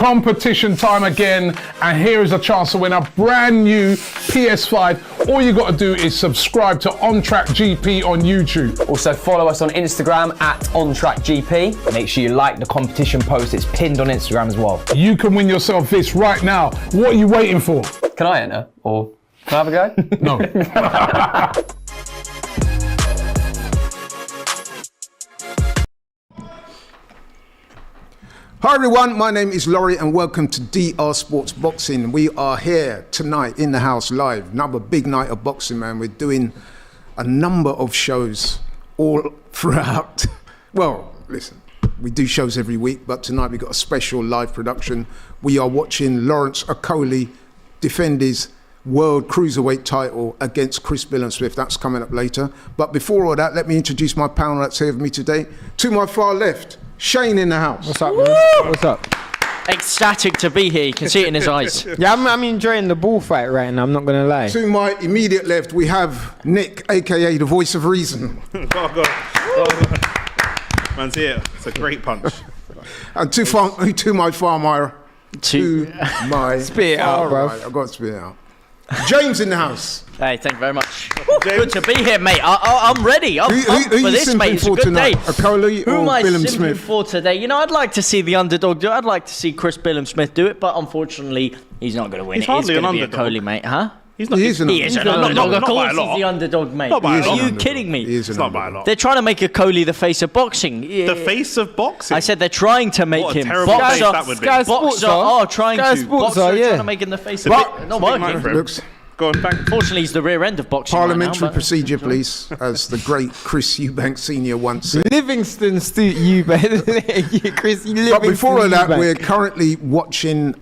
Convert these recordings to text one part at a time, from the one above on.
Competition time again, and here is a chance to win a brand new PS5. All you got to do is subscribe to On Track GP on YouTube. Also follow us on Instagram at OnTrackGP. Make sure you like the competition post, it's pinned on Instagram as well. You can win yourself this right now. What are you waiting for? Can I enter? Or can I have a go? No. Hi everyone, my name is Laurie and welcome to DR Sports Boxing. We are here tonight in the house live. Another big night of boxing, man. We're doing a number of shows all throughout. Well, listen, we do shows every week, but tonight we've got a special live production. We are watching Lawrence Okolie defend his World Cruiserweight title against Chris Billam-Smith. That's coming up later. But before all that, let me introduce my panel that's here with me today. To my far left, Shane in the house. What's up, man? What's up? Ecstatic to be here. You can see it in his eyes. Yeah, I'm enjoying the bullfight right now. I'm not gonna lie. To my immediate left, we have Nick, aka the voice of reason. Oh God. Man's here. It's a great punch. And to my far right, Spit it out, bro. I've got to spit it out. James in the house. Hey, thank you very much. Good to be here, mate. I'm ready. I'm Who for you this, mate. It's a for good tonight? day. Okolie Who or am I simping Billam-Smith? for today? You know, I'd like to see the underdog do it. I'd like to see Chris Billam-Smith do it, but unfortunately, he's not going to win. He's hardly It's an going to be underdog. Okolie, mate. Huh? He's not. He is an He is an underdog. underdog. Of Not by a course, lot. he's the underdog, mate. Not by a Are lot. you kidding me? He is an It's not by a underdog. lot. They're trying to make Okolie the face of boxing. The face of boxing. I said they're trying to make What a him. terrible face Boxer, that would be. Sky Sports boxer are. are trying Sky to. Sports Boxer are, yeah. trying to make him the face of But- it. Not Big man working. for him. Looks Go on, back. Unfortunately, he's the rear end of boxing. parliamentary right now, but- procedure, please, as the great Chris Eubank Senior once said. Livingston Eubank. Chris Livingston. But before all that, Eubank. we're currently watching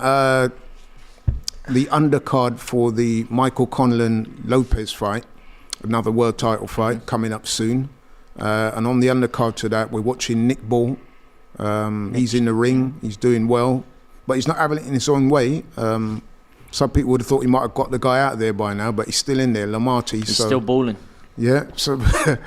the undercard for the Michael Conlan-Lopez fight, another world title fight coming up soon. And on the undercard to that, we're watching Nick Ball. He's in the ring, he's doing well, but he's not having it in his own way. Some people would have thought he might have got the guy out there by now, but he's still in there, Lamarty. He's still balling. Yeah, so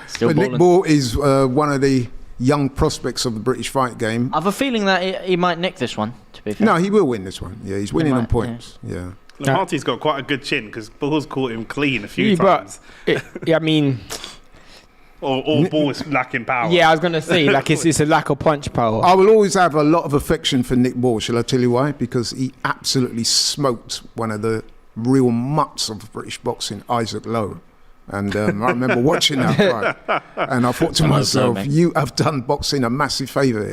Still but Nick balling. Ball is one of the young prospects of the British fight game. I have a feeling that he might nick this one, to be fair. No, he will win this one. Yeah, he's winning on might, points. Yeah. Lamarty's got quite a good chin because Ball's caught him clean a few Yeah, times. I mean, Or Ball is lacking power. yeah, I was gonna say like it's a lack of punch power. I will always have a lot of affection for Nick Ball. Shall I tell you why? Because he absolutely smoked one of the real mutts of British boxing, Isaac Lowe. And I remember watching that fight, and I thought to myself, mate. you have done boxing a massive favour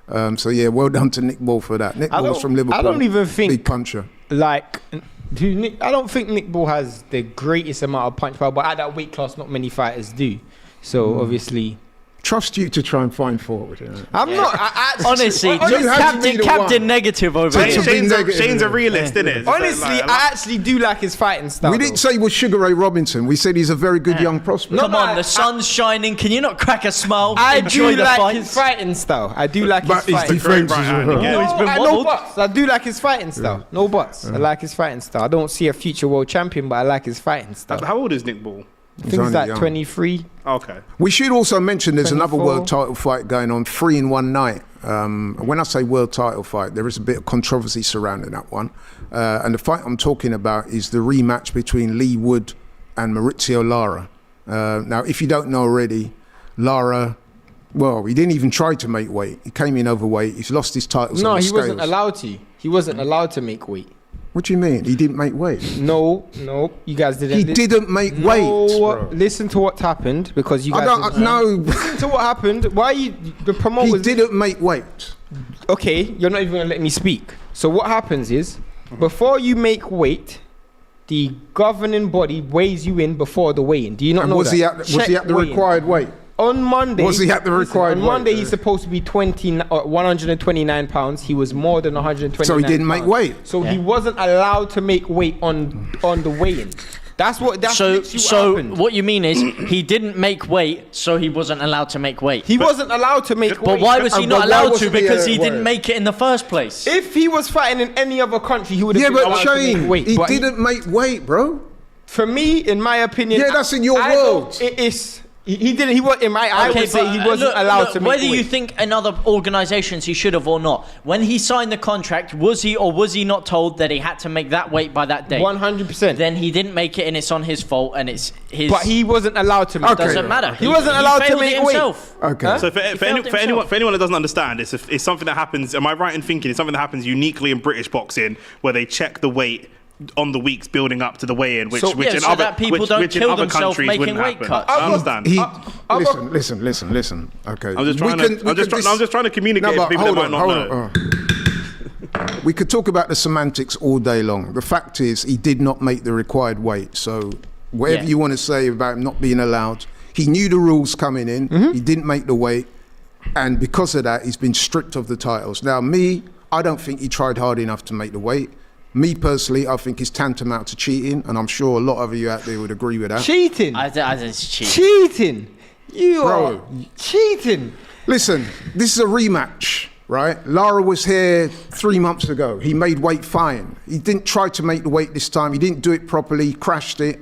here. So yeah, well done to Nick Ball for that. Nick I Ball's don't- from Liverpool. I don't even think- big puncher. Like, I don't think Nick Ball has the greatest amount of punch power, but at that weight class, not many fighters do. So obviously, Trust you to try and find fault with it. I'm not. I Honestly, you have to be the Captain one. Negative over Take here. some- Shane's a realist, isn't it? honestly, I actually do like his fighting style. We didn't say he was Sugar Ray Robinson. We said he's a very good young prospect. No, Come on, the sun's shining. Can you not crack a smile? I Enjoy do the like fight. his fighting style. I do like But his his fighting style. defense right is hand again. Oh, he's been No wobbled. buts. I do like his fighting style. No buts. I like his fighting style. I don't see a future world champion, but I like his fighting style. How old is Nick Ball? I think he's only like young. 23. Okay. We should also mention there's another 24. world title fight going on, 3 in one night. When I say world title fight, there is a bit of controversy surrounding that one. And the fight I'm talking about is the rematch between Lee Wood and Maurizio Lara. Now, if you don't know already, Lara, well, he didn't even try to make weight. He came in overweight. He's lost his titles No, on the he scales. wasn't allowed to. He wasn't allowed to make weight. What do you mean? He didn't make weight? No, you guys didn't. He didn't make weight, bro. Listen to what happened because you I guys. don't didn't- know. Listen to what happened. Why you the He promoters? didn't make weight. Okay, you're not even gonna let me speak. So what happens is, before you make weight, the governing body weighs you in before the weigh-in. Do you not And know was that? he at the Check weigh-in. required weight? On Monday, Was he at the required On Monday, weight? he's supposed to be 129 pounds. He was more than 129. So he didn't make pounds. weight? So he wasn't allowed to make weight on the weigh-in. That's So, literally what happened. what you mean is he didn't make weight, so he wasn't allowed to make weight. He wasn't allowed to make weight. But why was he And not why allowed to? wasn't he, Because he why? didn't make it in the first place. If he was fighting in any other country, he would have Yeah, been but allowed to Shane, make weight. he But didn't make weight, bro. For me, in my opinion, Yeah, that's in your I don't- world. It is. He didn't. He was. I would say he wasn't allowed to make whether weight. you think in other organisations he should have or not, when he signed the contract, was he or was he not told that he had to make that weight by that date? 100%. Then he didn't make it, and it's on his fault, and it's his. But he wasn't allowed to make. Okay. Doesn't matter. He wasn't allowed to failed make it weight. himself. Okay. Huh? So failed for anyone himself. that doesn't understand, it's something that happens. Am I right in thinking it's something that happens uniquely in British boxing, where they check the weight on the weeks building up to the weigh-in, which in so other that people don't which in kill other themselves countries making wouldn't weight happen. cuts. I understand. Listen. Okay. I'm just trying to communicate to people that might not know. We could talk about the semantics all day long. The fact is, he did not make the required weight. So whatever you want to say about him not being allowed, he knew the rules coming in. He didn't make the weight, and because of that, he's been stripped of the titles. Now, I don't think he tried hard enough to make the weight. Me personally, I think it's tantamount to cheating, and I'm sure a lot of you out there would agree with that. Cheating. I think it's cheating. Cheating. You Bro. are cheating. Listen, this is a rematch, right? Lara was here 3 months ago. He made weight fine. He didn't try to make the weight this time. He didn't do it properly. He crashed it.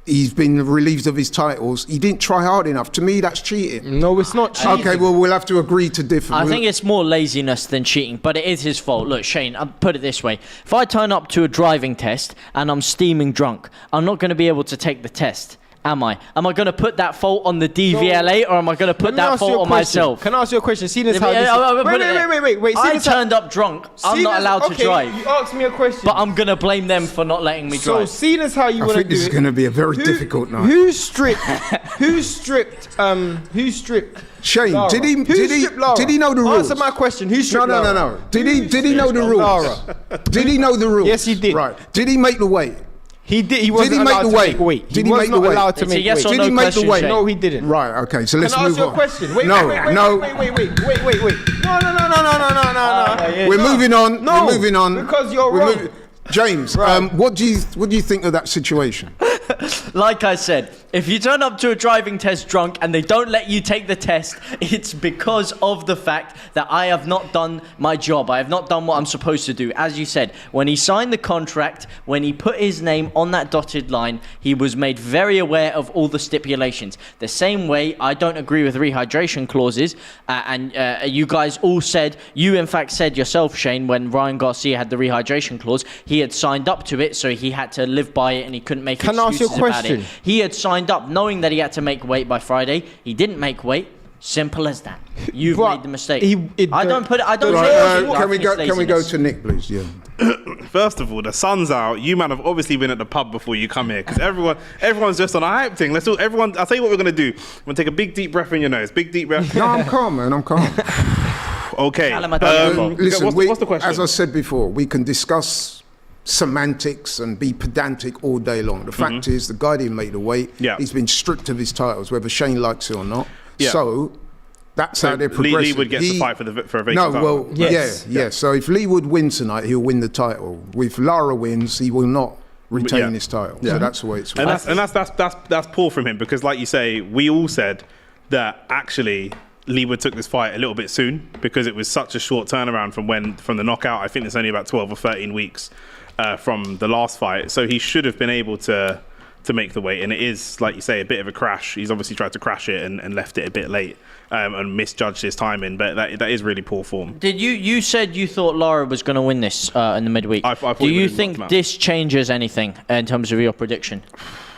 He's been relieved of his titles. He didn't try hard enough. To me, that's cheating. No, it's not cheating. Okay, well, we'll have to agree to differ. I think it's more laziness than cheating, but it is his fault. Look, Shane, I'll put it this way. If I turn up to a driving test and I'm steaming drunk, I'm not going to be able to take the test, am I? Am I going to put that fault on the DVLA or am I going to put that fault on myself? Can I ask you a question? See this how wait. I turned up drunk. I'm not allowed to drive. You asked me a question. But I'm going to blame them for not letting me So drive. seeing as how you I want to think do this is it, going to be a very difficult night. Who stripped Shane, Lara? did he stripped Lara? did he know the rules? Answer my question. Who stripped Lara? No. Did he know the rules? Lara. Did he know the rules? Yes, he did. Right. Did he make the weight? He did. He wasn't he make allowed the to weight? make weight. Did he he was make not the weight? allowed to It's a make yes weight. or Did no he make the question, weight? Shane. No, he didn't. Right. Okay. So let's Can I ask move you a on. question? Wait. No. No. We're moving on. No, We're moving on. because you're We're wrong. moving- James, Right. what do you think of that situation? Like I said, if you turn up to a driving test drunk and they don't let you take the test, it's because of the fact that I have not done my job. I have not done what I'm supposed to do. As you said, when he signed the contract, when he put his name on that dotted line, he was made very aware of all the stipulations. The same way I don't agree with rehydration clauses, and you guys all said, you in fact said yourself, Shane, when Ryan Garcia had the rehydration clause, he had signed up to it, so he had to live by it and he couldn't make Can I ask you a excuses about question? it. He had signed up knowing that he had to make weight by Friday. He didn't make weight. Simple as that. You've But made the mistake. I don't say Right, it's can we go laziness. to Nick, please? Yeah. First of all, the sun's out. You man have obviously been at the pub before you come here, because everyone's just on a hype thing. I'll tell you what we're gonna do. We're gonna take a big deep breath in your nose. Big deep breath. No, I'm calm, man. I'm calm. Okay. Listen, what's the question? as I said before, we can discuss semantics and be pedantic all day long. The fact is, the guy didn't make the weight. Yeah. He's been stripped of his titles, whether Shane likes it or not. Yeah. So that's how they're progressing. Lee Wood gets to fight for a vacant No, title. well, Yes. yeah. So if Lee Wood wins tonight, he'll win the title. If Lara wins, he will not retain Yeah. his title. So that's the way it's. And that's poor from him, because like you say, we all said that actually Lee Wood took this fight a little bit soon, because it was such a short turnaround from the knockout. I think it's only about 12 or 13 weeks from the last fight, so he should have been able to make the weight. And it is, like you say, a bit of a crash. He's obviously tried to crash it and left it a bit late and misjudged his timing, but that is really poor form. Did you said you thought Lara was going to win this in the midweek? I thought Do he you would've knocked think him out. this changes anything in terms of your prediction?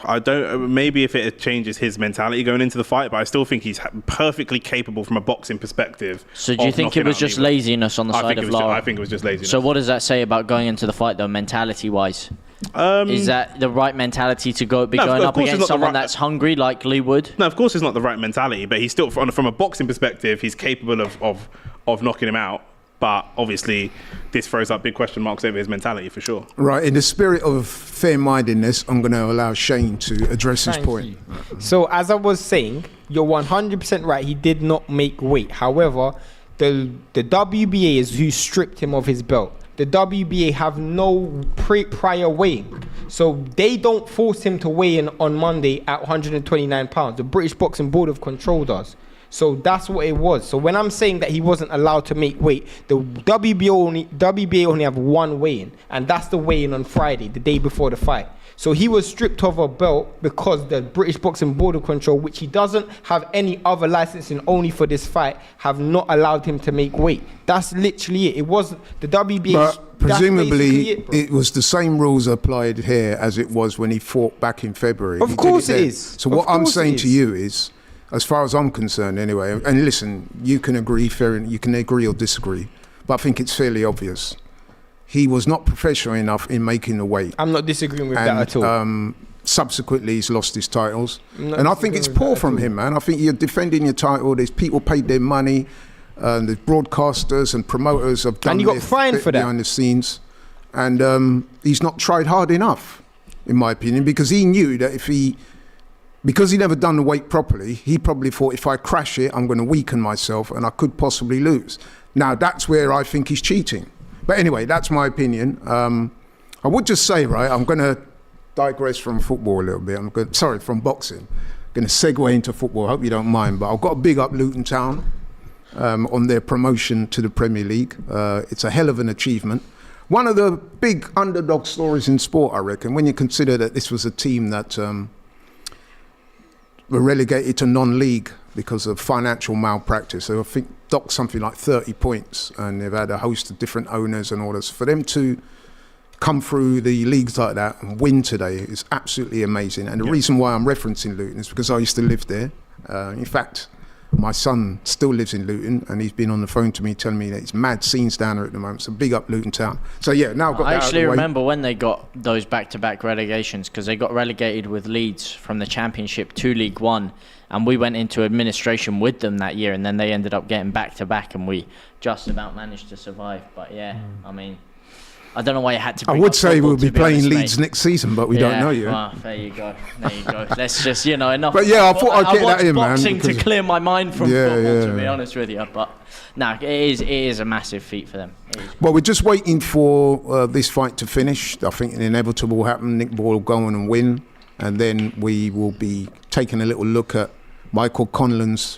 I don't. Maybe if it changes his mentality going into the fight, but I still think he's perfectly capable from a boxing perspective. So do you think it was just laziness on the side of Lara? I think it was just laziness. So what does that say about going into the fight, though, mentality-wise? Is that the right mentality to No, going of up course it's against not the someone right- that's hungry like Lee Wood? No, of course it's not the right mentality, but he's still, from a boxing perspective, he's capable of knocking him out. But obviously, this throws up big question marks over his mentality for sure. Right, in the spirit of fair-mindedness, I'm going to allow Shane to address his point. So as I was saying, you're 100% right. He did not make weight. However, the WBA is who stripped him of his belt. The WBA have no prior weighing. So they don't force him to weigh in on Monday at 129 pounds. The British Boxing Board of Control does. So that's what it was. So when I'm saying that he wasn't allowed to make weight, the WBA only have one weigh-in, and that's the weigh-in on Friday, the day before the fight. So he was stripped of a belt because the British Boxing Board of Control, which he doesn't have any other licensing only for this fight, have not allowed him to make weight. That's literally it. It wasn't the WBA. But presumably, it was the same rules applied here as it was when he fought back in February. Of course it is. So what I'm saying to you is, as far as I'm concerned anyway, and listen, you can agree or disagree, but I think it's fairly obvious. He was not professional enough in making the weight. I'm not disagreeing with that at all. Subsequently, he's lost his titles. And I think it's poor from him, man. I think you're defending your title. There's people paid their money. The broadcasters and promoters have done and you got fined for that behind the scenes. And he's not tried hard enough, in my opinion, because he knew that because he never done the weight properly, he probably thought, if I crash it, I'm going to weaken myself and I could possibly lose. Now, that's where I think he's cheating. But anyway, that's my opinion. I would just say, right, I'm going to digress from football a little bit. From boxing. I'm going to segue into football. I hope you don't mind. But I've got to big up Luton Town on their promotion to the Premier League. It's a hell of an achievement. One of the big underdog stories in sport, I reckon, when you consider that this was a team that were relegated to non-league because of financial malpractice. So I think docked something like 30 points, and they've had a host of different owners and all this. For them to come through the leagues like that and win today is absolutely amazing. And the reason why I'm referencing Luton is because I used to live there. In fact, my son still lives in Luton, and he's been on the phone to me telling me that it's mad scenes down there at the moment. So big up Luton Town. So yeah, now I've got that out of the way. I actually remember when they got those back-to-back relegations, because they got relegated with Leeds from the Championship to League One, and we went into administration with them that year, and then they ended up getting back-to-back, and we just about managed to survive. But yeah, I mean, I don't know why you had to. I would say we'll be playing Leeds next season, but we don't know yet. Well, there you go. Let's just, enough. But yeah, I thought I'd get that in, man. Boxing to clear my mind from football, to be honest with you. But no, it is a massive feat for them. Well, we're just waiting for this fight to finish. I think an inevitable will happen. Nick Ball will go on and win, and then we will be taking a little look at Michael Conlan's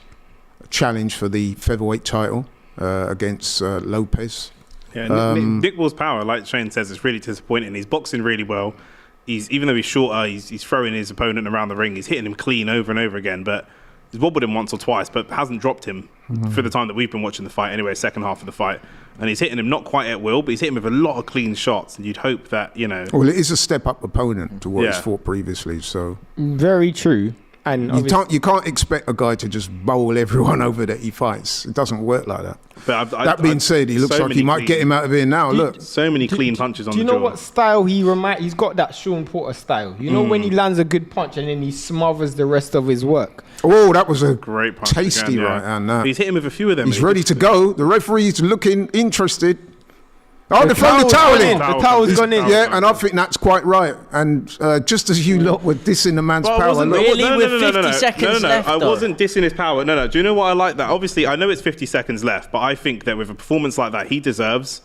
challenge for the featherweight title against Lopez. Yeah, Nick Ball's power, like Shane says, is really disappointing. He's boxing really well. Even though he's shorter, he's throwing his opponent around the ring. He's hitting him clean over and over again, but he's wobbled him once or twice, but hasn't dropped him for the time that we've been watching the fight anyway, second half of the fight. And he's hitting him not quite at will, but he's hitting him with a lot of clean shots, and you'd hope that, Well, it is a step-up opponent to what he's fought previously, so... Very true. And you can't expect a guy to just bowl everyone over that he fights. It doesn't work like that. But that being said, he looks like he might get him out of here now. Look, so many clean punches on the jaw. Do you know what style he's got? That Sean Porter style. You know when he lands a good punch and then he smothers the rest of his work. Oh, that was a great punch. Tasty right hand. That. He's hitting with a few of them. He's ready to go. The referee's looking interested. Oh, they've thrown the towel in. The towel's gone in. Yeah, and I think that's quite right. And just as you lot were dissing the man's power. With 50 seconds left. I wasn't dissing his power. No. Do you know what I like that? Obviously, I know it's 50 seconds left, but I think that with a performance like that, he deserves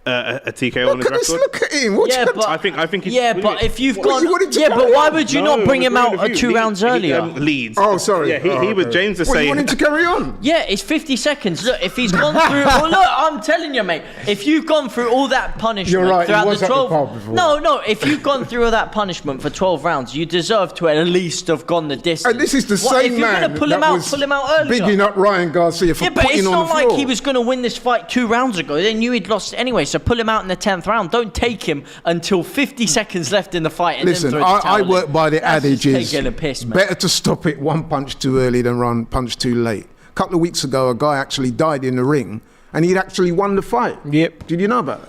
a TKO on his record. Look at him. I think. But if you've gone, but why would you not bring him out 2 rounds earlier? Leeds. Oh, sorry. Yeah, he was James was saying. You want him to carry on? Yeah, it's 50 seconds. Look, if he's gone through, I'm telling you, mate. If you've gone through all that punishment throughout the 12, no, if you've gone through all that punishment for 12 rounds, you deserve to at least have gone the distance. And this is the same man. If you're going to pull him out earlier. Bigging up Ryan Garcia for putting on the floor. Yeah, but it's not like he was going to win this fight 2 rounds ago. They knew he'd lost anyway, so pull him out in the 10th round. Don't take him until 50 seconds left in the fight. And listen, then throw the towel I work by the adage is piss, better to stop it 1 punch too early than 1 punch too late. A couple of weeks ago, a guy actually died in the ring, and he'd actually won the fight. Yep. Did you know about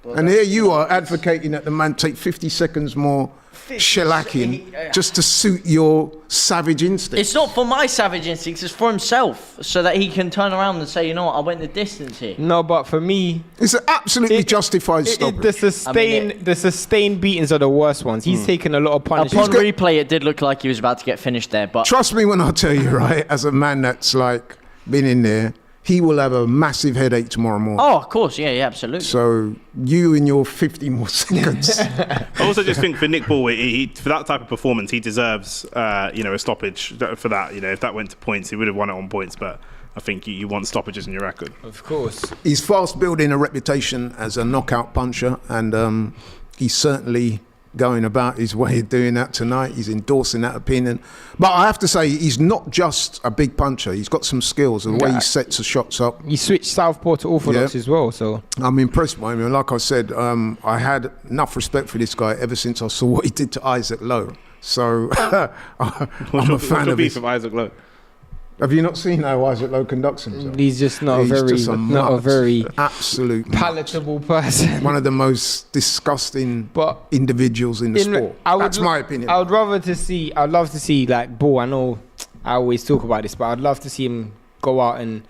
that? And here you are advocating that the man take 50 seconds more shellacking just to suit your savage instincts. It's not for my savage instincts, it's for himself, so that he can turn around and say, you know what, I went the distance here. No, but for me, it's an absolutely justified stoppage. The sustained beatings are the worst ones. He's taken a lot of punishment. Upon replay, it did look like he was about to get finished there, but trust me when I tell you, right, as a man that's like been in there, he will have a massive headache tomorrow morning. Oh, of course, yeah, absolutely. So you in your 50 more seconds. I also just think for Nick Ball, for that type of performance, he deserves, a stoppage for that. If that went to points, he would have won it on points. But I think you want stoppages in your record. Of course. He's fast building a reputation as a knockout puncher, and he's certainly going about his way of doing that tonight. He's endorsing that opinion. But I have to say, he's not just a big puncher. He's got some skills, and the way he sets the shots up. He switched southpaw to orthodox as well, so. I'm impressed by him. And like I said, I had enough respect for this guy ever since I saw what he did to Isaac Lowe. So I'm a fan of his. Isaac Lowe? Have you not seen how Isaac Lowe conducts himself? He's just not a very absolute palatable person. One of the most disgusting individuals in the sport. That's my opinion. I'd love to see like Ball. I know I always talk about this, but I'd love to see him go out and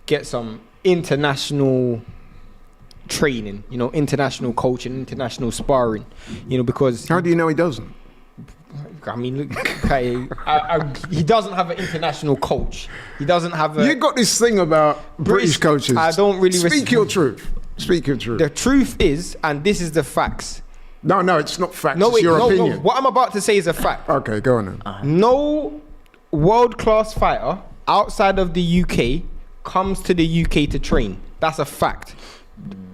get some international training, international coaching, international sparring, because. How do you know he doesn't? I mean, look, he doesn't have an international coach. He doesn't have a... You got this thing about British coaches. I don't really... Speak your truth. Speak your truth. The truth is, and this is the facts. No, it's not facts. It's your opinion. No. What I'm about to say is a fact. Okay, go on then. No world-class fighter outside of the UK comes to the UK to train. That's a fact.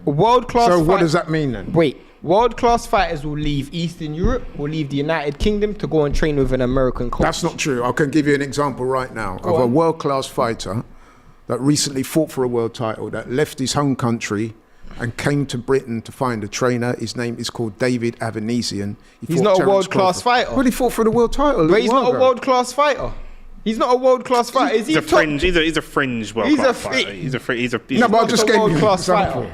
World-class So what does that mean then? Wait. World-class fighters will leave Eastern Europe, will leave the United Kingdom to go and train with an American coach. That's not true. I can give you an example right now of a world-class fighter that recently fought for a world title, that left his home country and came to Britain to find a trainer. His name is called David Avanesian. He's not a world-class fighter. Well, he fought for the world title. But he's not a world-class fighter. He's not a world-class fighter. He's a fringe world-class fighter. No, but I just gave you an example.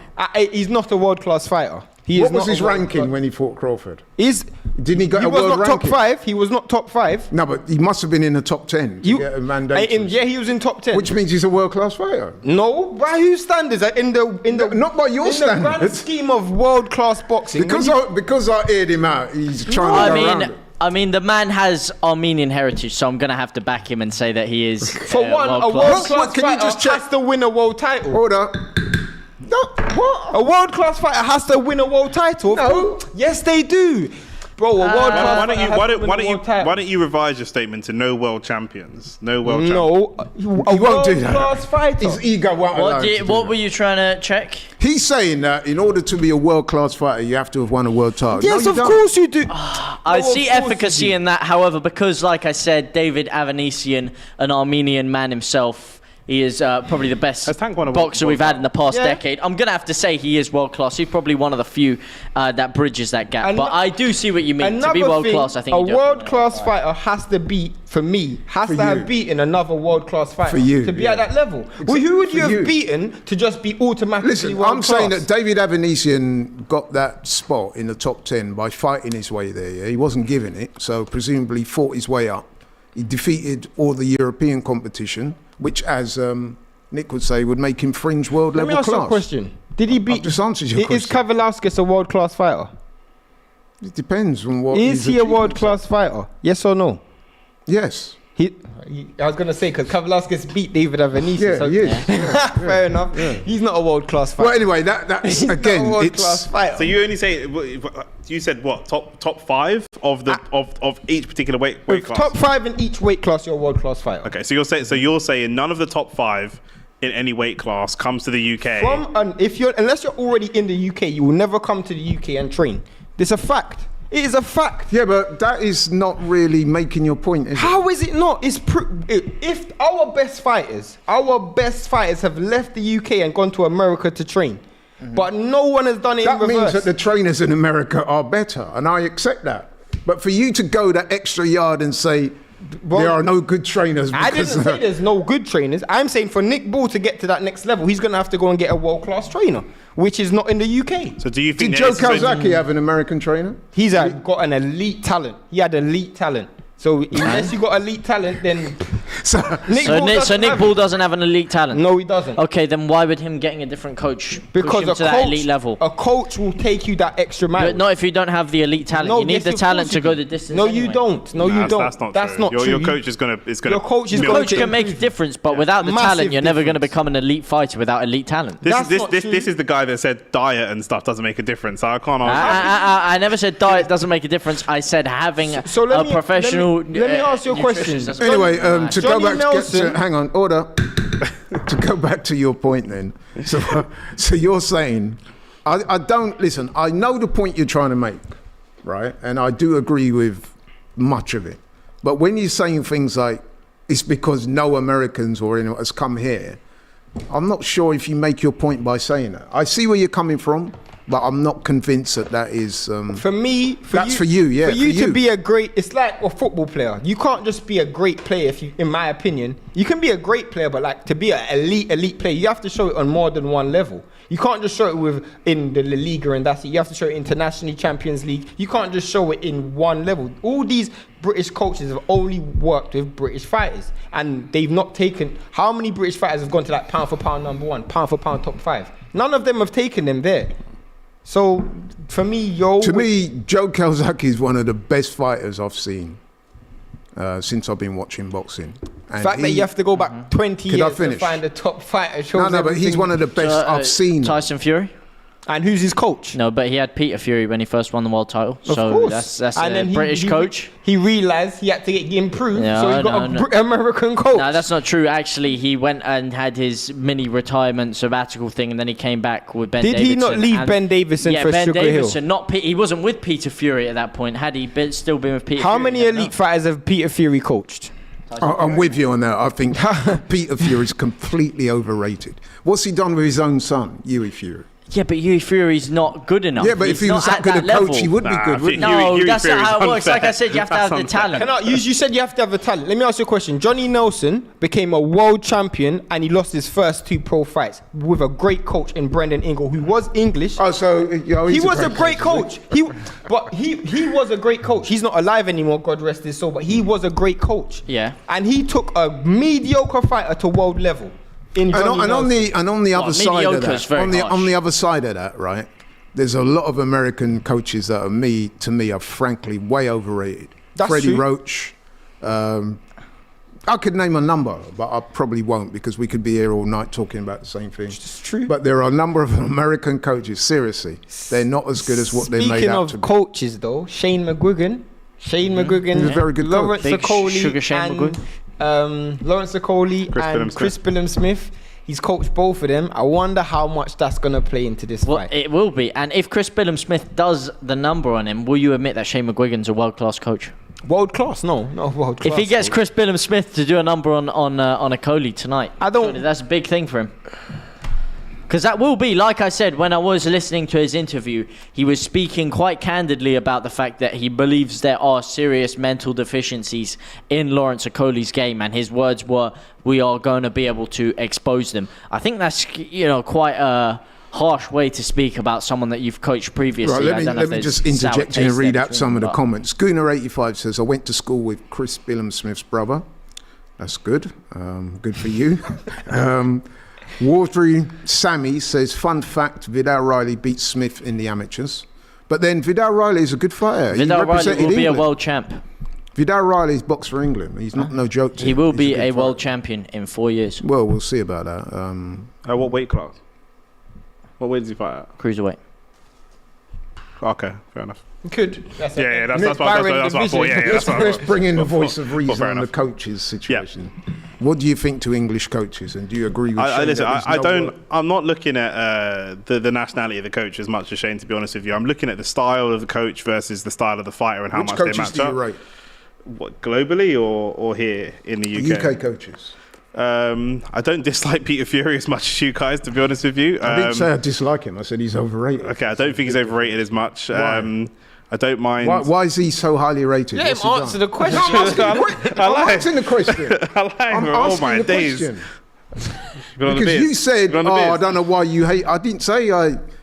He's not a world-class fighter. What was his ranking when he fought Crawford? Didn't he get a world ranking? He was not top 5. He was not top 5. No, but he must have been in the top 10 to get a mandate. Yeah, he was in top 10. Which means he's a world-class fighter. No, by whose standards? Not by your standards. In the grand scheme of world-class boxing. Because I aired him out, he's trying to go around it. I mean, the man has Armenian heritage, so I'm going to have to back him and say that he is For one, a world-class fighter has to win a world title. Hold up. No, what? A world-class fighter has to win a world title? No. Yes, they do. Bro, a world-class fighter why don't you revise your statement to no world champions? No world champions. No, a world-class fighter. His ego won't allow him to do What that. were you trying to check? He's saying that in order to be a world-class fighter, you have to have won a world title. Yes, no, of course you do. I see efficacy in that, however, because, like I said, David Avanesian, an Armenian man himself, he is probably the best boxer we've had in the past decade. I'm going to have to say he is world-class. He's probably one of the few that bridges that gap. But I do see what you mean. To be world-class, I think a world-class fighter has to beat, for me, have beaten another world-class fighter to be at that level. Well, who would you have beaten to just be automatically world-class? I'm saying that David Avanesian got that spot in the top 10 by fighting his way there. Yeah? He wasn't given it, so presumably fought his way up. He defeated all the European competition, which, as Nick would say, would make him fringe world level class. Let me ask you a question. Did he beat... I've just answered your question. Is Kavalauskas a world-class fighter? It depends on what... Is he a world-class fighter? Yes or no? Yes. I was going to say, because Kavalauskas beat David Avanesian. Fair enough. Yeah. He's not a world-class fighter. Well, anyway, that's again, not a world-class fighter. So you only say... You said what? Top 5 of each particular weight class? Top 5 in each weight class, you're a world-class fighter. Okay, so you're saying none of the top 5 in any weight class comes to the UK. Unless you're already in the UK, you will never come to the UK and train. This is a fact. It is a fact. Yeah, but that is not really making your point, is it? How is it not? If our best fighters have left the UK and gone to America to train, but no one has done it in reverse. That means that the trainers in America are better, and I accept that. But for you to go that extra yard and say there are no good trainers... I didn't say there's no good trainers. I'm saying for Nick Ball to get to that next level, he's going to have to go and get a world-class trainer, which is not in the UK. So do you think... Did Joe Calzaghe have an American trainer? He's got an elite talent. He had elite talent. So unless you got elite talent, then So Nick Ball doesn't have an elite talent. No, he doesn't. Okay, then why would him getting a different coach Because push him to that elite level? A coach will take you that extra mile. But not if you don't have the elite talent. You need the talent to go the distance. No, you don't. No, you don't. That's not true. Your coach is gonna. Your coach is Your coach can make a difference, but without the talent, you're never going to become an elite fighter without elite talent. This is the guy that said diet and stuff doesn't make a difference. So I can't answer. I never said diet doesn't make a difference. I said having a professional. Let me ask you a question. Anyway, to go back Nelson. hang on, order. To go back to your point then. So you're saying, I don't, listen, I know the point you're trying to make, right? And I do agree with much of it. But when you're saying things like, it's because no Americans or anyone has come here, I'm not sure if you make your point by saying that. I see where you're coming from, but I'm not convinced that is... for me... that's for you, yeah. For you to be a great... It's like a football player. You can't just be a great player, if you, in my opinion. You can be a great player, but like to be an elite player, you have to show it on more than one level. You can't just show it in the La Liga and that's it. You have to show it internationally, Champions League. You can't just show it in one level. All these British coaches have only worked with British fighters, and they've not taken... How many British fighters have gone to like pound for pound number 1, pound for pound top 5? None of them have taken them there. So, for me, To me, Joe Calzaghe is one of the best fighters I've seen since I've been watching boxing. The fact that you have to go back 20 years to find a top fighter shows No, but he's one of the best I've seen. Tyson Fury? And who's his coach? No, but he had Peter Fury when he first won the world title. Of course. That's a British coach. He realised he had to get improved, so he got an American coach. No, that's not true. Actually, he went and had his mini retirement sabbatical thing, and then he came back with Ben Davison. Did he not leave Ben Davison for Ben Sugar Davison, Hill? not he wasn't with Peter Fury at that point. Had he still been with Peter Fury? How many elite fighters have Peter Fury coached? I'm with you on that. I think Peter Fury is completely overrated. What's he done with his own son, Hughie Fury? Yeah, but Hughie Fury's not good enough. Yeah, but if he was that good a coach, he would be good, wouldn't he? No, that's not how it works. Like I said, you have to have the talent. You said you have to have the talent. Let me ask you a question. Johnny Nelson became a world champion and he lost his first 2 pro fights with a great coach in Brendan Ingle, who was English. Oh, so he was a great coach. He was a great coach. He's not alive anymore, God rest his soul, but he was a great coach. Yeah. And he took a mediocre fighter to world level. And on the other side of that, on the other side of that, right? There's a lot of American coaches that to me are frankly way overrated. Freddie Roach. I could name a number, but I probably won't because we could be here all night talking about the same thing. It's true. But there are a number of American coaches. Seriously, they're not as good as what they're made out to be. Speaking of coaches, though, Shane McGuigan. He's a very good coach. Lawrence Okolie Sugar Shane McGuigan. Lawrence Okolie and Chris Billam-Smith. He's coached both of them. I wonder how much that's going to play into this fight. It will be. And if Chris Billam-Smith does the number on him, will you admit that Shane McGuigan's a world-class coach? World class? No, not world class. If he gets Chris Billam-Smith to do a number on Okolie tonight, that's a big thing for him. Because that will be, like I said, when I was listening to his interview, he was speaking quite candidly about the fact that he believes there are serious mental deficiencies in Lawrence Okolie's game, and his words were, "We are going to be able to expose them." I think that's quite a harsh way to speak about someone that you've coached previously. Right, let me just interject and read out some of the comments. Gooner85 says, "I went to school with Chris Billam-Smith's brother." That's good. Good for you. Watery Sammy says, "Fun fact, Vidal Riley beat Smith in the amateurs." But then Vidal Riley is a good fighter. Vidal Riley will be a world champ. Vidal Riley's boxed for England. He's not no joke to He will be a world champion in 4 years. Well, we'll see about that. What weight class? What weight does he fight at? Cruiserweight. Okay, fair enough. Could. That's what I thought. Let's bring in the voice of reason on the coaches situation. Yeah. What do you think to English coaches, and do you agree with Shane? I'm not looking at the nationality of the coach as much as Shane, to be honest with you. I'm looking at the style of the coach versus the style of the fighter and how much they match up. Which coaches do you rate? What, globally or here in the UK? UK coaches. I don't dislike Peter Fury as much as you guys, to be honest with you. I didn't say I dislike him. I said he's overrated. Okay, I don't think he's overrated as much. Why? I don't mind. Why is he so highly rated? Let him answer the question. I'm asking the question. I'm answering the question. I'm asking the question. Because you said, I don't know why you hate. I didn't say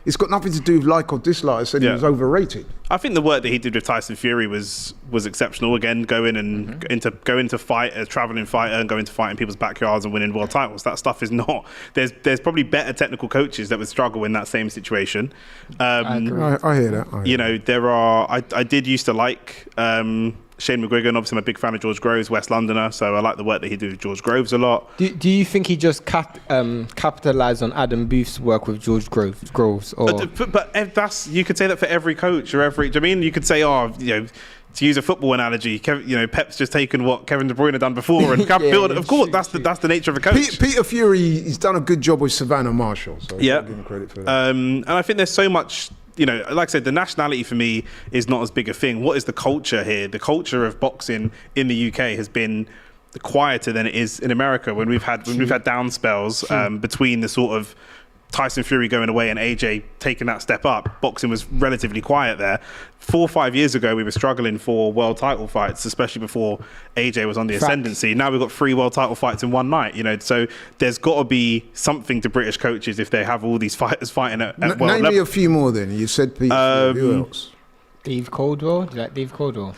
it's got nothing to do with like or dislike. I said he was overrated. I think the work that he did with Tyson Fury was exceptional. Again, going into fight as traveling fighter and going to fight in people's backyards and winning world titles. That stuff is not. There's probably better technical coaches that would struggle in that same situation. I hear that. There are. I did used to like Shane McGuigan. Obviously, I'm a big fan of George Groves, West Londoner. So I like the work that he did with George Groves a lot. Do you think he just capitalized on Adam Booth's work with George Groves? Or? But you could say that for every coach or every. I mean, you could say, to use a football analogy, Pep's just taken what Kevin De Bruyne had done before and built. Of course, that's the nature of a coach. Peter Fury, he's done a good job with Savannah Marshall. So I'll give him credit for that. And I think there's so much. Like I said, the nationality for me is not as big a thing. What is the culture here? The culture of boxing in the UK has been quieter than it is in America. When we've had down spells between the sort of Tyson Fury going away and AJ taking that step up, boxing was relatively quiet there. 4 or 5 years ago, we were struggling for world title fights, especially before AJ was on the ascendancy. Now we've got 3 world title fights in one night. So there's got to be something to British coaches if they have all these fighters fighting at world level. Name me a few more then. You said Pete Fury. Who else? Dave Caldwell. Do you like Dave Caldwell?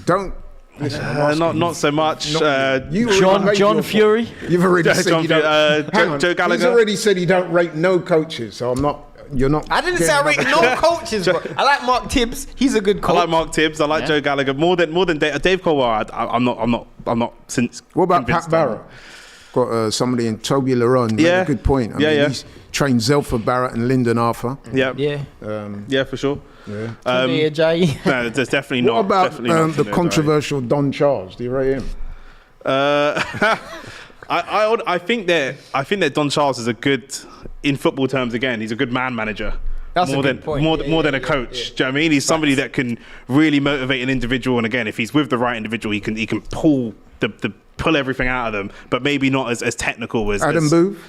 Don't. Listen, not so much. John Fury. You've already said you don't. Joe Gallagher. He's already said he don't rate no coaches, so I'm not. You're not. I didn't say I rate no coaches, bro. I like Mark Tibbs. He's a good coach. I like Mark Tibbs. I like Joe Gallagher more than Dave Caldwell. I'm not since. What about Pat Barrett? Got somebody in Toby Laron. Yeah, a good point. I mean, he's trained Zelfa Barrett and Lyndon Arthur. Yeah, for sure. No, there's definitely not. What about definitely the controversial Don Charles? Do you rate him? I think that Don Charles is a good, in football terms again, he's a good man manager. That's a good point. More than a coach. Do you know what I mean? He's somebody that can really motivate an individual, and again, if he's with the right individual, he can pull pull everything out of them, but maybe not as technical as Adam Booth.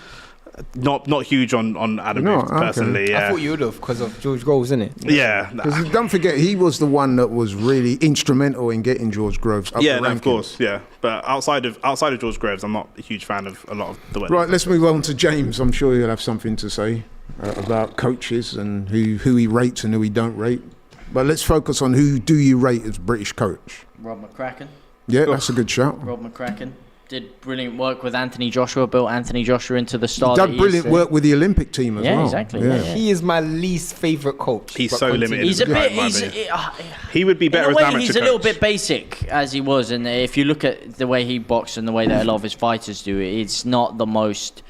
Not huge on Adam Booth personally. Okay. Yeah. I thought you would have because of George Groves, isn't it? Yeah. Because don't forget, he was the one that was really instrumental in getting George Groves up the rankings. Of course, yeah. But outside of George Groves, I'm not a huge fan of a lot of the way. Right, let's move on to James. I'm sure he'll have something to say about coaches and who he rates and who he don't rate. But let's focus on who do you rate as British coach? Rob McCracken. Yeah, that's a good shout. Rob McCracken did brilliant work with Anthony Joshua, built Anthony Joshua into the star. He did brilliant work with the Olympic team as well. Yeah, exactly. Yeah. He is my least favourite coach. He's so limited. He's a bit. He would be better as an amateur he's a little bit basic as he was, and if you look at the way he boxed and the way that a lot of his fighters do it, it's not the most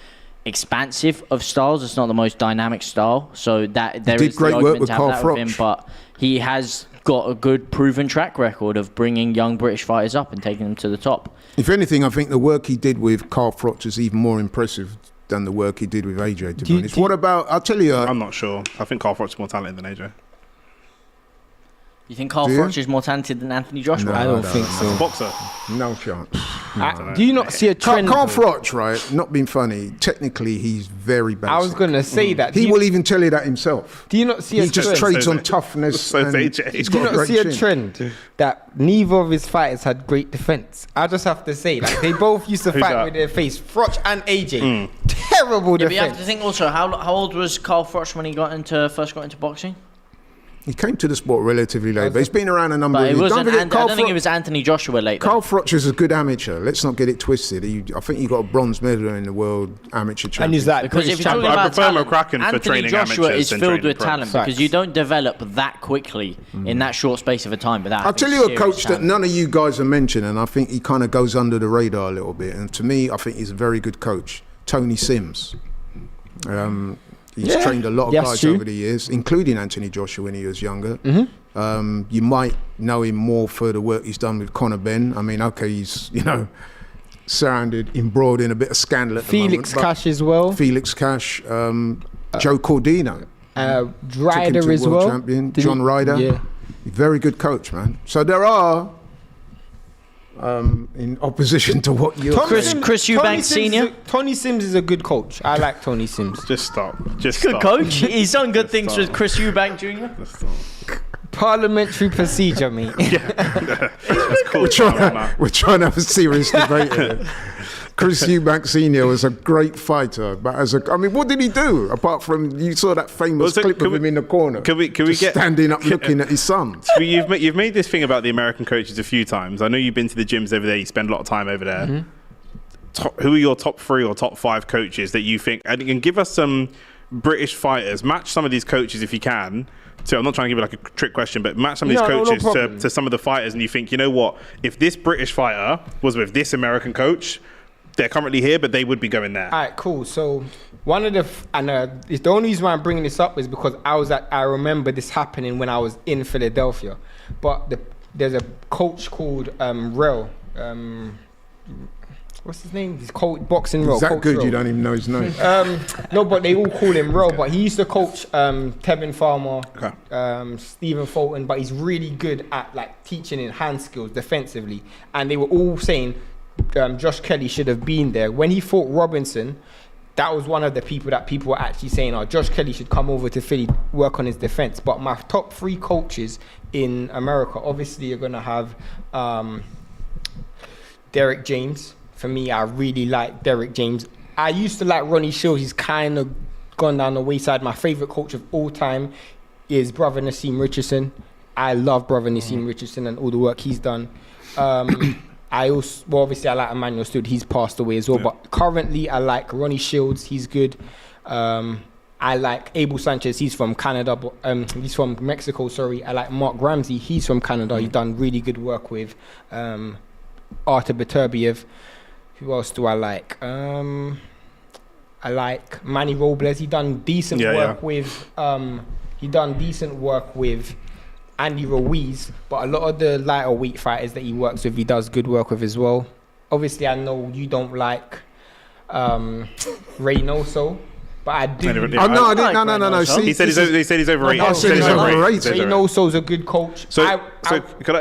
expansive of styles. It's not the most dynamic style. So that there is great the work argument with to have Carl that with him, Froch. but he has got a good proven track record of bringing young British fighters up and taking them to the top. If anything, I think the work he did with Carl Froch is even more impressive than the work he did with AJ, to be honest. What about, I'll tell you... I'm not sure. I think Carl Froch is more talented than AJ. You think Carl Froch is more talented than Anthony Joshua? No, I don't think so. Boxer. No chance. Do you not see a trend? Carl Froch, right, not being funny, technically he's very basic. I was going to say that. He will even tell you that himself. Do you not see a He trend? just trades on toughness. So and AJ. he's Do you got a not great see a chin. trend that neither of his fighters had great defense? I just have to say, like they both used to fight that? with their face. Froch and AJ, terrible Yeah, but you have defense. to think also, how old was Carl Froch when he first got into boxing? He came to the sport relatively late, but he's been around a number But of it years. wasn't. I don't think it Froch- was Anthony Joshua late. Carl Froch is a good amateur. Let's not get it twisted. I think he got a bronze medal in the World Amateur Championship. And he's like Because British if you're talking champion. I about prefer talent, McCracken for Anthony training Joshua amateurs is than filled training with pros. talent Facts. because you don't develop that quickly in that short space of a time. But that I'll tell you a coach that none of you guys are mentioning, and I think he kind of goes under the radar a little bit. And to me, I think he's a very good coach, Tony Sims. He's trained a lot of guys over the years, including Anthony Joshua when he was younger. You might know him more for the work he's done with Conor Benn. I mean, okay, he's, embroiled in a bit of scandal at the moment. Felix Cash as well. Felix Cash, Joe Cordina. Ryder as world well. champion, John Ryder. Yeah. Very good coach, man. So there are, in opposition to what you're saying. Chris Eubanks Senior. Tony Sims is a good coach. I like Tony Sims. Just stop. Good coach. He's done good things with Chris Eubank Jr. Parliamentary procedure, mate. That's cool. We're trying to have a serious debate here. Chris Eubank Sr. was a great fighter, but I mean, what did he do apart from you saw that famous clip of him in the corner? Can we get standing up looking at his son? You've made this thing about the American coaches a few times. I know you've been to the gyms over there. You spend a lot of time over there. Mm-hmm. Who are your top 3 or top 5 coaches that you think? And you can give us some British fighters. Match some of these coaches if you can. So I'm not trying to give it like a trick question, but match some of these coaches to some of the fighters, and you think, you know what? If this British fighter was with this American coach, they're currently here, but they would be going there. All right, cool. So one of the the only reason why I'm bringing this up is because I remember this happening when I was in Philadelphia. But there's a coach called Rel. What's his name? He's boxing Rel. Is that coach good? Rel. You don't even know his name. No, but they all call him Rel. But he used to coach Tevin Farmer, Stephen Fulton. But he's really good at like teaching in hand skills defensively. And they were all saying Josh Kelly should have been there when he fought Robinson. That was one of the people that people were actually saying, "Oh, Josh Kelly should come over to Philly, work on his defense." But my top 3 coaches in America, obviously, you're gonna have Derek James. For me, I really like Derek James. I used to like Ronnie Shields. He's kind of gone down the wayside. My favorite coach of all time is brother Nassim Richardson. I love brother Nassim Richardson and all the work he's done. Obviously I like Emmanuel Stewart. He's passed away as well. Yeah. But currently I like Ronnie Shields. He's good. I like Abel Sanchez. He's from Canada. He's from Mexico. Sorry. I like Mark Ramsey. He's from Canada. He's done really good work with Artur Beterbiev. Who else do I like? I like Manny Robles. He done decent work with. He done decent work with Andy Ruiz, but a lot of the lighter weight fighters that he works with, he does good work with as well. Obviously, I know you don't like Reynoso, but I do. No. See, he said he's overrated. I said he's overrated. Reynoso's a good coach. Let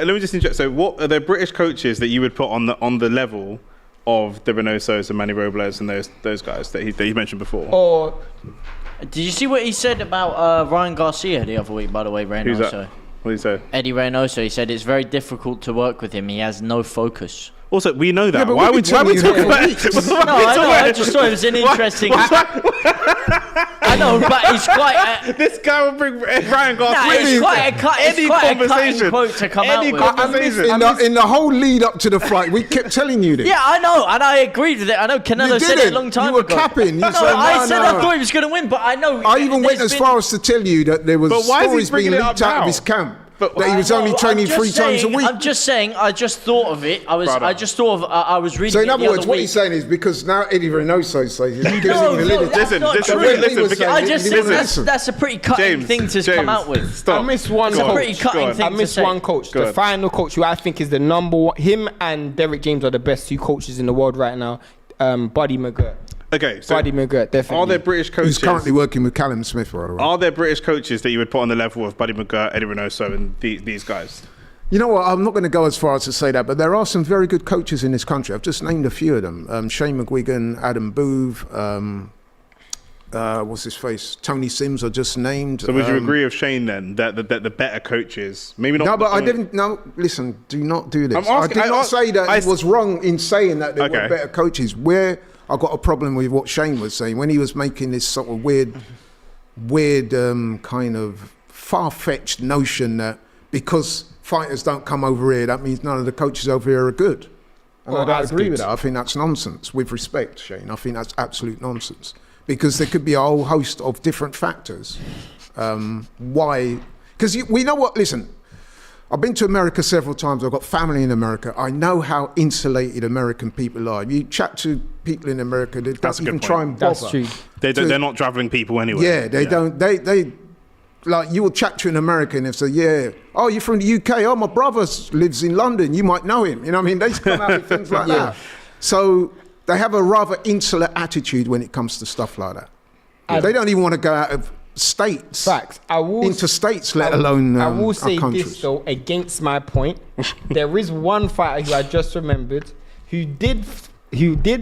me just interject. So, what are the British coaches that you would put on the level of the Reynosos and Manny Robles and those guys that he mentioned before? Or did you see what he said about Ryan Garcia the other week? By the way, Reynoso. Who's that? What did he say? Eddie Reynoso. He said it's very difficult to work with him. He has no focus. Also, we know that. Yeah, why are we talking about it? No, I just thought it was an interesting. I know, but it's quite. This guy will bring Ryan Garcia. It's quite a cutting quote to come out with. In the whole lead up to the fight, we kept telling you this. Yeah, I know, and I agreed with it. I know Canelo said it a long time ago. You were capping. I thought he was going to win, but I know. I even went as far as to tell you that there was stories being leaked out of his camp. That he was only training 3 times a week. I'm just saying. I just thought of it. I was reading. So in other words, what week. he's saying is because now Eddie Reynoso says he's giving Listen. That's a pretty cutting thing to come out with. Stop. I miss one coach. One coach. The final coach who I think is the number one. Him and Derek James are the best 2 coaches in the world right now. Buddy McGirt. Okay, so Buddy McGirt, definitely. Are there British coaches? Who's currently working with Callum Smith, by the way. Are there British coaches that you would put on the level of Buddy McGirt, Eddie Reynoso, and these guys? You know what? I'm not going to go as far as to say that, but there are some very good coaches in this country. I've just named a few of them: Shane McGuigan, Adam Booth. What's his face? Tony Sims are just named. So would you agree with Shane then that the better coaches, maybe not? No, but I didn't. No, listen. Do not do this. I did not say that it was wrong in saying that there were better coaches. Where I got a problem with what Shane was saying when he was making this sort of weird kind of far-fetched notion that because fighters don't come over here, that means none of the coaches over here are good. And I don't agree with that. I think that's nonsense. With respect, Shane, I think that's absolute nonsense. Because there could be a whole host of different factors. Why? Because we know what, listen, I've been to America several times. I've got family in America. I know how insulated American people are. You chat to people in America, they don't even try and bother. That's true. They're not traveling people anyway. Yeah, they don't. They like, you will chat to an American and say, yeah, oh, you're from the UK. Oh, my brother lives in London. You might know him. You know what I mean? They come out with things like that. So they have a rather insular attitude when it comes to stuff like that. They don't even want to go out of states. Facts. Into states, let alone I will say countries. this though, against my point. There is one fighter who I just remembered who did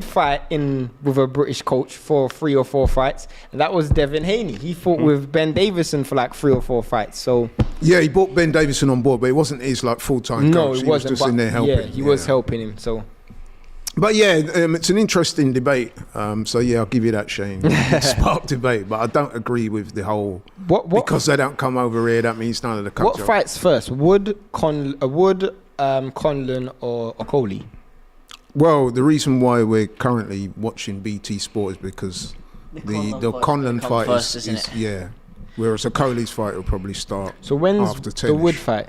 fight with a British coach for 3 or 4 fights, and that was Devin Haney. He fought with Ben Davison for like 3 or 4 fights. So yeah, he brought Ben Davison on board, but it wasn't his like full-time coach. No, it wasn't. He was just in there helping. Yeah, he was helping him. So But yeah, it's an interesting debate. So yeah, I'll give you that, Shane. It's sparked debate, but I don't agree with the whole. What because they don't come over here, that means none of the What culture. fights first? Wood, Conlon, or Okolie? Well, the reason why we're currently watching BT Sport is because the Conlon fight first, is isn't it? yeah. Whereas Okolie's fight will probably start. So when's after the Wood fight?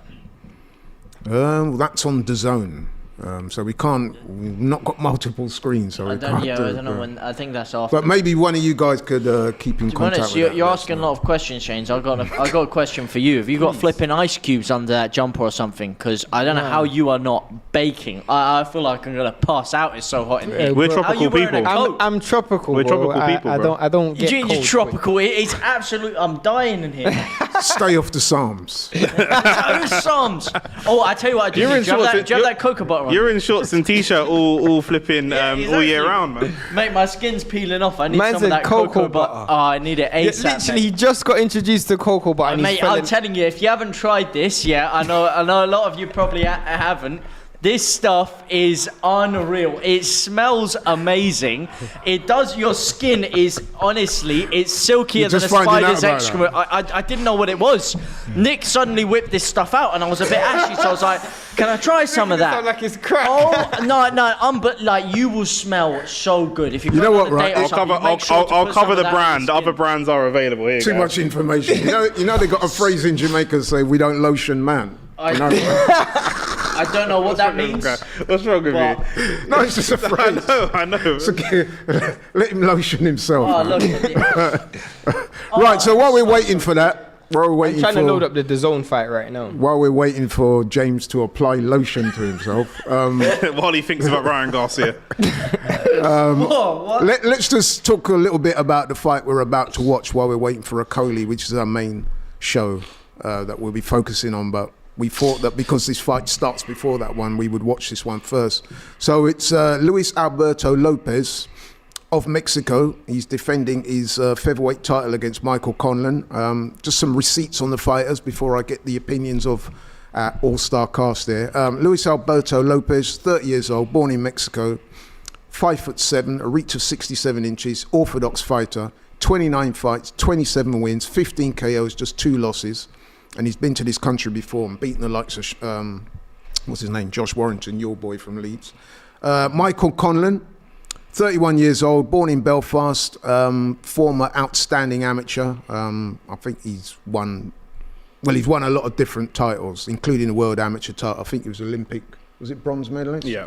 That's on DAZN. So we've not got multiple screens, so I we can't do it. don't know when. I think that's after. But maybe one of you guys could keep in To be contact honest, with that. you're asking a lot of questions, Shane. So I got a question for you. Have you got flipping ice cubes under that jumper or something? Because I don't know how you are not baking. I feel like I'm gonna pass out. It's so hot in here. We're How you tropical wearing a people. coat? I'm tropical. We're bro. tropical people, bro. I don't get You're cold tropical. It's absolute. I'm dying in here. Stay off the Psalms. Who's Psalms? Oh, I tell you what I do. You're in Do you have shorts. that cocoa butter on? You're in shorts and t-shirt all flipping Yeah, all year exactly. round, man. Mate, my skin's peeling off. I need Man some of said that cocoa butter. butter. Oh, I need it ASAP. Literally, he just got introduced to cocoa butter. And Mate, I'm telling you, if you haven't tried this, I know a lot of you probably haven't. This stuff is unreal. It smells amazing. It does. Your skin is honestly, it's silkier You're than a just finding out spider's about excrement. I didn't know what it was. Nick suddenly whipped this stuff out, and I was a bit ashy. So I was like, "Can I try some of that?" Sound like it's crack. Oh no! But like you will smell so good if you. You know what, right? I'll cover the brand. Other brands are available here. Too much information. You know they got a phrase in Jamaica say we don't lotion man. You know? I don't know what that means. What's wrong with But- you? No, it's just a phrase. I know. Let him lotion himself. Oh, man. look at it. Right, so while we're waiting for that, I'm trying to load up the DAZN fight right now. While we're waiting for James to apply lotion to himself, While he thinks about Ryan Garcia. let's just talk a little bit about the fight we're about to watch while we're waiting for Okolie, which is our main show that we'll be focusing on. But we thought that because this fight starts before that one, we would watch this one first. So it's Luis Alberto Lopez of Mexico. He's defending his featherweight title against Michael Conlon. Just some receipts on the fighters before I get the opinions of all-star cast there. Luis Alberto Lopez, 30 years old, born in Mexico, 5'7", a reach of 67 inches, orthodox fighter, 29 fights, 27 wins, 15 KOs, just 2 losses. And he's been to this country before and beaten the likes of, what's his name, Josh Warrington, your boy from Leeds. Michael Conlon, 31 years old, born in Belfast, former outstanding amateur. I think he's won a lot of different titles, including the world amateur title. I think he was Olympic, was it bronze medalist? Yeah.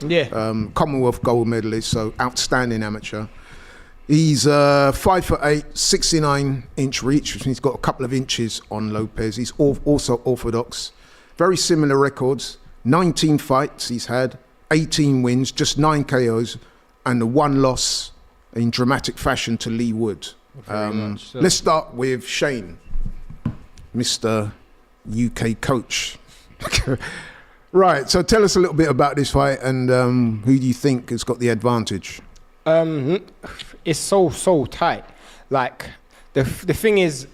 Commonwealth gold medalist, so outstanding amateur. He's 5'8", 69-inch reach, which means he's got a couple of inches on Lopez. He's also orthodox. Very similar records. 19 fights he's had, 18 wins, just 9 KOs, and the 1 loss in dramatic fashion to Lee Wood. Let's start with Shane, Mr. UK coach. Right, so tell us a little bit about this fight and who do you think has got the advantage? It's so tight. Like the thing is,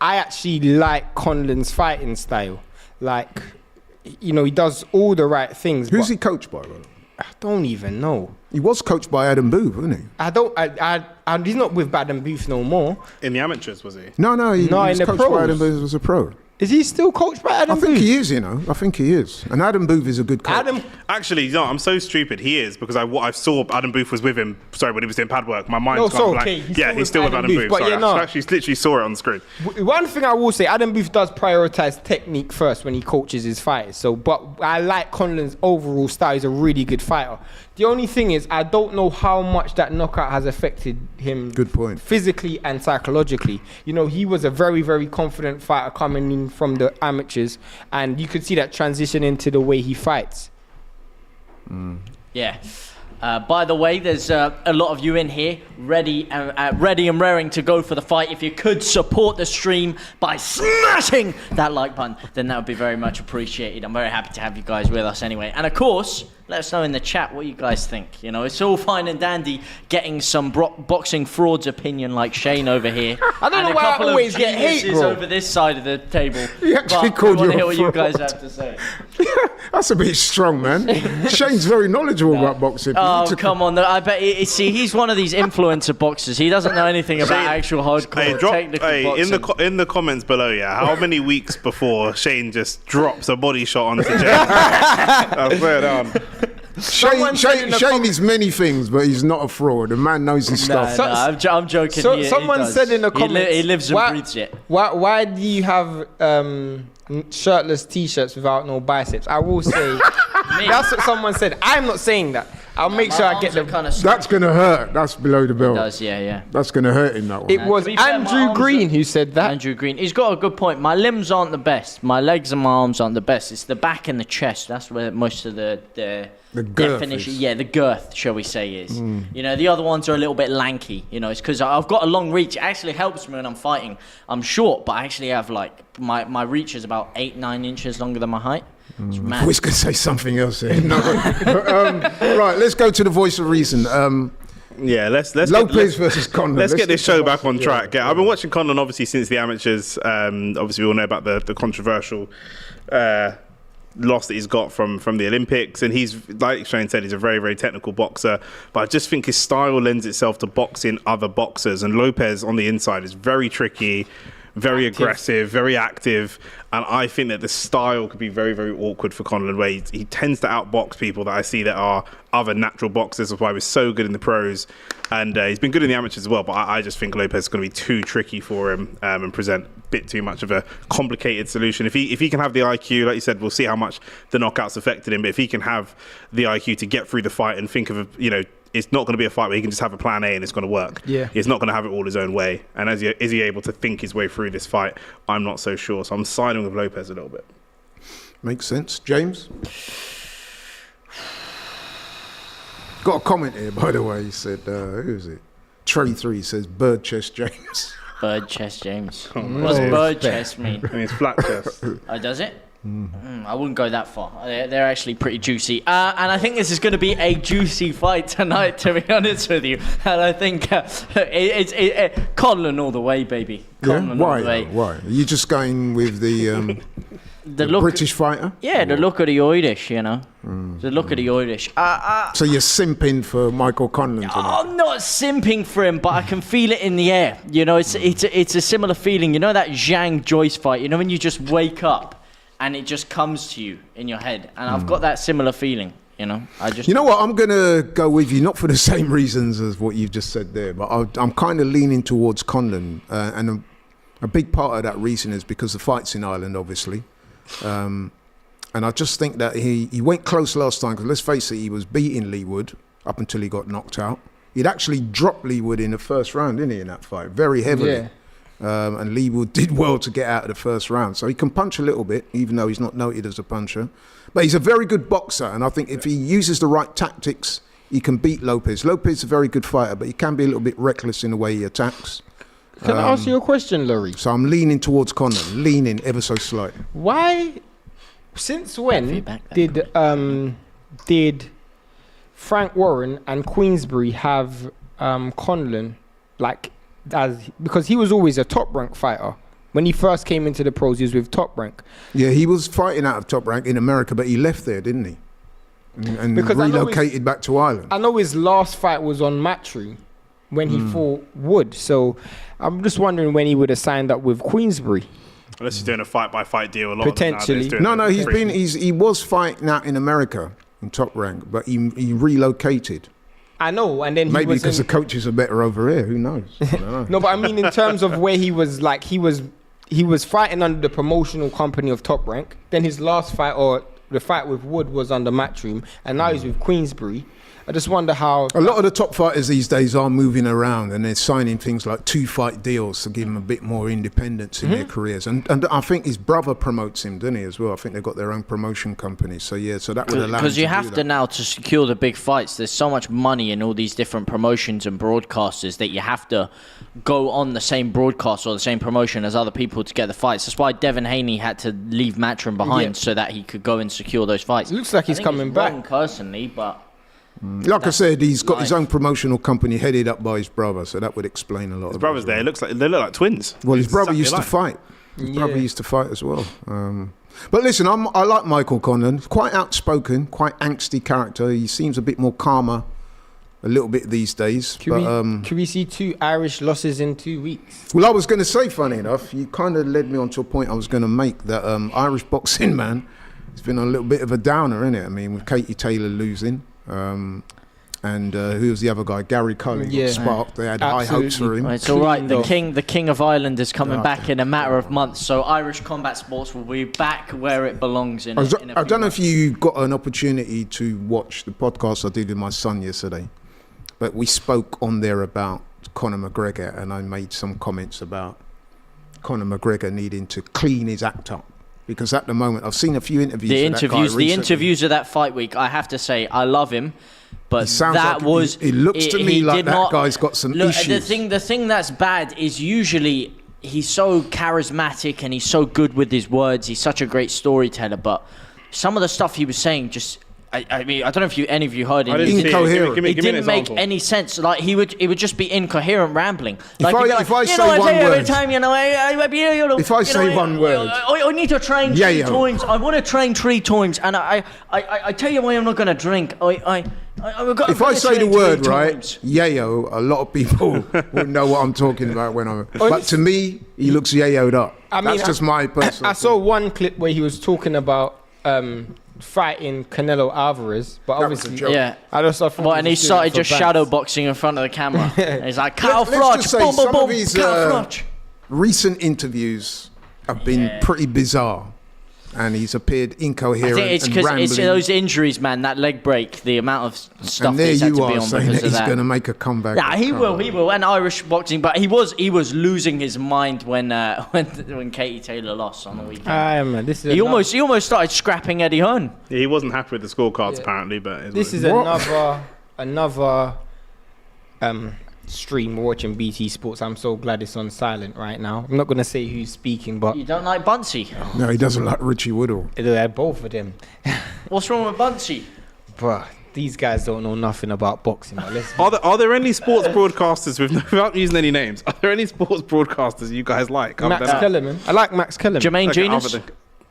I actually like Conlon's fighting style. Like, you know, he does all the right things. Who's but he coached by, brother? I don't even know. He was coached by Adam Booth, wasn't he? He's not with Adam Booth no more. In the amateurs, was he? No, he was in the coached by pros. Adam Booth as a pro. Is he still coached by Adam I Booth? think he is, you know. I think he is. And Adam Booth is a good coach. Actually, no, I'm so stupid. He is, because I saw Adam Booth was with him, when he was doing pad work. My mind's gone blank. okay. He's still with Adam Booth. But Sorry, yeah, no. I actually literally saw it on the screen. One thing I will say, Adam Booth does prioritize technique first when he coaches his fighters. So, but I like Conlon's overall style. He's a really good fighter. The only thing is, I don't know how much that knockout has affected him. Good point. Physically and psychologically. You know, he was a very, very confident fighter coming in from the amateurs, and you could see that transition into the way he fights. Yeah. By the way, there's a lot of you in here ready and raring to go for the fight. If you could support the stream by smashing that like button, then that would be very much appreciated. I'm very happy to have you guys with us anyway. And of course, let us know in the chat what you guys think. You know, it's all fine and dandy getting some boxing frauds opinion like Shane over here. I don't know and why a I couple always of get hate, geniuses bro. over this side of the table. He actually But called we you want to a hear what you fraud. guys have to say. That's a bit strong, man. Shane's very knowledgeable about boxing. Oh, come on. I bet, see, he's one of these influencer boxers. He doesn't know anything about actual hardcore technical boxing. In the comments below, how many weeks before Shane just drops a body shot onto James? I swear down. Shane is many things, but he's not a fraud. The man knows his stuff. I'm joking. Someone said in the comments, he lives and breathes it. Why do you have shirtless t-shirts without no biceps? I will say that's what someone said. I'm not saying that. I'll make sure I get the kind of That's gonna hurt. That's below the belt. It does, yeah. That's gonna hurt him, that one. It was Andrew Green who said that. Andrew Green. He's got a good point. My limbs aren't the best. My legs and my arms aren't the best. It's the back and the chest. That's where most of the girth definition, is. the girth, shall we say, is. You know, the other ones are a little bit lanky. You know, it's because I've got a long reach. It actually helps me when I'm fighting. I'm short, but I actually have my reach is about 8-9 inches longer than my height. It's mad. I was going to say something else here. No, right, let's go to the voice of reason. Let's Lopez versus Conlon. Let's get this show back on track. Yeah, I've been watching Conlon obviously since the amateurs. Obviously, we all know about the controversial loss that he's got from the Olympics, and he's, like Shane said, he's a very, very technical boxer, but I just think his style lends itself to boxing other boxers, and Lopez on the inside is very tricky, very aggressive, very active, and I think that the style could be very, very awkward for Conlon, where he tends to outbox people that I see that are other natural boxers. That's why he was so good in the pros, and he's been good in the amateurs as well, but I just think Lopez is going to be too tricky for him and present a bit too much of a complicated solution. If he can have the IQ, like you said, we'll see how much the knockouts affected him, but if he can have the IQ to get through the fight and think of it's not going to be a fight where he can just have a plan A and it's going to work. Yeah. He's not going to have it all his own way. And is he able to think his way through this fight? I'm not so sure. So I'm siding with Lopez a little bit. Makes sense. James? Got a comment here, by the way. He said, who is it? Trey3 says, bird chest James. Bird chest James. What does bird chest mean? It means flat chest. Oh, does it? I wouldn't go that far. They're actually pretty juicy. And I think this is going to be a juicy fight tonight, to be honest with you. And I think it's Conlon all the way, baby. Conlon all the way. Why? Are you just going with the look, British fighter? Yeah, the look of the Irish, you know. The look of the Irish. So you're simping for Michael Conlon tonight? I'm not simping for him, but I can feel it in the air. You know, it's a similar feeling. You know that Zhang Joyce fight? You know when you just wake up and it just comes to you in your head, and I've got that similar feeling, you know. You know what? I'm gonna go with you, not for the same reasons as what you've just said there, but I'm kind of leaning towards Conlon, and a big part of that reason is because the fight's in Ireland, obviously, and I just think that he went close last time. Because let's face it, he was beating Leewood up until he got knocked out. He'd actually dropped Leewood in the first round, didn't he, in that fight, very heavily. Yeah. And Leewood did well to get out of the first round. So he can punch a little bit, even though he's not noted as a puncher. But he's a very good boxer, and I think if he uses the right tactics, he can beat Lopez. Lopez is a very good fighter, but he can be a little bit reckless in the way he attacks. Can I ask you a question, Laurie? So I'm leaning towards Conlon, leaning ever so slightly. Why, since when did Frank Warren and Queensberry have Conlon, because he was always a top rank fighter. When he first came into the pros, he was with Top Rank. Yeah, he was fighting out of Top Rank in America, but he left there, didn't he? And relocated back to Ireland. I know his last fight was on Matchroom when he fought Wood. So I'm just wondering when he would have signed up with Queensberry. Unless he's doing a fight-by-fight deal a lot. Potentially. He was fighting out in America in Top Rank, but he relocated. I know, and then maybe because the coaches are better over here. Who knows? I don't know. No, but I mean in terms of where he was, he was fighting under the promotional company of Top Rank. Then his last fight, or the fight with Wood, was under Matchroom, and now he's with Queensberry. I just wonder how... A lot of the top fighters these days are moving around, and they're signing things like 2-fight deals to give them a bit more independence in their careers. And I think his brother promotes him, doesn't he, as well? I think they've got their own promotion company. So, yeah, so that would allow him to do that. Because you have to now, to secure the big fights, there's so much money in all these different promotions and broadcasters that you have to go on the same broadcast or the same promotion as other people to get the fights. That's why Devin Haney had to leave Matchroom behind so that he could go and secure those fights. It looks like he's coming back. Wrong personally, but... Like I said, he's got his own promotional company headed up by his brother, so that would explain a lot. His brother's there. They look like twins. Well, his brother used to fight. His brother used to fight as well. But listen, I like Michael Conlan. Quite outspoken, quite angsty character. He seems a bit more calmer a little bit these days. Can we see 2 Irish losses in 2 weeks? Well, I was going to say, funny enough, you kind of led me on to a point I was going to make, that Irish boxing, man, it's been a little bit of a downer, isn't it? I mean, with Katie Taylor losing, and who was the other guy? Gary Cully got sparked. They had high hopes for him. Well, it's all right. The king of Ireland is coming back in a matter of months. So Irish combat sports will be back where it belongs. I don't know if you got an opportunity to watch the podcast I did with my son yesterday, but we spoke on there about Conor McGregor, and I made some comments about Conor McGregor needing to clean his act up. Because at the moment, I've seen a few interviews. The interviews of that fight week, I have to say, I love him. But it looks to me like that guy's got some issues. The thing that's bad is usually he's so charismatic and he's so good with his words. He's such a great storyteller. But some of the stuff he was saying just... I mean, I don't know if any of you heard it. Incoherent. It didn't make any sense. Like it would just be incoherent rambling. Like, if I say one word, if I say one word, I need to train 3 times. I want to train 3 times, and I tell you why I'm not going to drink. If I say the word right, yayo, a lot of people will know what I'm talking about when I'm. But to me, he looks yayoed up. That's just my personal. I saw one clip where he was talking about fighting Canelo Alvarez, but obviously, and he started just shadow boxing in front of the camera. And he's like, Kyle Froch, boom, boom, boom, Kyle Froch. Recent interviews have been pretty bizarre, and he's appeared incoherent. I think it's because it's those injuries, man. That leg break, the amount of stuff he's had to be on because of that. And there you are saying that he's going to make a comeback. Yeah, he will. And Irish boxing, but he was losing his mind when Katie Taylor lost on the weekend. He almost started scrapping Eddie Hearn. Yeah, he wasn't happy with the scorecards apparently, but this is another stream watching BT Sports. I'm so glad it's on silent right now. I'm not going to say who's speaking, but... You don't like Buncey? No, he doesn't like Richie Woodall. They're both of them. What's wrong with Buncey? Bruh, these guys don't know nothing about boxing. Are there any sports broadcasters, without using any names, are there any sports broadcasters you guys like? Max Kellerman. I like Max Kellerman. Jermaine Genius?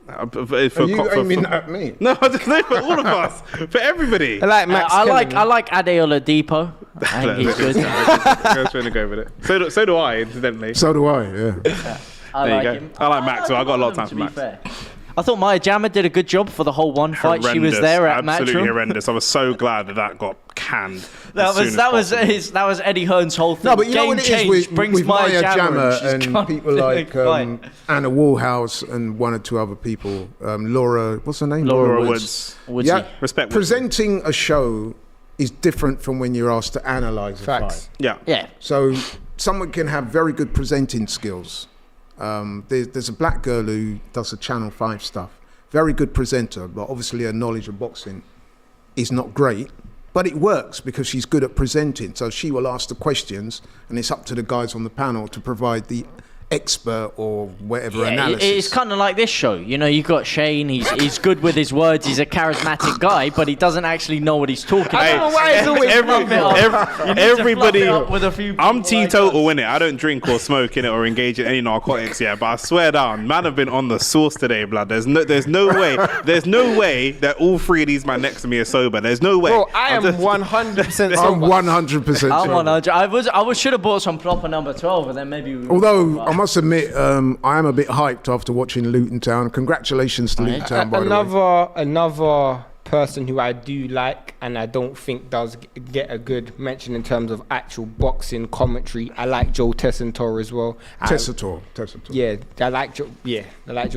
Are you aiming at me? No, for all of us, for everybody. I like Max. I like Adeola Depot. I think he's good. I'm trying to go with it. So do I, incidentally. So do I. Yeah. I like him. I like Max. So I got a lot of time for Max. Fair. I thought Maya Jama did a good job for the whole one fight. Horrendous, she was there at Matchroom. Absolutely horrendous. I was so glad that got canned. That was Eddie Hearn's whole thing. No, but you know what it is with Maya Jama and people like Anna Warhouse and one or two other people. Laura, what's her name? Laura Woods. Yeah, respect. Presenting a show is different from when you're asked to analyse a fight. Yeah. So someone can have very good presenting skills. There's a black girl who does the Channel 5 stuff. Very good presenter, but obviously her knowledge of boxing is not great. But it works because she's good at presenting. So she will ask the questions, and it's up to the guys on the panel to provide the expert or whatever analysis. It's kind of like this show. You know, you've got Shane. He's good with his words. He's a charismatic guy, but he doesn't actually know what he's talking about. I don't know why it's always everybody. I'm teetotal in it. I don't drink or smoke in it or engage in any narcotics yet. But I swear down, man, have been on the sauce today, blood. There's no way that all 3 of these men next to me are sober. There's no way. Bro, I am 100% sober. I'm 100% sober. I'm 100. I should have bought some proper number 12, and then maybe. Although I must admit, I am a bit hyped after watching Luton Town. Congratulations to Luton Town, by the way. Another person who I do like and I don't think does get a good mention in terms of actual boxing commentary. I like Joe Tessitore as well. Tessitore. Yeah, I like Joe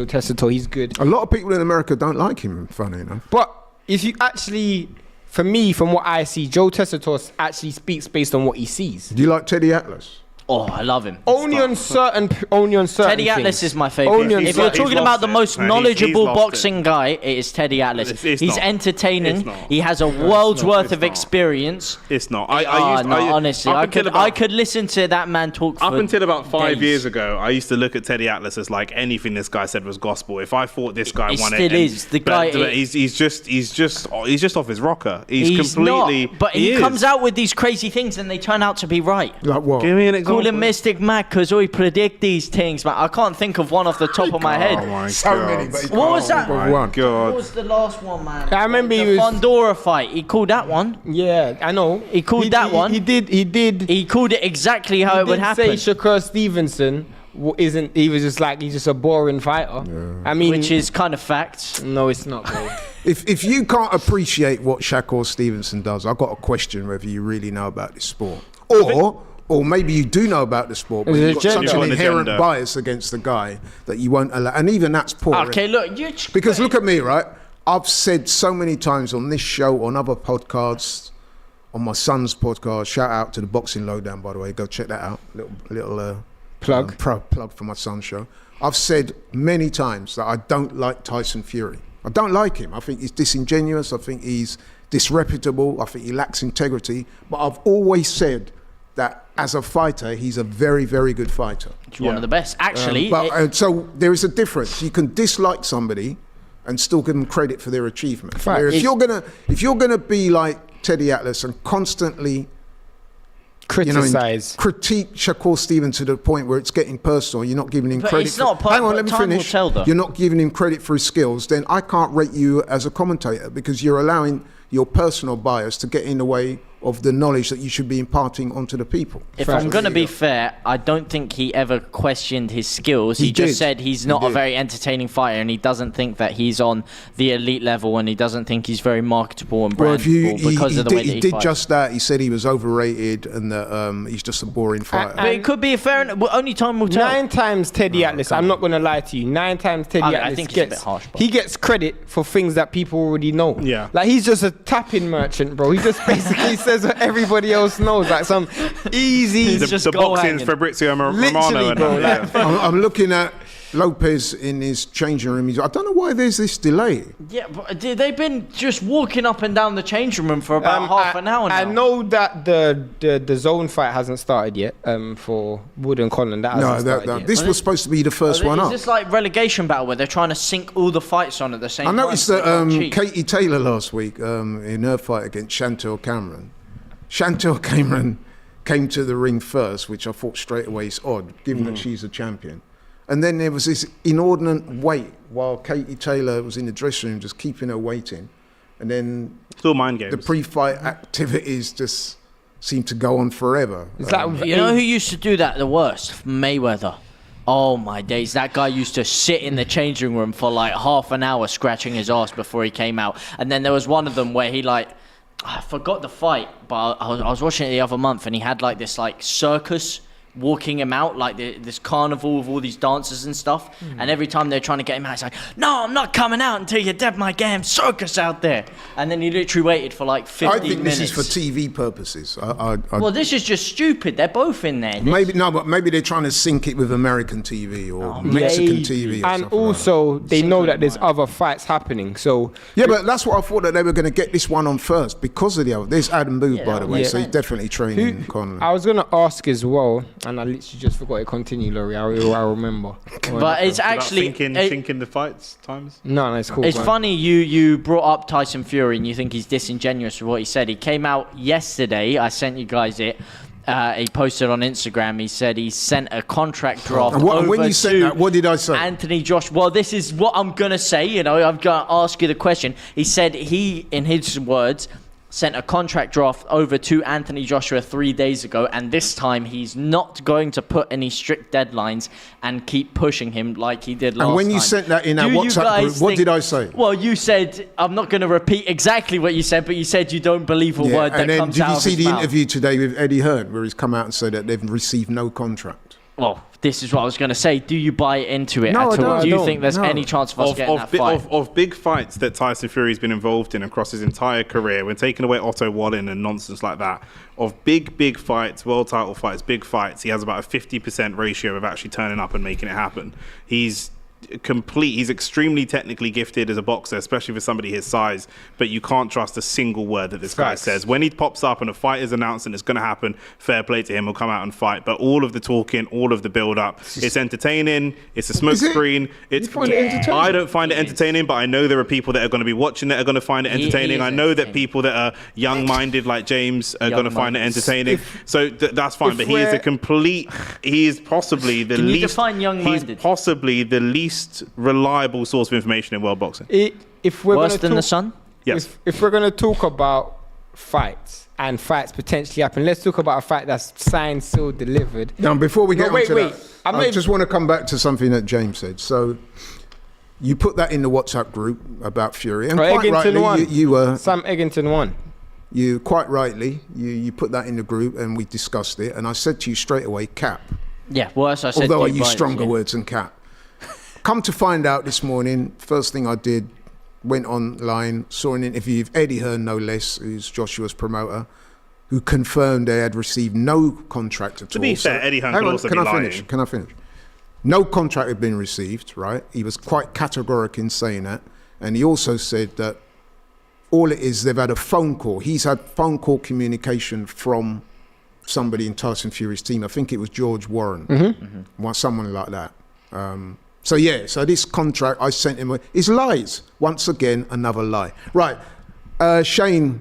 Tessitore. He's good. A lot of people in America don't like him, funny enough. But if you actually, for me, from what I see, Joe Tessitore actually speaks based on what he sees. Do you like Teddy Atlas? Oh, I love him. Only on certain Teddy Atlas is my favourite. If you're talking about the most knowledgeable boxing guy, it is Teddy Atlas. He's entertaining. He has a world's worth of experience. It's not. Honestly, I could listen to that man talk for up until about 5 days. years ago. I used to look at Teddy Atlas as like anything this guy said was gospel. If I thought this guy won it, still is the guy. He's just off his rocker. He's completely. Not, but he comes out with these crazy things and they turn out to be right. Like what? Give me an example. call him Mystic Mac because we predict these things, man. I can't think of one off the top of my head. Oh my So God. many, but he What was that? can't My think of one. God. What was the last one, man? I remember the he was- Fondora fight. He called that one. Yeah, I know. He called that one. He did. He called it exactly how it would happen. Say Shakur Stevenson isn't. He was just like he's just a boring fighter. I mean, Which is kind of facts. no, it's not, bro. If you can't appreciate what Shakur Stevenson does, I've got a question whether you really know about this sport. Or maybe you do know about the sport, but Is it you've got agenda? such an You've got an inherent agenda. bias against the guy that you won't allow. And even that's poor. Okay, look, you. Because look at me, right? I've said so many times on this show, on other podcasts, on my son's podcast. Shout out to the Boxing Lowdown, by the way. Go check that out. Little Plug. plug for my son's show. I've said many times that I don't like Tyson Fury. I don't like him. I think he's disingenuous. I think he's disreputable. I think he lacks integrity. But I've always said that as a fighter, he's a very, very good fighter. He's one of the best. Actually, So there is a difference. You can dislike somebody and still give them credit for their achievement. Fact. Where if you're gonna be like Teddy Atlas and constantly Criticize. critique Shakur Stevenson to the point where it's getting personal, you're not giving him But credit. it's not Hang on, but let me time will finish. tell, though. You're not giving him credit for his skills, then I can't rate you as a commentator because you're allowing your personal bias to get in the way of the knowledge that you should be imparting onto the people. if I'm going to be fair, I don't think he ever questioned his skills. He just did. said he's He not a did. very entertaining fighter and he doesn't think that he's on the elite level and he doesn't think he's very marketable and Well, brandable because of the way that he he did fights. just that. He said he was overrated and that he's just a boring fighter. But it could be a fair enough. Only time will tell. 9 times Teddy Atlas. I'm not gonna lie to you. 9 times Teddy I Atlas think it's a gets bit harsh, but- he gets credit for things that people already know. Yeah. Like he's just a tapping merchant, bro. He just basically says what everybody else knows, like some easy. He's just The goal boxing's hanging. Fabrizio Romano. Literally, And bro, that, I'm looking at Lopez in his changing room. I don't know why there's this delay. Yeah, but they've been just walking up and down the changing room for about half an hour now. I know that the zone fight hasn't started yet. For Wood and Conlan, that hasn't started yet. This was supposed to be the first one Is up. this like relegation battle where they're trying to sync all the fights on at the same I time? noticed so they that can't cheat? Katie Taylor last week in her fight against Chantel Cameron. Chantel Cameron came to the ring first, which I thought straight away is odd, given that she's a champion. And then there was this inordinate wait while Katie Taylor was in the dressing room, just keeping her waiting. And then It's all mind games. the pre-fight activities just seemed to go on forever. Is that with You know who used to do that the worst? Mayweather. Oh my days, that guy used to sit in the changing room for like half an hour scratching his ass before he came out. And then there was one of them where he I forgot the fight, but I was watching it the other month and he had like this like circus walking him out, like this carnival with all these dancers and stuff. And every time they're trying to get him out, he's like, no, I'm not coming out until you dead my damn circus out there. And then he literally waited for like 15 I think minutes. this is for TV purposes. Well, this is just stupid. They're both in there. but maybe they're trying to sync it with American TV or Mexican TV. Or and something also they know that there's other fights happening. So yeah, but that's what I thought, that they were going to get this one on first because of the other. There's Adam Booth, by the way, yeah. so he's definitely training Conlon. I was gonna ask as well, and I literally just forgot to continue, Laurie. I remember. But it's Without actually... thinking the fights times. No, it's cool. It's man. funny you brought up Tyson Fury and you think he's disingenuous with what he said. He came out yesterday. I sent you guys it. He posted on Instagram. He said he sent a contract draft And over when you said to that, what did I say? Anthony Josh. Well, this is what I'm gonna say. You know, I'm gonna ask you the question. He said he, in his words, sent a contract draft over to Anthony Joshua 3 days ago, and this time he's not going to put any strict deadlines and keep pushing him like he did last time. And when you sent that in our Do you WhatsApp guys group, what think- did I say? Well, you said, I'm not going to repeat exactly what you said, but you said you don't believe a word that and then comes did out you of see his the mouth. interview today with Eddie Hearn, where he's come out and said that they've received no contract? Well, this is what I was going to say. Do you buy into it No, at I all? don't. Do you I think there's don't. any chance of us getting that fight? Of big fights that Tyson Fury's been involved in across his entire career, when taking away Otto Wallin and nonsense like that, of big fights, world title fights, big fights, he has about a 50% ratio of actually turning up and making it happen. He's he's extremely technically gifted as a boxer, especially for somebody his size, but you can't trust a single word that this guy says. When he pops up and a fight is announced and it's going to happen, fair play to him, he'll come out and fight. But all of the talking, all of the build up, it's entertaining, it's a smoke screen. You find it entertaining? I don't find it entertaining, but I know there are people that are going to be watching that are going to find it entertaining. I know that people that are young-minded like James are going to find it entertaining. So that's fine, but he is possibly the Can you least define young-minded? He's possibly the least reliable source of information in world boxing. If we're Worse gonna than talk, the sun? Yes. If we're going to talk about fights and fights potentially happen, let's talk about a fight that's signed, sealed, delivered. Now, before we get wait, on to wait. that, I just want to come back to something that James said. So, you put that in the WhatsApp group about Fury, and quite Eggington won. rightly, Sam Eggington won. you quite rightly, you put that in the group, and we discussed it, and I said to you straight away, cap. Yeah, worse I said. Although I Duke use Riders, stronger yeah. words than cap. Come to find out this morning, first thing I did, went online, saw an interview of Eddie Hearn, no less, who's Joshua's promoter, who confirmed they had received no contract at all. To be fair, Eddie Hearn hang could on, also can be I lying. finish? Can I finish? No contract had been received, right? He was quite categoric in saying that. And he also said that all it is, they've had a phone call. He's had phone call communication from somebody in Tyson Fury's team. I think it was George Warren, someone like that. So this contract I sent him is lies. Once again, another lie. Right, Shane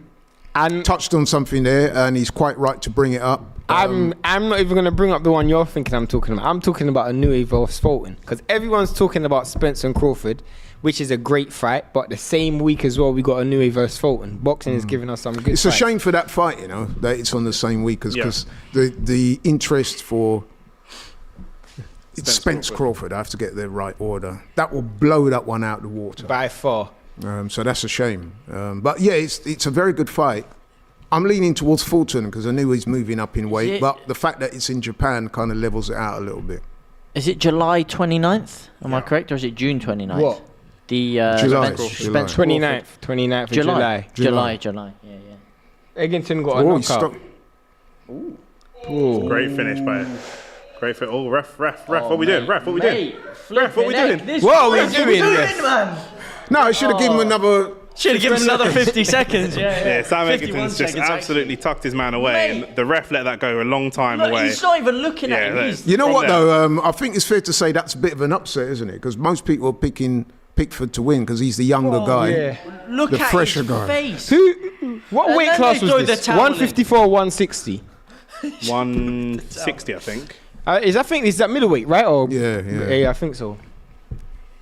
touched on something there, and he's quite right to bring it up. I'm not even going to bring up the one you're thinking I'm talking about. I'm talking about a new Evolve Fulton, because everyone's talking about Spencer and Crawford, which is a great fight, but the same week as well we got a new versus Fulton. Boxing is giving us some good It's fights. a shame for that fight, you know, that it's on the same week, because the interest for Spence Crawford, I have to get the right order, that will blow that one out the water. By far. So that's a shame. But yeah, it's a very good fight. I'm leaning towards Fulton because I knew he's moving up in weight, but the fact that it's in Japan kind of levels it out a little bit. Is it July 29th? Am I correct, or is it June 29th? What? The July. Spence 29th of July. July. Yeah. Eggington got a knockout. Great finish by it. Great finish. Oh, ref, what are we doing? Ref, what are we doing? Ref, what are we doing? What are we doing, man? No, I should have given him another. Should have given him another 50 seconds. Yeah, Sam 51 Eggington's just seconds, absolutely tucked his man away, and the ref let that go a long time Look, away. he's not even looking at him. look. He's You know From what there. though? I think it's fair to say that's a bit of an upset, isn't it? Because most people are picking Pickford to win because he's the younger guy. Yeah. Look The at fresher his guy. face. What And weight then class they throw was the this? towel in. 154 or 160? 160, I think. Is that middleweight, right? Or Yeah. I think so.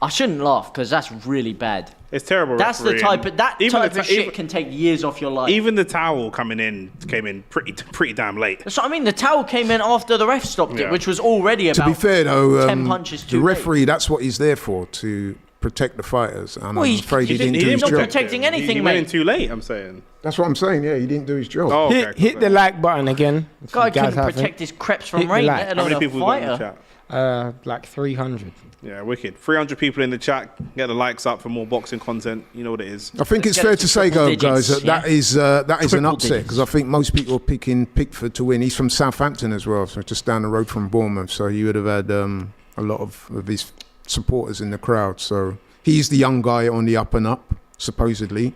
I shouldn't laugh because that's really bad. It's terrible. That's the refereeing. type of shit can take years off your life. Even the towel came in pretty damn late. That's what I mean. The towel came in after the ref stopped it, Yeah. which was already about To be fair though, 10 punches the too late. referee, that's what he's there for, to protect the fighters. And Well, I'm he's- afraid he he didn't didn't- do his he's not job. protecting anything, He went in mate. too late, I'm saying. That's what I'm saying. Yeah, he didn't do his job. Oh, okay. Hit the like button again. if Guy you guys couldn't haven't. protect his creps from Hit the rain, like. let How alone many a people we got in the fighter. chat? Like 300. Yeah, wicked. 300 people in the chat. Get the likes up for more boxing content. You know what it is. I think Let's it's get fair it to to say, triple guys, digits, that is an Triple upset digits. because I think most people are picking Pickford to win. He's from Southampton as well, so just down the road from Bournemouth. So you would have had a lot of his supporters in the crowd. So he's the young guy on the up and up, supposedly,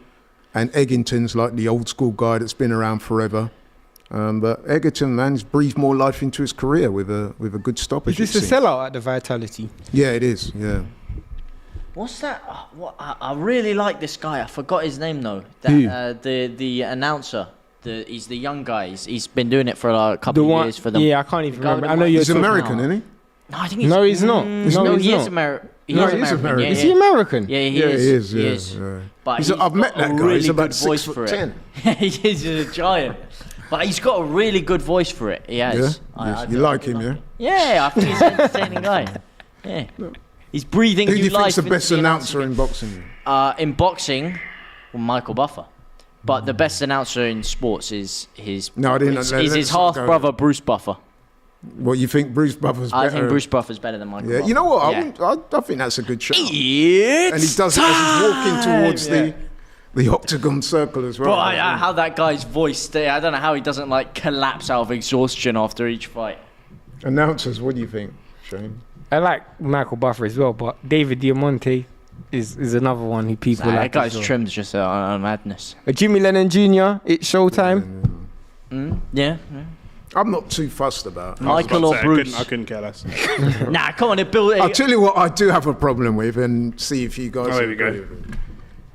and Eggington's like the old school guy that's been around forever. But Egerton, man, he's breathed more life into his career with a good stoppage. Is this a sellout at the Vitality? Yeah, it is. Yeah. What's that? I really like this guy. I forgot his name though. Who? The announcer. He's the young guy. He's been doing it for a couple of years for them. Yeah, I can't even The guy remember. with I the know you're He's talking- American, isn't he? No, I think he's. No, he's not. No, he's he is not. American. No, he is American. Yeah, Is he American? Yeah, he Yeah, is. he is. Yeah. But I've met got a that guy. really He's about good voice for it. 6'10". He is a giant. But he's got a really good voice for it. He has. Yeah? I You do like him, yeah? Yeah, I think he's an entertaining guy. Yeah. He's breathing Who do new you life think's the into best the announcer announcing. in boxing? In boxing, well, Michael Buffer. But the best announcer in sports is his. No, I didn't. Is let's his not half go brother Bruce Buffer. What, you think Bruce Buffer's better? I think Bruce Buffer's better than Michael. Yeah, Buffer. you know what? Yeah. I think that's a good show. And It's he does it as he's walking towards time! the octagon circle as well. Bro, how that guy's voice, I don't know how he doesn't like collapse out of exhaustion after each fight. Announcers, what do you think, Shane? I like Michael Buffer as well, but David Diamante is another one who people Nah, like. that guy's as well. trimmed just on madness. Jimmy Lennon Jr. It's showtime. Yeah. I'm not too fussed about it. Michael or Bruce. I couldn't care less. Nah, come on, it built. I'll tell you what I do have a problem with, and see if you guys there we go. agree with it.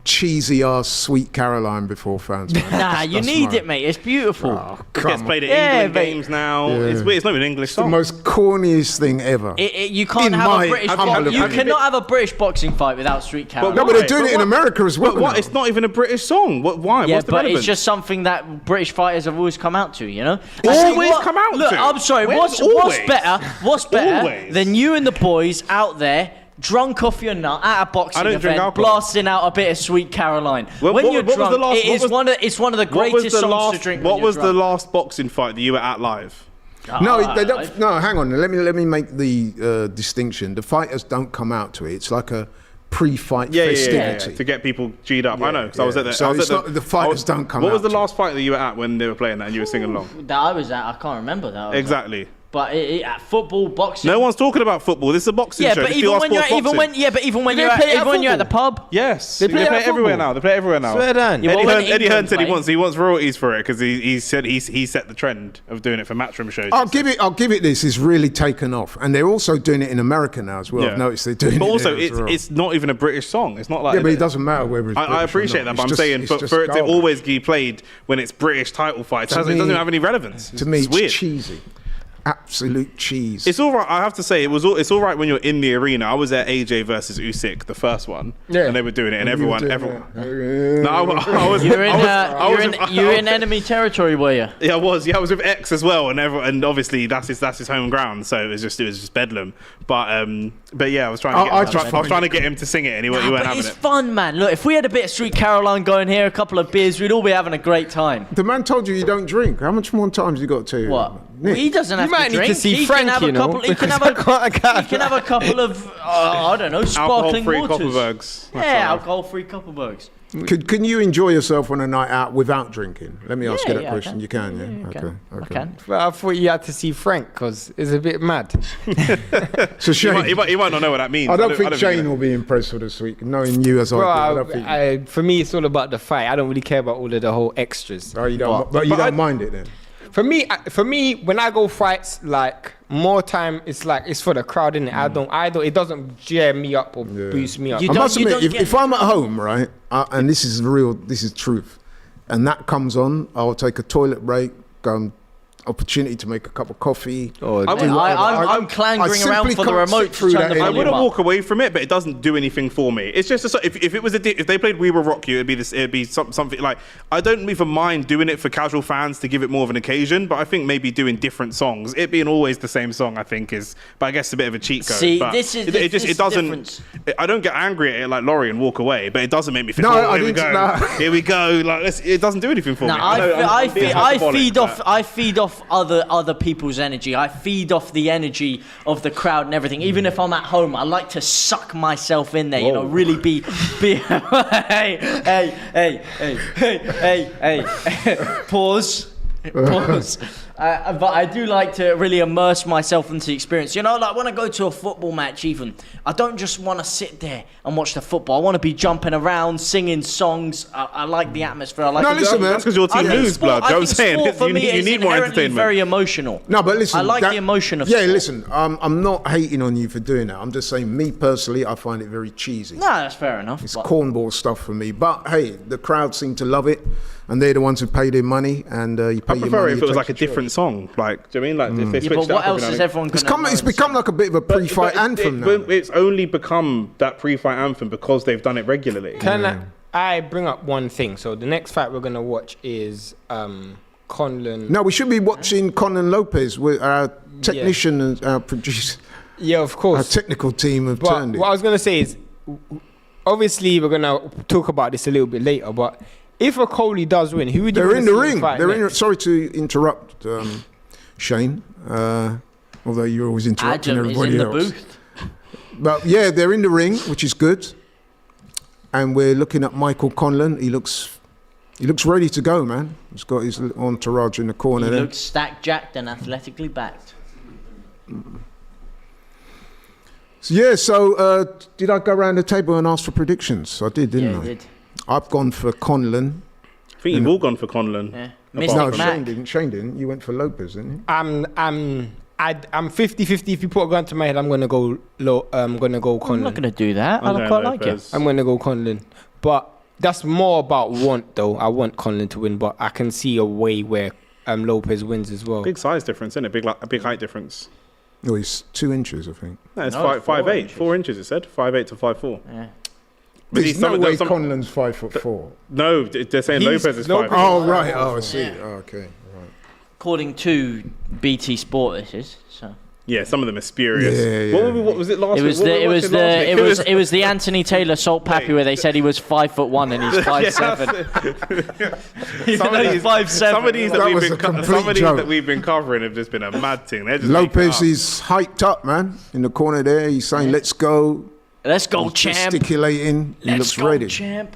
Cheesy ass Sweet Caroline before fans. Man. Nah, you That's need my- it, mate. It's beautiful. Oh, It come gets on. played at Yeah, England but- games now. Yeah. It's not even an English It's the song. most corniest thing ever. You can't In have my a British. humble You opinion. cannot have a British boxing fight without Street Caroline. No, but they're Why? doing it in But what- America as well. But what? now. It's not even a British song. Why? Yeah, What's the but relevance? it's just something that British fighters have always come out to, you know? Always come out Look, to? I'm sorry. When's What's always? better? What's better Always. than you and the boys out there drunk off your nut at a boxing I don't drink event, alcohol. blasting out a bit of Sweet Caroline? Well, when what- you're what was the drunk, last- it what is was- it's one of the What was greatest the songs last? to drink. What when you're was the drunk. last boxing fight that you were at live? No, they don't. No, hang on. Let me make the distinction. The fighters don't come out to it. It's like a pre-fight festivity. To get people G'd up. I know, because I was at the. So I was it's at not, the fighters don't come out. What was the to it. last fight that you were at when they were playing that and you were singing along? That I was at, I can't remember that. I was Exactly. at. But at football, boxing. No one's talking about football. This is a boxing Yeah, show. but This is even DR when you're Sports even Boxing. when even when They you're play it even at when you're at the football. pub. Yes, They they play play at everywhere football. now. They play everywhere now. Swear down. Yeah, well, when Eddie Hearn England said he play- wants royalties for it because he said he set the trend of doing it for matchroom shows. I'll give it this. It's really taken off, and they're also doing it in America now as well. I've noticed they're doing But it. also, there as well. it's not even a British song. It's not like. Yeah, but it doesn't matter whether it's I British or appreciate not. that, but It's I'm just- saying it's for just it to garbage. always be played when it's British title fights, it doesn't even have any relevance. To me, it's weird. it's cheesy. Absolute cheese. It's all right. I have to say, it's all right when you're in the arena. I was at AJ versus Usyk, the first one, and they were doing it, and everyone. No, I was. You're in enemy territory, were you? Yeah, I was. Yeah, I was with X as well, and obviously that's his home ground. So it was just bedlam. But yeah, I was trying to get him to sing it, and he weren't But having it's it. fun, man. Look, if we had a bit of Street Caroline going here, a couple of beers, we'd all be having a great time. The man told you don't drink. How much more times you got to? What? Nick? He doesn't have might to need drink. to see he Frank, can have you a know, couple. He can because have I can't. he can have a couple of I don't know, sparkling Alcohol-free waters. Kopperbergs. That's Yeah, all right. alcohol-free Kopperbergs. Can you enjoy yourself on a night out without drinking? Let me ask you that I question. can. You can, yeah? I Okay. can. Okay. I can. Well, I thought you had to see Frank because it's a bit mad. So Shane, He might not know what that means. I don't think think Shane he will be impressed with this week, knowing you as I do. I Well, don't think. for me, it's all about the fight. I don't really care about all of the whole extras. Oh, you don't, but you don't mind it then? For me, when I go fights, like more time, it's for the crowd, innit? I don't. It doesn't cheer me up or boost me up. You I don't- must admit, don't get- if I'm at home, right, and this is truth, and that comes on, I'll take a toilet break, opportunity to make a cup of coffee. Or I would- I'm clangering around simply for the can't sit remote to through turn that the anymore. I volume wouldn't up. walk away from it, but it doesn't do anything for me. It's just if it was if they played "We Will Rock You," it'd be something like I don't even mind doing it for casual fans to give it more of an occasion. But I think maybe doing different songs, it being always the same song, I think is. But I guess a bit of a cheat code. See, but this is it doesn't. difference. I don't get angry at it like Laurie and walk away, but it doesn't make me think. No, oh, I here we didn't- go. no. Here we go. Like it doesn't do anything for No, me. I feed but- off other people's energy. I feed off the energy of the crowd and everything. Even if I'm at home, I like to suck myself in there. You know, really be. Hey. Pause. But I do like to really immerse myself into the experience. You know, like when I go to a football match even, I don't just want to sit there and watch the football. I want to be jumping around, singing songs. I like the atmosphere. I like No, the listen, man. That's because your team lose, blood. I I'm think saying sport for you me need is more inherently entertainment. very emotional. No, but listen. I like the emotion of Yeah, sport. listen. I'm not hating on you for doing that. I'm just saying, me personally, I find it very cheesy. No, that's fair enough. It's but- cornball stuff for me. But hey, the crowd seem to love it, and they're the ones who pay their money. And you pay I your prefer money. it if you it was take like a your choice. different song. Like, do you know what I mean? Like if they Yeah, switched but it what up else every is now and everyone It's going to become like a bit of a pre-fight anthem now. It's only become that pre-fight anthem because they've done it regularly. Can I bring up one thing? So the next fight we're gonna watch is Conlon. No, we should be watching Conan Lopez with our technician and our producer. Yeah, of Our course. technical team have But turned it. what I was gonna say is, obviously we're gonna talk about this a little bit later. But if Okolie does win, who would you They're wanna in the see ring. fight They're in. next? Sorry to interrupt, Shane. Although you're always interrupting Adam is everybody in the else. booth. But yeah, they're in the ring, which is good. And we're looking at Michael Conlon. He looks ready to go, man. He's got his entourage in the corner He there. looks stacked, jacked, and athletically backed. So did I go around the table and ask for predictions? I did, didn't Yeah, I? you did. I've gone for Conlon. I think you've all gone for Conlon. Yeah. Apart No, Mystic from- Mac. Shane didn't. You went for Lopez, didn't you? I'm 50-50. If you put a gun to my head, I'm gonna go low. I'm gonna go I'm not Conlon. gonna do that. I Okay, quite like it. Lopez. I'm gonna go Conlon. But that's more about want, though. I want Conlon to win, but I can see a way where Lopez wins as well. Big size difference, isn't it? A big height difference. No, he's 2 inches, I think. No, it's No, it's 5'8", inches. 4 inches. It said 5'8" to 5'4". Yeah. But There's no way Conlon's 5'4". No, they're saying He's- Lopez is Lopez- 5'8". Oh, right. Oh, I see. Oh, okay. Right. According to BT Sport, this is so. Yeah, some of them are spurious. Yeah. What was it last It week? was What the were we it was watching last week? the it was the Anthony Taylor Salt Pappy where they said he was 5'1" and he's 5'7". Some of these, 5'7". some of these that That we've was been a complete some of these joke. that we've been covering have just been a mad thing. They're just Lopez making it up. is hyped up, man. In the corner there, he's saying, "Let's go." Let's go, He's champ. gesticulating. He Let's looks go, ready. champ.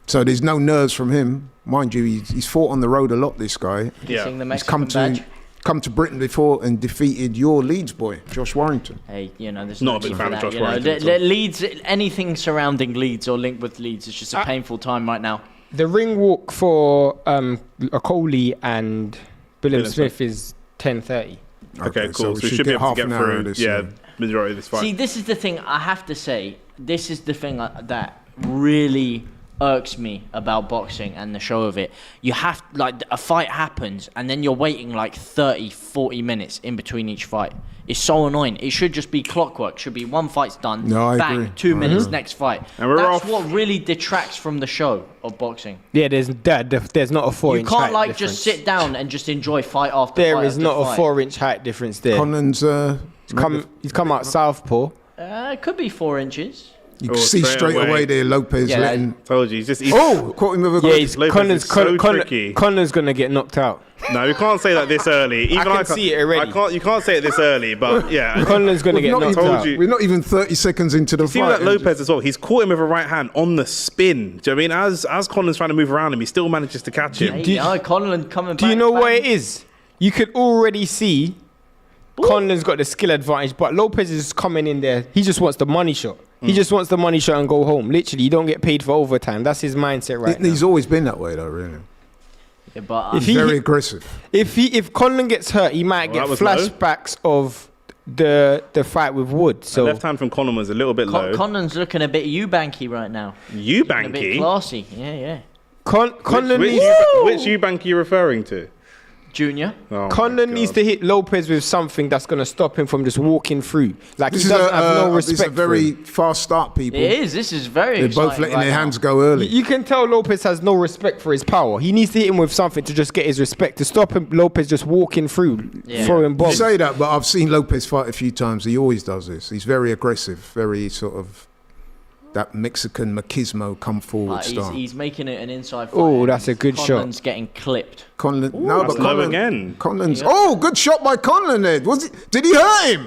So there's no nerves from him, mind you. He's fought on the road a lot. This guy. Yeah. Sing the He's Mexican badge. come to Britain before and defeated your Leeds boy, Josh Warrington. Hey, there's Not no a big need fan for of that. Josh Warrington at all. Leeds, anything surrounding Leeds or linked with Leeds is just a painful time right now. The ring walk for Okolie and Billam-Smith is 10:30. Okay, cool. we So we should be get able to half get an hour of through. this, Yeah, majority of this fight. See, this is the thing I have to say. This is the thing that really irks me about boxing and the show of it. You have, a fight happens and then you're waiting 30, 40 minutes in between each fight. It's so annoying. It should just be clockwork. Should be one fight's done, No, I bang, agree. 2 minutes, next fight. And we're That's off. what really detracts from the show of boxing. Yeah, there's not a 4-inch You can't height just difference. sit down and just enjoy fight after There fight is after not a fight. 4-inch height difference there. Conlon's He's come out southpaw. It could be 4 inches. you can see straight straight away. away there Lopez Yeah, letting. Told you. He's Caught him with a Yeah, good. he's Lopez is so tricky. Conlon's gonna get knocked out. No, you can't say that this early. Even can see it already. You can't say it this early, but yeah. Conlon's gonna get not knocked even- out. you. We're not even 30 seconds into the See fight. that Lopez as well. He's caught him with a right hand on the spin. Do you know what I mean? As Conlon's trying to move around him, he still manages to catch him. Do you- Conlon coming Do you back, know bang. what it is? You could already see Conlon's got the skill advantage, but Lopez is coming in there. He just wants the money shot. He just wants the money shot and go home. Literally, you don't get paid for overtime. That's his mindset right now. He's always been that way, though. Really, Yeah, but If he- very aggressive. If Conlon gets hurt, he might Well, get that was low. flashbacks of the fight with Wood. So Left hand from Conlon was a little bit low. Conlon's looking a bit Eubanky right now. A bit Eubanky? classy. Yeah. Conlon Which, needs, which Eubanky are you referring to? Junior. Oh my Conlon needs God. to hit Lopez with something that's going to stop him from just walking through. Like, This he is doesn't have no this is respect a very for him. fast start, people. It is. This is very They're both exciting letting right their now. hands go early. You can tell Lopez has no respect for his power. He needs to hit him with something to just get his respect. To stop him, Lopez just walking through, Yeah. throwing You bombs. say that, but I've seen Lopez fight a few times. He always does this. He's very aggressive, very sort of that Mexican machismo come forward style. He's making it an inside fight. Oh, and that's a good shot. Conlon's getting clipped. Conlon, no, that's but low Conlon, again. Conlon's. Yeah. Oh, good shot by Conlon there. Did he hurt him?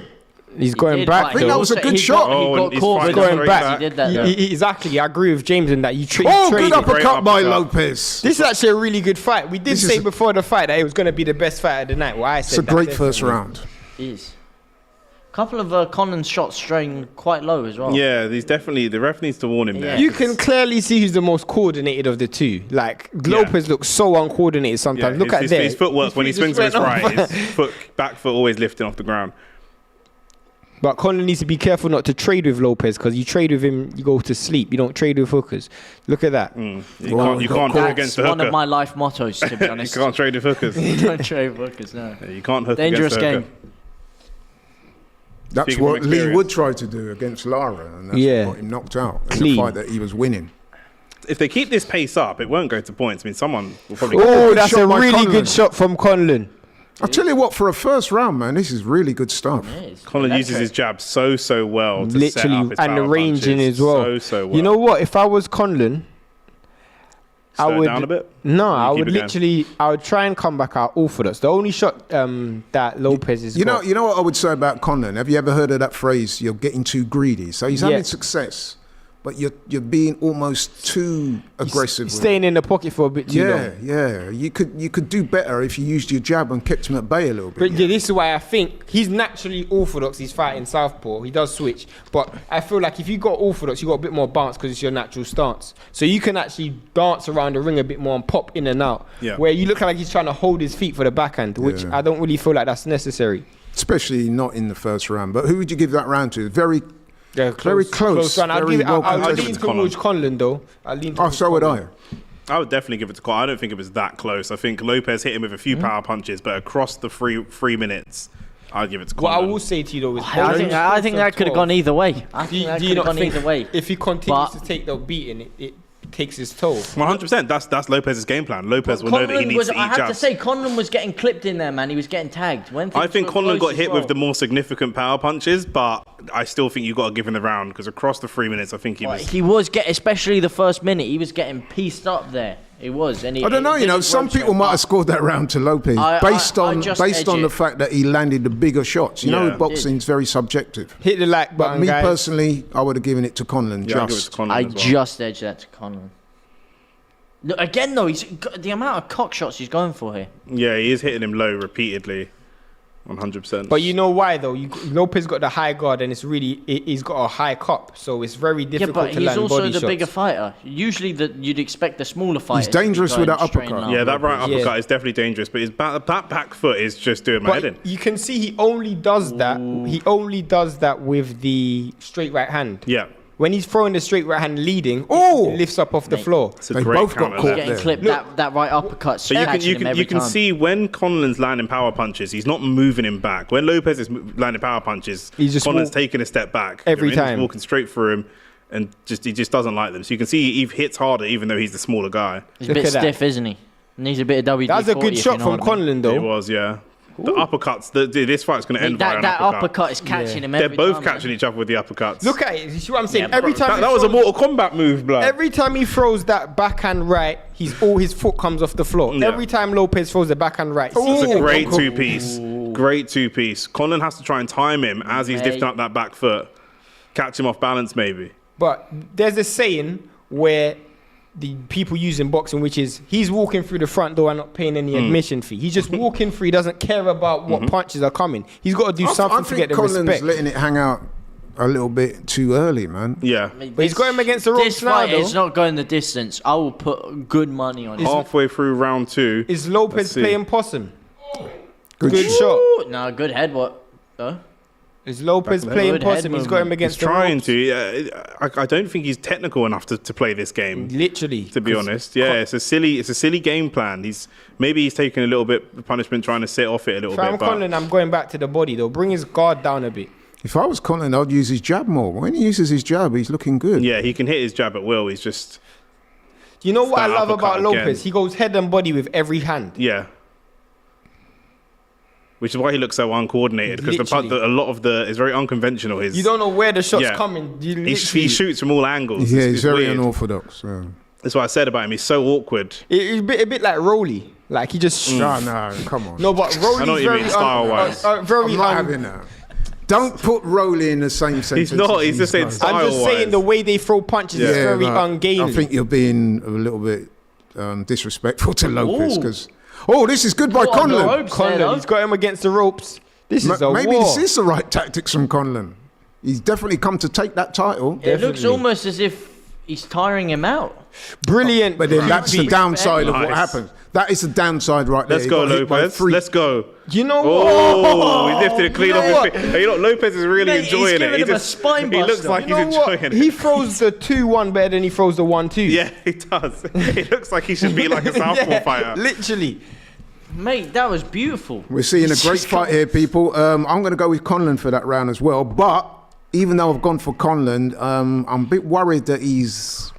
He's going Did, back. but think he that was a also- good he shot. Got, Oh, he and got he's caught fighting with going the- back. He did that. Exactly, I agree with James in that. Oh, trade. good uppercut Great by uppercut. Lopez. This is actually a really good fight. We did This is say a- before the fight that it was going to be the best fight of the night. Well, I said It's a that great first definitely. round. Is. Couple of Conlon's shots straying quite low as well. Yeah, he's definitely, the ref needs to warn him Yeah. there. You can clearly see who's the most coordinated of the two. Like, Lopez looks so uncoordinated sometimes. Look at his, there. his footwork when he feet swings with just his went right, off. his back foot always lifting off the ground. But Conlon needs to be careful not to trade with Lopez, because you trade with him, you go to sleep. You don't trade with hookers. Look at that. You Well, can't hook That's against the one hooker. of my life mottos, to be You honest. can't trade with hookers. Don't trade hookers, no. You can't hook Dangerous against the hooker. game. That's Speaking what from Lee experience. Wood tried to do against Lara, and that's Yeah. what got him knocked out in Clean. the fight that he was winning. If they keep this pace up, it won't go to points. I mean, someone will probably. Oh, good that's shot a by really Conlon. good shot from Conlon. I'll tell you what, for a first round, man, this is really good stuff. Conlon uses his jab so well to set Literally, up his and the power ranging punches as well. So well. You know what? If I was Conlon, Slow I would down a bit. No, Or I you keep would it going? literally, I would try and come back out orthodox. The only shot that Lopez is. You know what I would say about Conlon? Have you ever heard of that phrase, you're getting too greedy? So he's Yeah. having success, but you're being almost too aggressive. with Staying in the pocket for a bit too long. Yeah. You could do better if you used your jab and kept him at bay a little bit. But yeah, this is why I think he's naturally orthodox. He's fighting southpaw. He does switch, but I feel like if you got orthodox, you got a bit more bounce because it's your natural stance. So you can actually dance around the ring a bit more and pop in and out. Yeah. Where you look like he's trying to hold his feet for the backhand, which I don't really feel like that's necessary. Especially not in the first round. But who would you give that round to? Very close. Round. I'll Very well lean contested. towards Conlon though. So would I. I would definitely give it to Conlon. I don't think it was that close. I think Lopez hit him with a few power punches, but across the 3 minutes, I'd give it to Conlon. What I will say to you though is, I think that could have gone either way. I Do think that you could have not gone think either way. if he continues But- to take the beating, it takes his toll? 100%. That's Lopez's game plan. Lopez will know that he Conlon needs was, to eat I have to jabs. say, Conlon was getting clipped in there, man. He was getting tagged. When I things think were Conlon close got as hit well. with the more significant power punches, but I still think you got to give him the round because across the 3 minutes, I think He was getting, especially the first minute, he was getting pieced up there. He was. And I don't know, some people might have scored that round to Lopez based on the fact that he landed the bigger shots. You know, Yeah. boxing's very subjective. Hit the like But button, me guys. personally, I would have given it to Conlon. Yeah, I'll give it to Conlon I as well. just edged that to Conlon. No, again, though, he's got the amount of cock shots he's going for here. Yeah, he is hitting him low repeatedly. 100%. But you know why though? Lopez got the high guard and he's got a high cop, so it's very Yeah, difficult but to he's land also body the shots. bigger fighter. Usually, you'd expect the smaller fighter. He's dangerous with that uppercut. Yeah, that right Yeah. uppercut is definitely dangerous, but his back foot is just doing my head in. But you can see he only does that. He only does that with the straight right hand. Yeah. When he's throwing the straight right hand leading, Oh! it lifts up off the floor. It's a They great both got counter caught there. Getting there. clipped. That right uppercut. But you can see when Conlon's landing power punches, he's not moving him back. When Lopez is landing power punches, He's just Conlon's taking a step back. Every He's time. walking straight through him, and he just doesn't like them. So you can see he hits harder, even though he's the smaller guy. He's a Look bit at that. stiff, isn't he? Needs a bit of WD-40. That's a good if shot you know from what I mean. Conlon though. It was, yeah. The uppercuts. This fight's going to end by an That uppercut. uppercut is catching him They're every both time, catching each other with the uppercuts. Look at it. You see what I'm saying? Yeah, every bro. time that he was a throws- Mortal Kombat move, blood. Every time he throws that backhand right, all his foot comes off the floor. Yeah. Every time Lopez throws the backhand right, It's a Ooh. great two-piece. Great two-piece. Conlon has to try and time him as he's Mate. lifting up that back foot. Catch him off balance, maybe. But there's a saying where the people use in boxing, which is he's walking through the front door and not paying any admission fee. He's just walking through. He doesn't care about what punches are coming. He's got to do something to get the Conlon's respect. letting it hang out a little bit too early, man. Yeah. But he's got him against the ropes This now, fight though. is not going the distance. I will put good money on it. Halfway through round 2. Is Let's Lopez see. playing possum? Good Good shot. Ooh, no, good head. What? Is Lopez Back playing good head possum? He's got him movement. against He's trying the ropes. to. I don't think he's technical enough to play this game. Literally. To be honest, yeah, it's a silly game plan. He's taking a little bit of punishment, trying to sit off it a little If I'm bit. But Conlon, I'm going back to the body, though. Bring his guard down a bit. If I was Conlon, I'd use his jab more. When he uses his jab, he's looking good. yeah, he can hit his jab at will. He's just You know what I That love about uppercut Lopez? again. He goes head and body with every hand. yeah. Which is why he looks so uncoordinated because Literally. a lot of is very unconventional. His You don't know where the shot's Yeah. coming. You he literally- shoots from all angles. Yeah, It's he's very weird. unorthodox. Yeah. That's what I said about him. He's so awkward. It's a bit like Rolly. Like he just. No, come on. No, but I know Rolly's what you very mean, style-wise. very I'm not having that. Don't put Rowley in the same sentence. He's not. as He's these just saying guys. style. I'm just saying the way they throw punches is very ungainly. I think you're being a little bit disrespectful to Lopez because. Oh, this is good by What, on the Conlon. ropes there, though? Conlon, he's got him against the ropes. This is a Maybe war. this is the right tactics from Conlon. He's definitely come to take that title. It looks Definitely. almost as if he's tiring him out. Brilliant. But then that's the two-piece. downside of what Nice. happens. That is the downside right there. Let's He go, got hit by Lopez. 3. Let's go. You know Oh, what? he lifted it clean You know off what? his feet. Hey, you know, Lopez is really Mate, he's enjoying it. giving him a spine He looks buster. like You he's know what? enjoying He it. throws the 2-1 better than he throws the 1-2. Yeah, he does. It looks like he should be like a southpaw Yeah, fighter. literally. Mate, that was beautiful. We're seeing a great fight here, people. I'm going to go with Conlon for that round as well. But even though I've gone for Conlon, I'm a bit worried that he's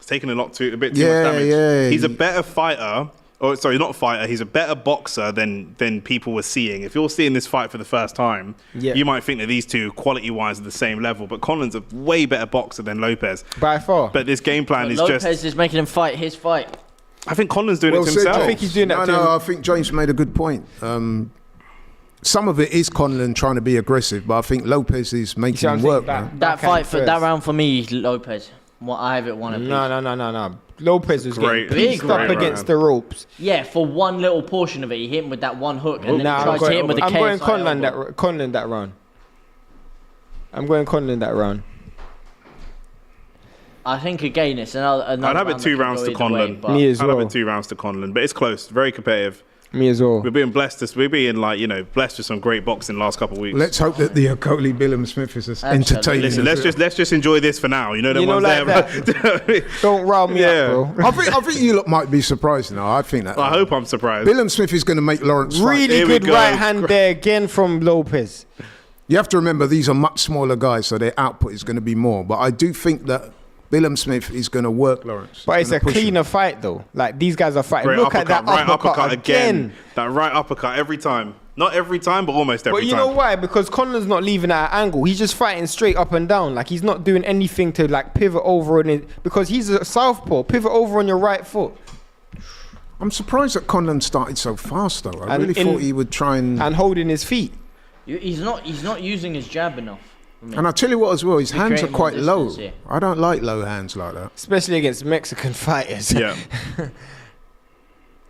Taking a bit too much damage. Yeah. He's a better fighter. Or sorry, not fighter. He's a better boxer than people were seeing. If you're seeing this fight for the first time, Yeah. you might think that these two, quality-wise, are the same level. But Conlon's a way better boxer than Lopez. By far. But this game plan is Lopez just. is making him fight his fight. I think Conlon's doing well it to said, himself. James. I think he's doing that to him. No, I think James made a good point. Some of it is Conlon trying to be aggressive, but I think Lopez is making what I'm him work. saying? Man. That Backhand fight for first. that round for me, Lopez. Well, I have it one apiece. No. Lopez was Great. getting pieced up Great against the ropes. Yeah, for one little portion of it, he hit him with that one hook, and then Nah, he tried to hit him with the I'm going KSI elbow. Conlon that round. I'm going Conlon that round. I think again it's another I'd have it round 2 that could rounds go to either way, Conlon. but- Me as I'd well. have it 2 rounds to Conlon, but it's close, very competitive. Me as well. We're being blessed. We're being blessed with some great boxing last couple of weeks. Let's hope that the Okolie-Billam-Smith is as entertaining. Listen, let's just enjoy this for now. You know, the You know, ones like there. Don't rile me Yeah. up, bro. I think you lot might be surprised now. I think that. I hope I'm surprised. Billam-Smith is going to make Lawrence fight. Really Here we good go. right hand there again from Lopez. You have to remember these are much smaller guys, so their output is going to be more. But I do think that Billam-Smith is going to work Lawrence. But it's a Gonna push him. cleaner fight though. Like these guys are fighting. Great Look at that right uppercut again. That right uppercut every time. Not every time, but almost every But you time. know why? Because Conlon's not leaving at an angle. He's just fighting straight up and down. Like he's not doing anything to like pivot over on it because he's a southpaw. Pivot over on your right foot. I'm surprised that Conlon started so fast, though. I And really thought he would try and holding his feet. He's not using his jab enough. And I tell you what, as well, his hands are creating more quite low. distance here. I don't like low hands like that. Especially against Mexican fighters. Yeah.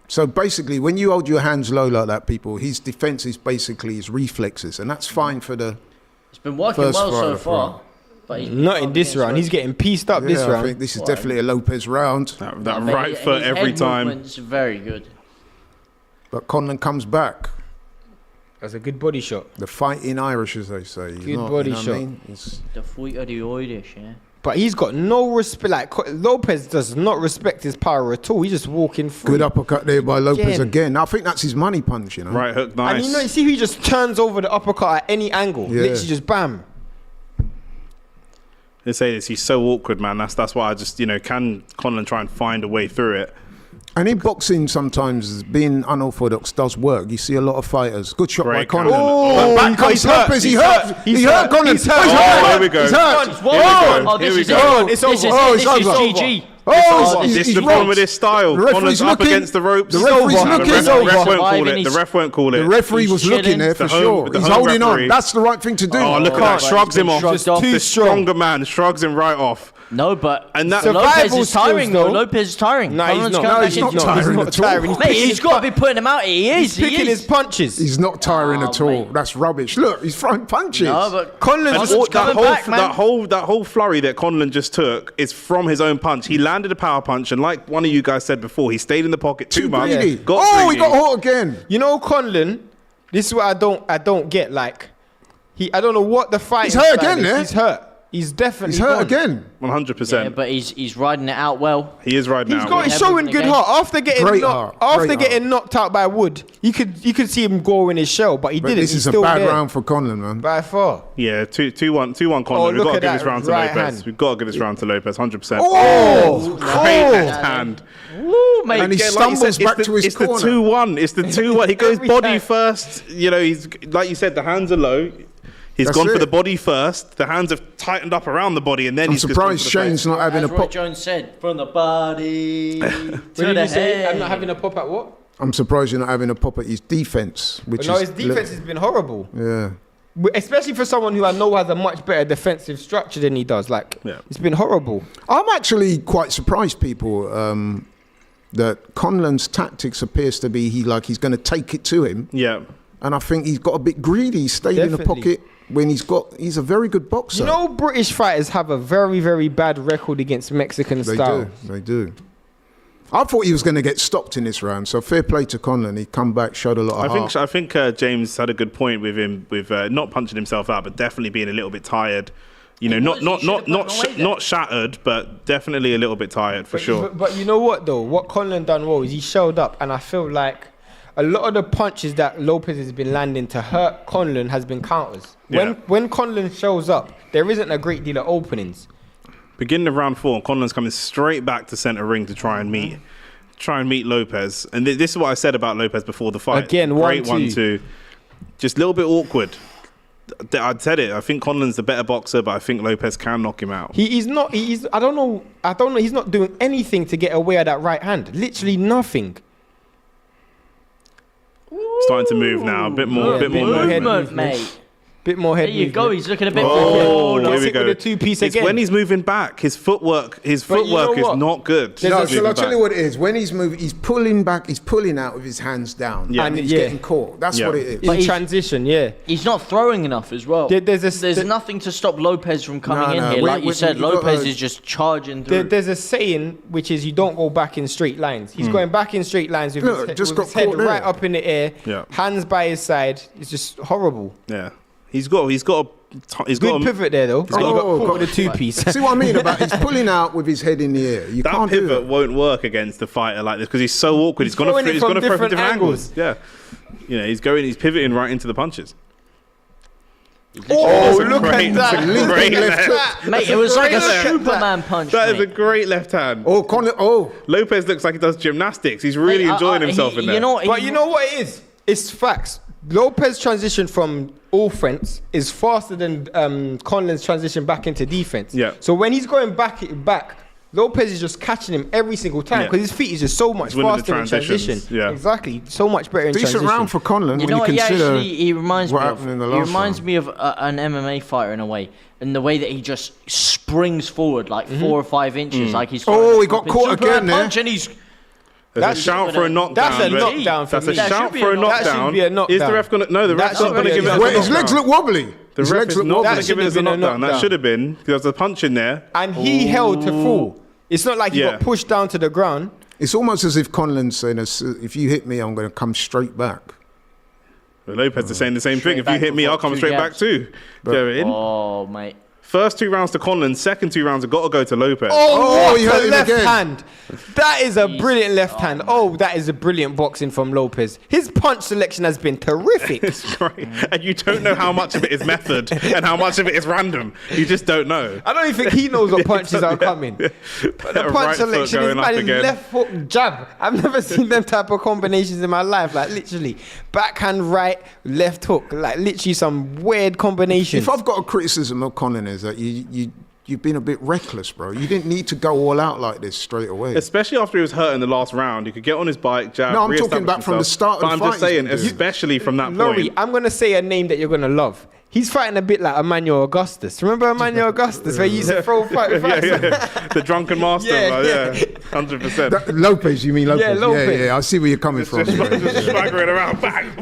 So basically, when you hold your hands low like that, people, his defense is basically his reflexes, and that's fine for the. It's been working First well so fighter far. But he's Not in this round. He's getting pieced up this Yeah, I round. think this is definitely a Lopez round. That right foot every time. It's very good. But Conlon comes back. That's a good body shot. The fighting Irish, as they say. He's Good not, body you know what shot. I mean? It's- The fight of the Irish, yeah. But he's got no respect. Like Lopez does not respect his power at all. He's just walking through. Good uppercut there by Lopez Again. again. I think that's his money punch, you know. Right hook, nice. And you know, you see, he just turns over the uppercut at any angle. Yeah. Literally just bam. They say this. He's so awkward, man. That's why I just can Conlon try and find a way through it. And in boxing, sometimes being unorthodox does work. You see a lot of fighters. Good shot Great by Conlon. counter. But back comes Lopez. He hurt. He hurt Conlon. He's hurt. He's Oh, hurt. here we go. He's hurt. Here we go. Oh, this Here is we it. go. It's This over. is Oh, it. it's This is over. GG. Oh, This is the he's problem rocked. with his style. The referee's Conlon's up looking. against the ropes. The referee's The looking. ref won't call Surviving. it. The ref won't call it. The referee He's was looking chilling. there for The home- sure. the He's home holding referee. on. That's the right thing to do. Oh, look at Can't. that. Shrugs him off. Shrugged off. The Too strong. stronger man shrugs him right off. No, but And that- Lopez Survival is tiring skills, though. though. Lopez is tiring. No, he's Conlon's not. going No, back he's not into it. tiring He's not at all. tiring. Mate, he's got to be putting him out. He is. He's picking he his is. punches. He's not tiring Oh, at all. mate. That's rubbish. Look, he's throwing punches. No, but Conlon's And Conlon's all- coming back, man. that whole flurry that Conlon just took is from his own punch. He landed a power punch, and like one of you guys said before, he stayed in the pocket too much. greedy. Got Oh, greedy. he got hurt again. You know, Conlon. This is what I don't get. Like, I don't know what the fight. He's hurt again, yeah? He's hurt. He's definitely. He's hurt gone. again. 100%. yeah, but he's riding it out well. He is riding He's out. got. He's showing good Again. heart after getting Great knocked. heart, After great getting heart. knocked out by Wood, you could see him go in his shell, but he But didn't. this He's is a still bad there. round for Conlon, man. By far. Yeah, 2-1 Conlon. Oh, We've look got to at give this that round to right Lopez. hand. We've got to give this round to Lopez, 100%. Oh, Great left hand. Woo, mate. And he Again, like you stumbles said, back to his it's corner. the 2-1. It's the 2-1. He goes Every body time. first. He's like you said, the hands are low. He's That's gone for it. the body first. The hands have tightened up around the body, and then I'm he's just gone surprised for the face. Shane's not having As a Roy pop. Jones said, from the body to What the did you say? head. I'm not having a pop at what? I'm surprised you're not having a pop at his defense, which No, is his defense has been horrible. Yeah. Especially for someone who I know has a much better defensive structure than he does. Like, Yeah. it's been horrible. I'm actually quite surprised, people, that Conlon's tactics appears to be he's going to take it to him, Yeah. and I think he's got a bit greedy. He stayed in the Definitely. pocket when he's a very good boxer. You know, British fighters have a very, very bad record against Mexican they style. do. They do. I thought he was going to get stopped in this round, so fair play to Conlon. He come back, showed a lot of heart. I think James had a good point with him with not punching himself out, but definitely being a little bit tired. You know, was. He should have gotten away there. not shattered, but definitely a little bit tired for sure. But you know what, though? What Conlon done well is he showed up, and I feel like a lot of the punches that Lopez has been landing to hurt Conlon has been counters. Yeah. When Conlon shows up, there isn't a great deal of openings. Beginning of round 4, Conlon's coming straight back to centre ring to try and meet Lopez. And this is what I said about Lopez before the fight. Again, great 1-2. 1-2. Just a little bit awkward. I said it. I think Conlon's the better boxer, but I think Lopez can knock him out. He's not. I don't know. He's not doing anything to get away with that right hand. Literally nothing. Starting to move now. A bit more head movement, movement. mate. Bit more head There you go. movement. He's looking a bit. Oh, Gets here we it go. with a two-piece It's again. when he's moving back. His footwork you know is what? not good. There's No, a- so I'll tell you what it is. When he's moving, he's pulling back, he's pulling out with his hands down. Yeah. And he's Yeah. getting caught. That's Yeah. what it is. But in he's- transition, yeah. He's not throwing enough as well. There's nothing to stop Lopez from coming No, in here. we- Like you we- said, you got, Lopez is just charging through. There's a saying which is you don't go back in straight lines. He's going back in straight lines with Look, his, just with got his head caught there. right up in the air, Yeah. hands by his side. It's just horrible. Yeah, he's got Good pivot there though. He's got caught with a two-piece. See what I mean about he's pulling out with his head in the air. You That can't do pivot that. won't work against a fighter like this because he's so awkward. He's gonna throwing it from throw from different different angles. angles. Yeah, he's pivoting right into the punches. Oh, That's a look great- at that's a that. great left left. Mate, it was like a Great Superman punch. That is a mate. great left hand. Oh, Conor, oh. Lopez looks like he does gymnastics. He's really Mate, enjoying himself in there. You know, But you know what it is? It's facts. Lopez transition from offense is faster than Conlon's transition back into defense. Yeah. So when he's going back, Lopez is just catching him every single time Yeah. because his feet is just so much He's winning the faster in transition. transitions, yeah. Exactly. So much better in Decent transition. round for Conlon You when know you what? consider He reminds what me happened in the of. last He reminds round. me of an MMA fighter in a way, in the way that he just springs forward like 4 or 5 inches, like he's. Oh, he got flipping caught Superman again there. punch and he's. There's a shout for a knockdown. That's a but- knockdown for That's me. a That shout should be for a a knock- that should knockdown. be a knockdown. Is the ref gonna? No, the That ref's should not gonna be a give it as a Wait, his knockdown. legs look wobbly. The His ref legs is look not wobbly. going to give it as a been a knockdown. That knockdown. should have been. There was a punch in there. And he held to fall. It's not like he Yeah. got pushed down to the ground. It's almost as if Conlon's saying, if you hit me, I'm going to come straight back. But Lopez is saying the same Straight thing. If you back hit me, before I'll come 2 straight back jabs. too. Go in. Oh, mate. First 2 rounds to Conlon. Second 2 rounds have got to go to Lopez. Oh, he what hurt a him left again. hand. That is a brilliant left hand. Oh, that is a brilliant boxing from Lopez. His punch selection has been terrific. It's great. And you don't know how much of it is method and how much of it is random. You just don't know. I don't even think he knows what punches are coming. But the Right punch foot selection is going up man, again. left hook jab. I've never seen them type of combinations in my life. Like literally, backhand right, left hook. Like literally some weird combinations. If I've got a criticism of Conlon is that you've been a bit reckless, bro. You didn't need to go all out like this straight away. Especially after he was hurt in the last round. He could get on his bike, jab, No, I'm talking re-establish about from the himself. start of But the I'm fight just saying, he's been doing. especially from that Laurie, point. I'm gonna say a name that you're gonna love. He's fighting a bit like Emmanuel Augustus. Remember Emmanuel Augustus, where he used to throw fights? The drunken master. Yeah, Yeah, 100%. Lopez, you mean Lopez? Yeah, Lopez. Yeah, I see where you're coming from. Just swaggering around, bang.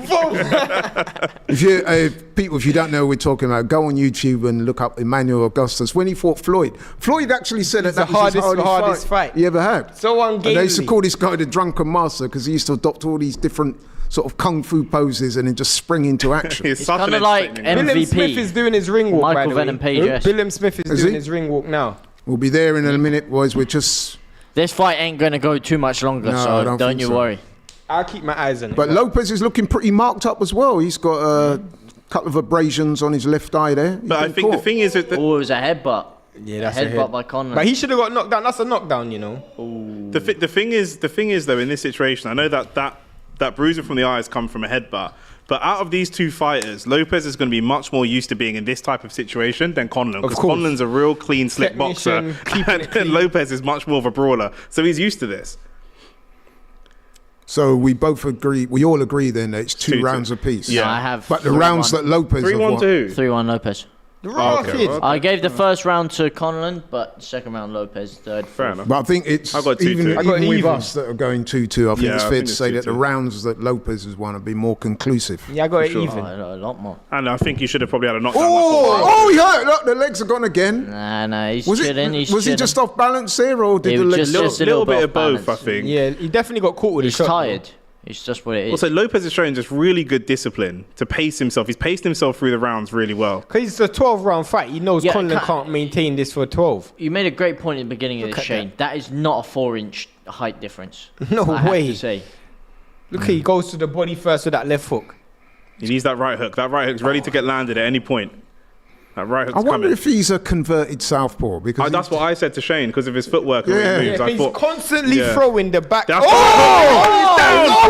If you don't know what we're talking about, go on YouTube and look up Emmanuel Augustus. When he fought Floyd, Floyd actually said that the was his hardest fight he ever had. So And they used to ungainly. call this guy the drunken master because he used to adopt all these different sort of kung fu poses and then just spring into action. He's such kinda an like entertaining man. MVP. Billam-Smith is doing his ring walk, by Michael the way. Venom Page, yes. Billam-Smith is Is doing he? his ring walk now. We'll be there in a minute, boys. We're just... This fight ain't going to go too much longer, No, I so don't don't think you so. worry. I'll keep my eyes on it. But Lopez is looking pretty marked up as well. He's got a couple of abrasions on his left eye there. He's But I been think the caught. thing is that Oh, it was a headbutt. yeah, that's a a headbutt head. by Conlon. But he should have got knocked down. That's a knockdown, you know. the thing is though in this situation, I know that bruising from the eye has come from a headbutt. But out of these 2 fighters, Lopez is going to be much more used to being in this type of situation than Conlon. Because course. Conlon's a real clean, slick boxer. Technician, keeping it And clean. Lopez is much more of a brawler. So he's used to this. So we all agree then that it's 2 2-2. rounds apiece. Yeah. No, I have But the 3-1. rounds that Lopez have won. 3-1-2. 3-1 Lopez. okay, well, I gave the first round to Conlon, but second round Lopez, third. Fair enough. But I think it's I got 2-2. even I got with even. us that are going 2-2. I think Yeah, it's I fair think to it's say that the 2-2. rounds that Lopez has won have been more conclusive. Yeah, I got it sure. even. A lot more. And I think he should have probably had a knockdown. Oh, he hurt! Look, the legs are gone again. Nah, he's Was chilling. He's he chilling. just off balance there, or did He the was legs? just a a little bit off of both, I balance. think. Yeah, he definitely got caught with a He's shot. tired. It's just what it is. Also, Lopez is showing just really good discipline to pace himself. He's paced himself through the rounds really well. Because it's a 12-round fight. He knows Yeah, Conlon can't maintain this for 12. You made a great point at the beginning of this, at Shane. That is not a 4-inch height difference. No I have way. to say. Look, he goes to the body first with that left hook. He needs that right hook. That right hook's ready to get landed at any point. That right hook's I wonder coming. if he's a converted southpaw because That's what I said to Shane because of his footwork and Yeah. the way he Yeah, moves. but I he's thought, constantly Yeah. throwing the back. That's oh!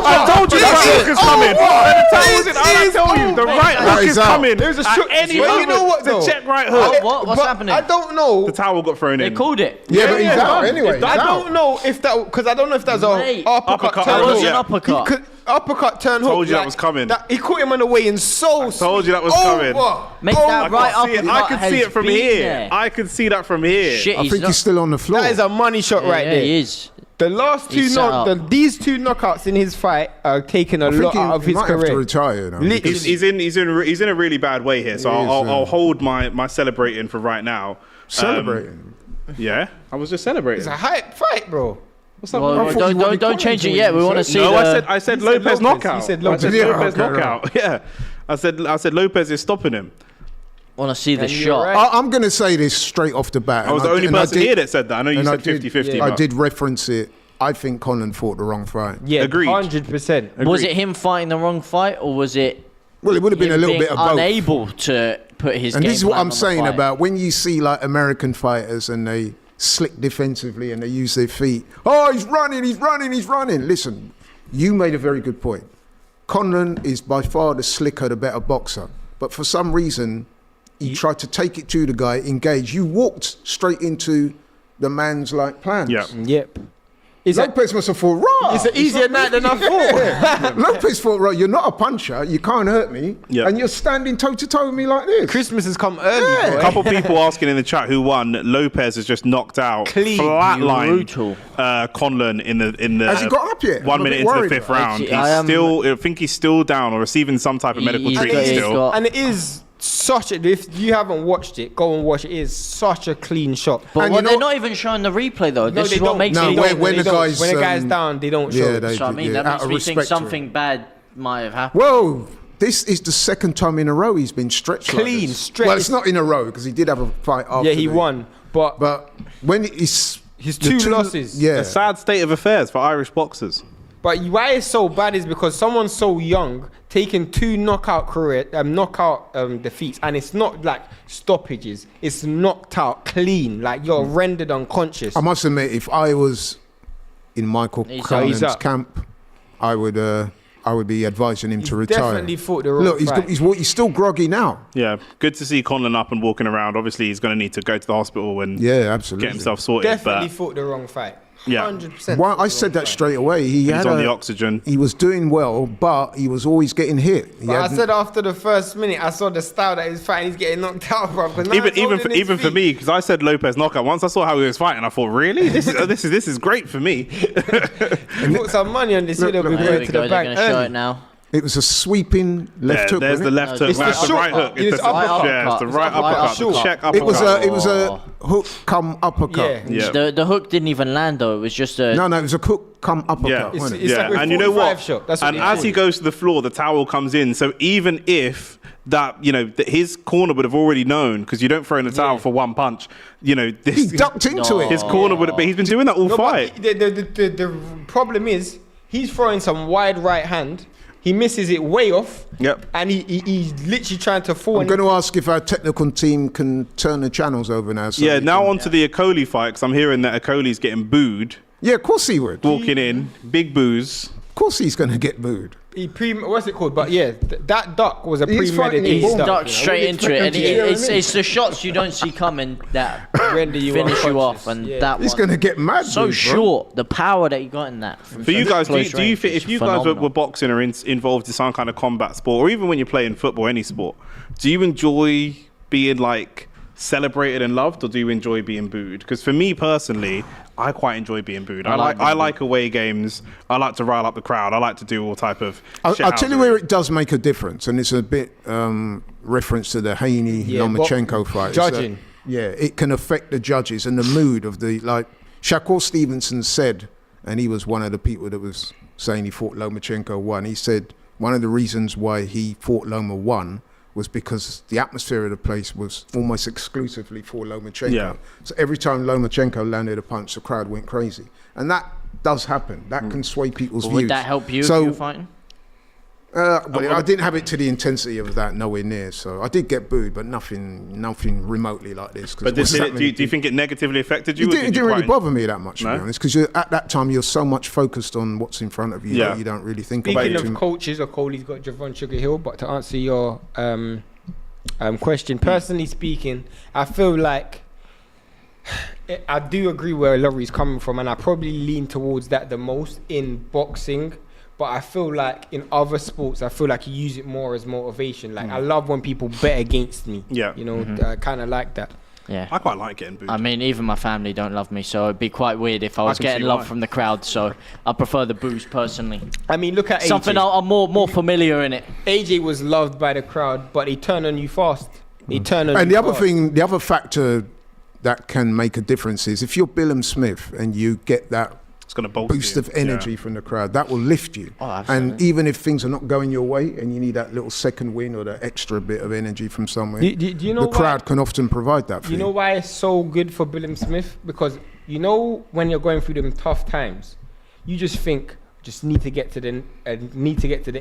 I told you that hook is coming. Let me towels in. I tell you, the right hook is coming. There's a at shot. any Well, moment. you know what, The though? check right hook. What's happening? I don't know. The towel got thrown They in. called it. Yeah, but he's yeah, out done. anyway. I don't know if that because I don't know if that's a Wait. uppercut Uppercut. turn That was hook. an uppercut. Uppercut turn hook. Told you that was coming. He caught him on the way and so. Told you that was coming. Mate, I that right can't see it. I uppercut can see has it from been here. there. I can see that from here. Shit, I think he's still on the floor. That is a money shot right yeah, there. he is. The last two He's set up. these two knockouts in his fight are taking a I think lot out of he his might have to career. retire. You know, Literally. because- He's in a really bad way here. So He is, I'll hold my celebrating for right now. celebrating. Yeah, I was just celebrating. It's a hype fight, bro. What's up? Well, I thought you wanted don't change it comments yet. when We you want to said- see No, the... I said He said Lopez Lopez. knockout. He said I Lopez. said Yeah, Lopez okay, right. knockout. Yeah, I said Lopez is stopping him. want to see the And you're shot. right. I'm going to say this straight off the bat. I was the only person here that said that. I know you and I said did- 50-50. I but- did reference it. I think Conlan fought the wrong fight. Yeah, Agreed. 100%. Was it him fighting the wrong fight, or was it Well, it would have been a him little being bit of both. unable to put his And game this is what plan I'm on the saying fight? about when you see like American fighters and they slick defensively and they use their feet. Oh, he's running. Listen, you made a very good point. Conlan is by far the slicker, the better boxer. But for some reason, he tried to take it to the guy, engage. You walked straight into the man's like plans. Yeah. Yep. It's Lopez must have thought, raw. It's an easier night than I thought. Lopez thought, right, you're not a puncher, you can't hurt me, Yeah. and you're standing toe to toe with me like this. Christmas has come early, Yeah. boy. A couple people asking in the chat who won. Lopez has just knocked out, Clean. flatline, Brutal. Conlan in the. Has he got up yet? 1 I'm a minute bit into the worried fifth about round. it. He's I I think he's still down or receiving some type of medical He's treatment got- he's still. got- And it is such a. If you haven't watched it, go and watch it. It is such a clean shot. But And well, you know- they're not even showing the replay though. No, This they is what don't. makes No, it. when They the don't. guy's, when the guy's down, they don't show. yeah, it. they- So I mean, yeah, that out makes of me think respect to something him. bad might have happened. Whoa, this is the second time in a row he's been stretched like Clean, this. stretched. Well, it's not in a row because he did have a fight after. Yeah, he this. won, but But when it's his the two losses. yeah, A sad state of affairs for Irish boxers. But why it's so bad is because someone so young taking two knockout defeats, and it's not like stoppages. It's knocked out clean, like you're rendered unconscious. I must admit, if I was in Michael He's Conlan's up. camp, I would be advising him to retire. Definitely fought the wrong Look, fight. he's still groggy now. Yeah, good to see Conlan up and walking around. Obviously, he's going to need to go to the hospital and Yeah, absolutely. get himself sorted. Definitely But fought the wrong fight. Yeah. 100%. Well, I said that straight away. He he's had on the oxygen. He was doing well, but he was always getting hit. He But I hadn't- said after the first minute, I saw the style that he's fighting. He's getting knocked out, bro. 'cause now it's holding his Even for feet. me, because I said Lopez knockout. Once I saw how he was fighting, I thought, really, this is great for me. He put some money on this. Look, He'll be look, There going we to go. the They're bank going to show early. it now. it was a sweeping left hook. There's the wasn't it? left hook. It's the That's the short right hook. uppercut. It's the It's uppercut. yeah, it's the right It's uppercut. uppercut. The check uppercut. It was a hook come uppercut. Yeah. Yeah. The hook didn't even land though. It was just a. No, it was a hook come uppercut. Yeah, wasn't it? It's yeah, like with and you know 45 what? shot. That's what And they as call he it. goes to the floor, the towel comes in. So even if that, that his corner would have already known, because you don't throw in the towel for one punch. He This ducked into No. it. his corner would have. But he's been doing that all No, fight. but the problem is he's throwing some wide right hand. He misses it way off. Yep. And he's literally trying to fall. I'm going to ask if our technical team can turn the channels over now. So Yeah. we Now can- onto the Okolie fight, because I'm hearing that Okolie's getting booed, Yeah, of course he would. Of walking in, big boos. course he's going to get booed. What's it called? But yeah, that duck was a He's fighting premeditated in He's Duck, duck. ducked straight What into do you it, and expect him to do, it's, innit? it's the shots you don't see coming that Render you finish you unconscious. off, and Yeah. that He's one going to get mad. so booed, bro. short. The power that you got in that. From For you such guys, close do you range think is if you guys were phenomenal. boxing or involved in some kind of combat sport, or even when you're playing football, any sport, do you enjoy being like celebrated and loved, or do you enjoy being booed? Because for me personally, I quite enjoy being booed. I like away games. I like to rile up the crowd. I like to do all type of. I'll tell you where it does make a difference, and it's a bit reference to the Haney-Lomachenko fight. is that- judging. yeah, it can affect the judges and the mood of the, like Shakur Stevenson said, and he was one of the people that was saying he thought Lomachenko won. He said one of the reasons why he thought Loma won was because the atmosphere of the place was almost exclusively for Lomachenko. Yeah. So every time Lomachenko landed a punch, the crowd went crazy. And that does happen. That can sway people's But views. would that help you So, if you were fighting? Well, I didn't have it to the intensity of that, nowhere near. So I did get booed, but nothing remotely like this. But do you think it negatively affected you? It didn't really bother me that much, to No? be honest, because at that time you're so much focused on what's in front of you that you don't really think about it. Speaking of coaches, Okolie's got Javon Sugarhill, but to answer your question, personally speaking, I feel like I do agree where Laurie's coming from, and I probably lean towards that the most in boxing. But I feel like in other sports, I feel like you use it more as motivation. Like I love when people bet against me. Yeah. You know, I kind of like that. Yeah. I quite like getting booed. I mean, even my family don't love me, so it'd be quite weird if I was can getting see love why. from the crowd. So I prefer the boos personally. I mean, look at AJ. Something I'm more familiar in it. AJ was loved by the crowd, but he turned on you fast. He turned on And you the other fast. thing, the other factor that can make a difference is if you're Billam-Smith and you get that it's going to bolster boost you. of energy from the crowd, that will lift you. Oh, absolutely. And even if things are not going your way and you need that little second win or that extra bit of energy from somewhere, Do you know the why- crowd can often provide that for You know why it's so good for Billam-Smith? Because you know when you're going through them tough times, you just think, just need to get to the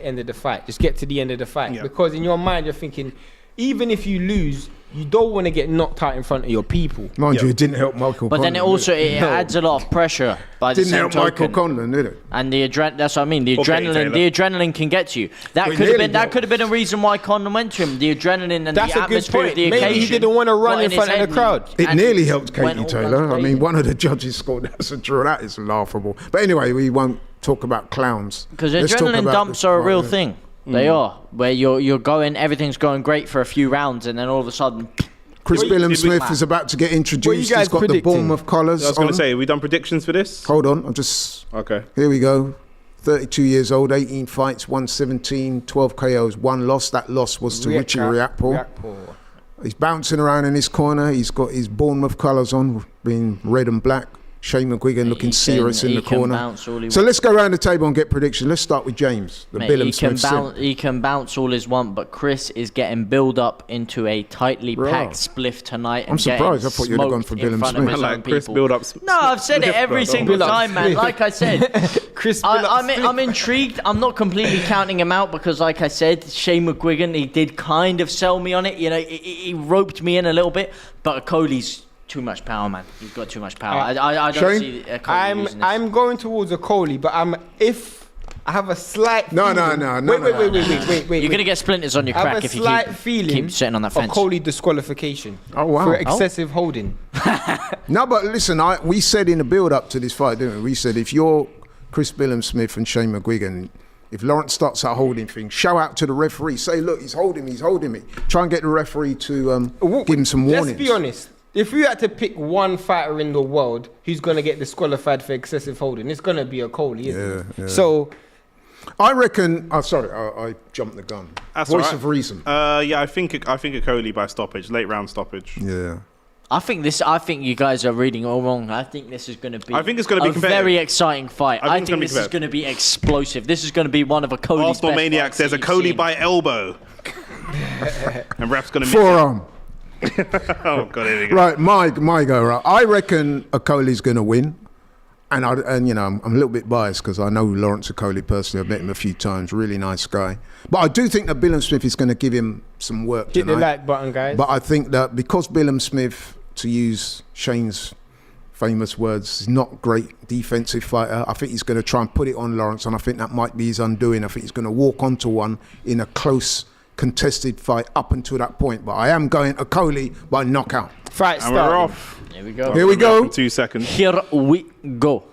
end of the fight. Just get to the end of the fight. Yeah. Because in your mind you're thinking, even if you lose, you don't want to get knocked out in front of your people. Mind you, it didn't help Michael But then it also did it adds a lot of pressure. By the didn't same help Michael token. Conlon, did it? And that's what I mean. The Okay, adrenaline, Taylor. the adrenaline can get to you. That Well, could have nearly been that got- could have been a reason why Conor went to him. The adrenaline and That's the a good atmosphere point. of the Maybe occasion. he didn't want to run got in his front of head the crowd. It and nearly he helped went Katie all Taylor. guns I mean, blazing. one of the judges scored that's a draw. That is laughable. But anyway, we won't talk about clowns. Because Let's talk adrenaline about dumps the are a fight, real yeah. thing. They are. Where you're going, everything's going great for a few rounds, and then all of a sudden, Chris What you- Billam-Smith did we- is about to get What introduced. you He's guys got the predicting? Bournemouth colours I was going on. to say, have we done predictions for this? Hold on, I'm just... Okay. Here we go. 32 years old, 18 fights, 117, 12 KOs, 1 loss. That loss was to Richie Riakporhe. He's bouncing around in his corner. He's got his Bournemouth colours on, being red and black. Shane McGuigan looking serious in the corner. So let's go around the table and get predictions. Let's start with James, the Billam-Smith simp. he can bounce all his want, but Chris is getting build up into a tightly Right. packed spliff tonight. And I'm surprised. getting I thought you'd have gone for smoked in front of Billam-Smith. his Like own Chris people. build up. No, I've said it every single time, man. Like I said, Chris I'm intrigued. I'm not completely counting him out because, like I said, Shane McGuigan, he did kind of sell me on it. You know, he roped me in a little bit, but Okolie's too much power, man. He's got too much power. I don't Shane? see Okolie losing this. I'm going towards Okolie, but if I have a slight No. Wait. You're gonna get splinters on your I have crack a if you slight feeling keep sitting on that fence. Okolie disqualification. Oh, wow. For excessive holding. No, but listen, we said in the build-up to this fight, didn't we? We said if you're Chris Billam-Smith and Shane McGuigan, if Lawrence starts that holding thing, show out to the referee. Say, look, he's holding me. Try and get the referee to give him some warnings. Let's be honest. If we had to pick one fighter in the world who's going to get disqualified for excessive holding, it's going to be Okolie, isn't it? Yeah. So, I reckon... Oh, sorry, I jumped the gun. That's Voice all right. of reason. Yeah, I think Okolie by stoppage, late round stoppage. Yeah. I think you guys are reading all wrong. I think this is going to be. I think it's gonna be a competitive. very exciting fight. I I think think it's this is going to be explosive. This is going to be one of Okolie's Arsenal best Maniac fights says that you've Okolie seen. by elbow. And ref's going to miss. Forearm. Oh, God, here we go. Right, my go. Right. I reckon Okolie's going to win. And you know, I'm a little bit biased because I know Lawrence Okolie personally. I've met him a few times. Really nice guy. But I do think that Billam-Smith is going to give him some work hit the tonight. like button, guys. But I think that because Billam-Smith, to use Shane's famous words, is not a great defensive fighter, I think he's going to try and put it on Lawrence, and I think that might be his undoing. I think he's going to walk onto one in a close, contested fight up until that point. But I am going Okolie by knockout. Fight And we're starting. off. Here we go. Here we go. In 2 seconds. Here we go.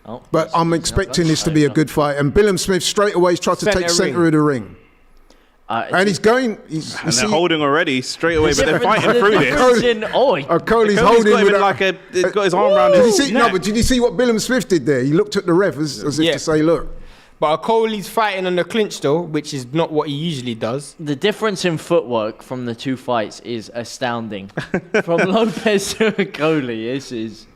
Oh, But I'm expecting this to be a good fight. And Billam-Smith straight away has tried to take Centre centre of the ring. And he's going... And they're holding already straight away, but they're fighting through this. Okolie's Okolie's holding got him with in like he's got his arm around Did you his see, neck. no, but did you see what Billam-Smith did there? He looked at the ref as if Yeah. to say, look. But Okolie's fighting on the clinch though, which is not what he usually does. The difference in footwork from the two fights is astounding. From Lopez to Okolie, this is...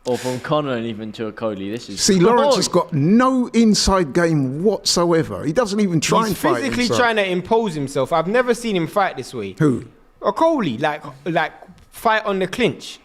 Or from Conor and even to Okolie, this is... See, Lawrence has got no inside game whatsoever. He doesn't even try He's and fight physically inside. trying to impose himself. I've never seen him fight this way. Who? Okolie, like fight on the clinch.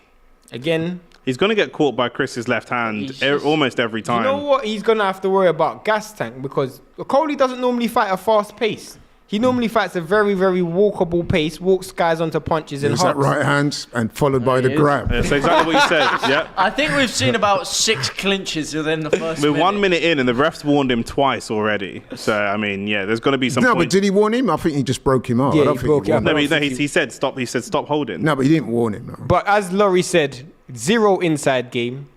Again, He's going to get caught by Chris's left hand almost every time. You know what? He's going to have to worry about gas tank because Okolie doesn't normally fight a fast pace. He normally fights a very, very walkable pace, walks guys onto punches and There's that right hand and followed by the grab. That's exactly what you said. Yeah. I think we've seen about 6 clinches within the first We're minute. 1 minute in and the ref's warned him twice already. So, I mean, yeah, there's going to be some No, point. but did he warn him? I think he just broke him up. Yeah, I don't he think broke he warned him him. No, he said stop. He said stop holding. No, but he didn't warn him. No. But as Laurie said, 0 inside game.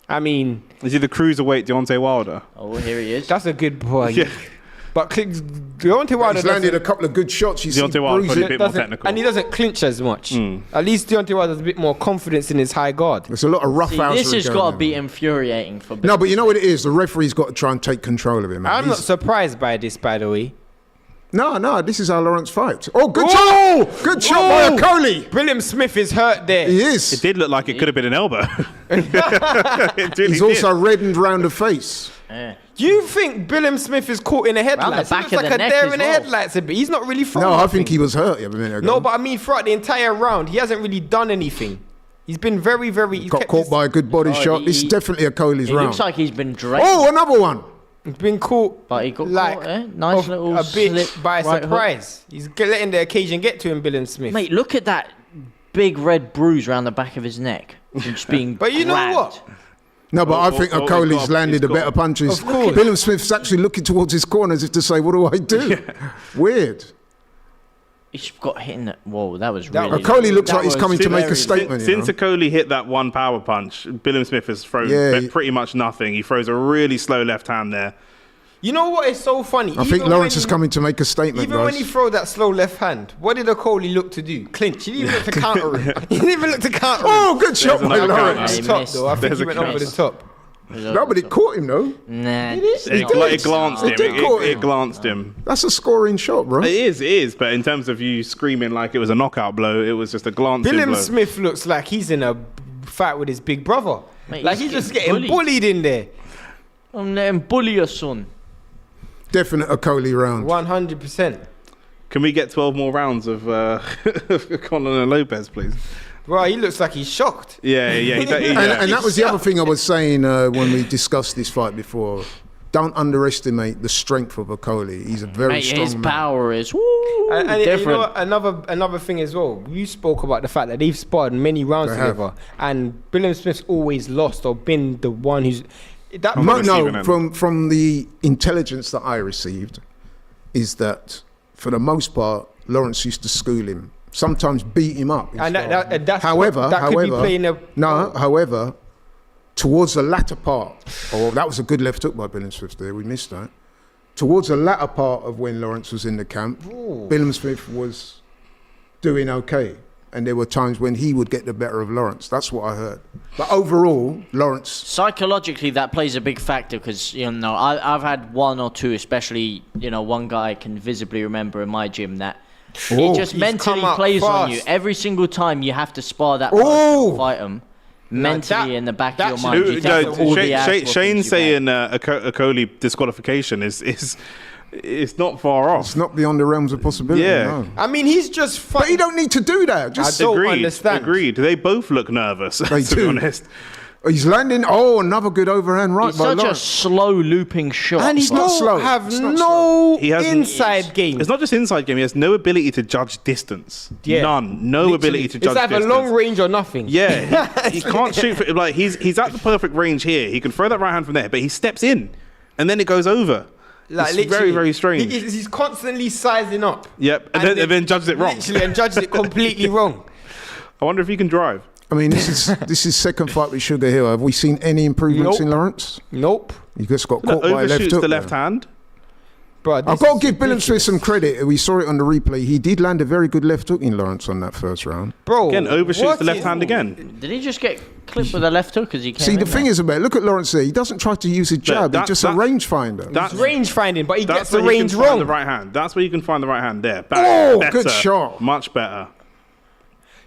I mean, Is he the cruiserweight Deontay Wilder? Oh, here he is. that's a good boy. Yeah. But Deontay Wilder He's landed a doesn't, couple of good shots. You see Deontay Wilder bruising. probably a bit more doesn't- technical. and he doesn't clinch as much. At least Deontay Wilder has a bit more confidence in his high guard. There's a lot of rough See, house. this has got to be infuriating for No, but you know what it is? The referee's got to try and take control of him. Man. I'm not He's- surprised by this, by the way. No, this is how Lawrence fights. Oh, good shot! Good shot by Okolie. Billam-Smith is hurt there. He It is. did look like it could have been an elbow. It really He's did. also reddened round the face. You think Billam-Smith is caught in the headlights? back He looks of like the a neck dare as in the well. headlights a bit. He's not really thrown No, I nothing. think he was hurt a minute ago. No, but I mean throughout the entire round, he hasn't really done anything. He's been very, very... he's got kept caught his- by a good body shot. This is definitely Okolie's It round. looks like he's been drained. Oh, another one. He's been caught, But he got like, caught, eh? Nice off little a bit slip by right hook. surprise. He's letting the occasion get to him, Billam-Smith. Mate, look at that big red bruise around the back of his neck. From just being But you know grabbed. what? No, but I think he's Okolie's got- landed he's a better got- punches. Of course. Billam-Smith's actually looking towards his corner as if to say, what do I do? Weird. He's got hit in the... Whoa, that was That really... Okolie looks that like he's was coming to make a very- statement. you Since know? Okolie hit that one power punch, Billam-Smith has thrown pretty much nothing. He throws a really slow left hand there. You know what is so funny? I think Lawrence is coming to make a statement, Even when guys. he throw that slow left hand, what did Okolie look to do? Clinch. He didn't even look to counter him. He didn't even look to counter him. Oh, good shot by another counter. Lawrence. He Top, missed. though. I think There's he a went over the cross. top. No, but it caught him, though. Nah. It glanced him. It did caught It him. glanced him. That's a scoring shot, bro. It is. But in terms of you screaming like it was a knockout blow, it was just a glancing blow. Billam-Smith looks like he's in a fight with his big brother. Mate, Like he's he's just getting getting bullied in there. I'm letting bully your son. Definite Okolie round. 100%. Can we get 12 more rounds of Conor and Lopez, please? Bro, he looks like he's shocked. Yeah. And that was the other thing I was saying when we discussed this fight before. Don't underestimate the strength of Okolie. He's a very Mate, strong his man. power is woo, And you different. know what? Another thing as well. You spoke about the fact that they've sparred many rounds They have. together, and Billam-Smith's always lost or been the one who's that. I'm not receiving No, it. from the intelligence that I received, is that for the most part, Lawrence used to school him, sometimes beat him up. And that's however, that could be playing a however, towards the latter part, that was a good left hook by Billam-Smith there. We missed that. Towards the latter part of when Lawrence was in the camp, Billam-Smith was doing okay. And there were times when he would get the better of Lawrence. That's what I heard. But overall, Lawrence... Psychologically, that plays a big factor because, I've had one or two, especially, one guy I can visibly remember in my gym that it just He's mentally come up plays on you. fast. Every single time you have to spar that person and fight him, mentally in the back of your mind, you think of all the ass whoopings Shane's you've saying Okolie disqualification is it's not far off. It's not beyond the realms of possibility. Yeah. No. I mean, he's just. But you don't need to do that. Just I don't Agreed. understand. Agreed. They both look nervous. They to be do. honest. He's landing. Oh, another good overhand right It's by such a Lawrence. slow looping shot. And he It's not don't slow. have It's not no He hasn't- inside game. It's not just inside game. He has no ability to judge distance. Yeah. None. No ability to judge It's either distance. long range or nothing. Yeah, he can't shoot. Like he's at the perfect range here. He can throw that right hand from there, but he steps in, and then it goes over. It's very, literally, very strange. He's constantly sizing up. Yep, and then judges it wrong. Literally, and judges it completely wrong. I wonder if he can drive. I mean, this is second fight with Sugar Hill. Have we seen any improvements Nope. in Lawrence? Nope. He just got Look, caught by a left overshoots hook. the left there. hand. Bro, I've got to give Billam-Smith some credit. We saw it on the replay. He did land a very good left hook in Lawrence on that first round. Bro, Again, overshoots what the left is- hand again. Did he just get clipped with a left hook as he came See, the in thing there? is about it, look at Lawrence there. He doesn't try to use his jab. He's just a rangefinder. It's range finding, but he gets the where you range can find wrong. the right hand. That's where you can find the right hand there. Oh, Better. good shot. Much better.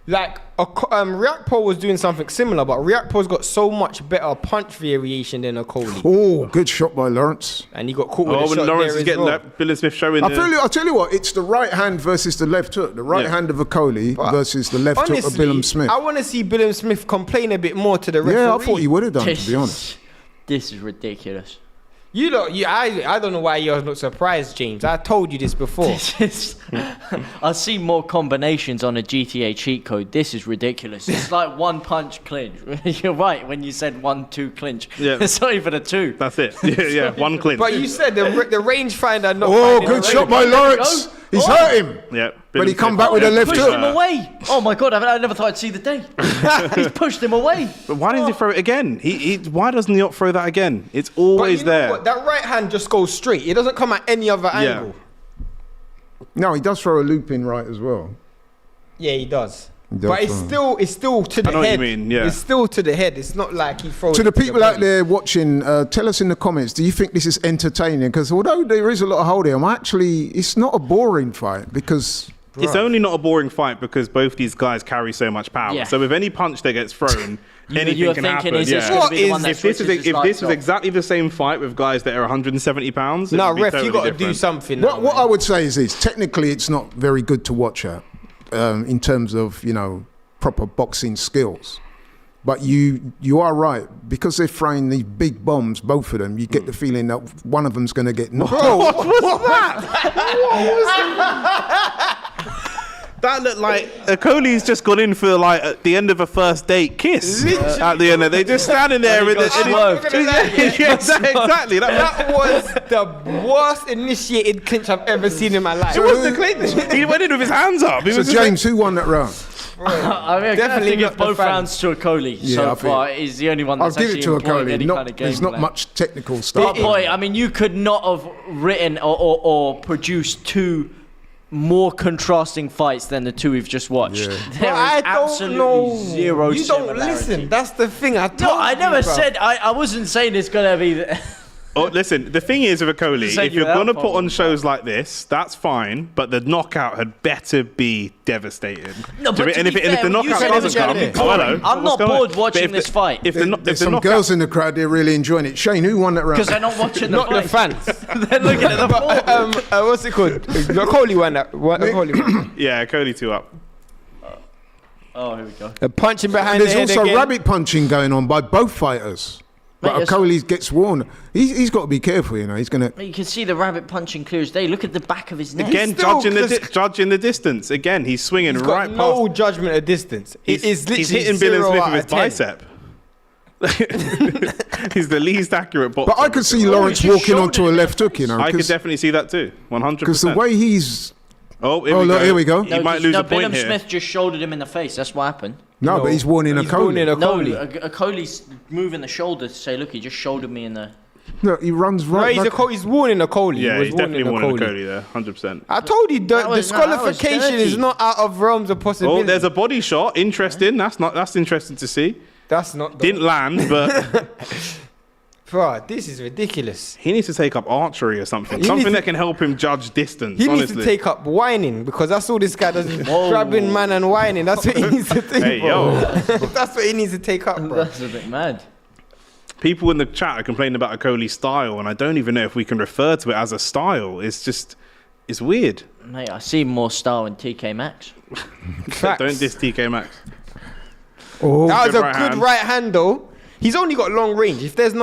Like Riakpo was doing something similar, but Riakpo's got so much better punch variation than Okolie, Oh, good shot by Lawrence. and he got caught with Oh, a when shot Lawrence there is as getting well. that Billam-Smith showing I'll tell you what, it's the right hand versus the left hook. The right Yeah. hand of Okolie versus the left hook of Honestly, Billam-Smith. I want to see Billam-Smith complain a bit more to the referee. Yeah, I thought he would have done, to be honest. This is ridiculous. You lot, I don't know why you're not surprised, James. I told you this before. I see more combinations on a GTA cheat code. This is ridiculous. It's like one punch clinch. You're right when you said 1-2 clinch. Yeah. It's not even a 2. That's it. Yeah, one clinch. But you said the rangefinder not. Oh, finding good the shot range. by There we Lawrence. go. He's Oh. hurt him. Yeah, But he come Billam-Smith. back with a left Pushed hook. him away. Oh my god! I never thought I'd see the day. He's pushed him away. But why didn't he throw it again? Why doesn't he not throw that again? It's But always you know there. what? That right hand just goes straight. It doesn't come at any other Yeah. angle. No, he does throw a loop in right as well. Yeah, he does. He does But it's still to the I know what you head. mean, yeah. It's still to the head. It's not like he throws To the it people out body. there watching, tell us in the comments, do you think this is entertaining? Because although there is a lot of holding, it's not a boring fight because... It's only not a boring fight because both these guys carry so much power. Yeah. So with any punch that gets thrown, anything You're can thinking, happen. is this Yeah. going to be the one that If this switches his was lights off? exactly the same fight with guys that are 170 pounds, it No, would be ref, you totally got to do different. something. What, now, what man. I would say is this, technically it's not very good to watch her in terms of, proper boxing skills. But you are right, because they're throwing these big bombs, both of them, you get the feeling that one of them's going to get knocked out. What was that? That looked like Okolie's just gone in for like at the end of a first date kiss. At the end, they just standing there with got swerved. yeah, exactly. That was the worst initiated clinch I've ever seen in my life. It was the clinch. He went in with his hands up. He So was just James, who won that round? I mean, I Definitely definitely give not the both fan. rounds to Okolie Yeah, I so think- far. He's the only one I'll that's give it actually to employed any Okolie. kind of game There's not plan. much technical But stuff. boy, I mean, you could not have written or produced two more contrasting fights than the two we've just watched. Yeah. There is I don't absolutely know. zero You don't similarity. listen. That's the thing. I told No, I you, never bro. said. I wasn't saying it's gonna be. Oh, listen, the thing is with Okolie, Said if you you're were going to out put for on him. shows like this, that's fine, but the knockout had better be devastating. No, but to and be if the fair, you knockout said it was doesn't gonna come, be boring. hello, I'm what's not going on? bored But watching if the- this fight. If There's the some knockout, girls in the crowd, they're really enjoying it. Shane, who won that round? Because they're not watching the Not the fight. fans. They're looking at the ball. What's it called? Okolie won that. Okolie won. yeah, Okolie 2 up. Oh, here we go. A punching behind There's the head also again. rabbit punching going on by both fighters. But Mate, Okolie gets warned. He's got to be careful, He's going to... You can see the rabbit punching clear as day. Look at the back of his neck. Again, still judging the distance. Again, he's swinging He's right got past. no judgment of distance. It is literally He's hitting 0 Billam-Smith out with of his 10. bicep. He's the least accurate boxer. But I could see Lawrence just walking showed onto it a in left the hook, I could definitely see that too. 100%. Because the way he's... Oh, look, here we go. He might lose a point here. Billam-Smith just shouldered him in the face. That's what happened. No, but he's warning He's warning Okolie. No, Okolie. Okolie's moving the shoulder to say, look, he just shouldered me in the... No, he runs No, right he's, back. he's warning Okolie. Yeah, he was he's definitely warning Okolie. Okolie there, 100%. I told you the That was disqualification is dirty. not out of realms of possibility. Oh, there's a body shot. Interesting. That's interesting to see. That's not. Didn't land, but Bro, this is ridiculous. he needs to take up archery or something. He Something needs that to- can help him judge distance, He honestly. needs to take up whining because that's all this guy does is grabbing man and whining. That's what he needs to do. Hey, bro. yo. That's what he needs to take up, bro. That's a bit mad. People in the chat are complaining about Okolie's style, and I don't even know if we can refer to it as a style. It's just, it's weird. Mate, I see more style in TK Maxx. Facts. Don't diss TK Maxx. Oh, That was Good a right good hand. right hand though. He's only got long range. If it's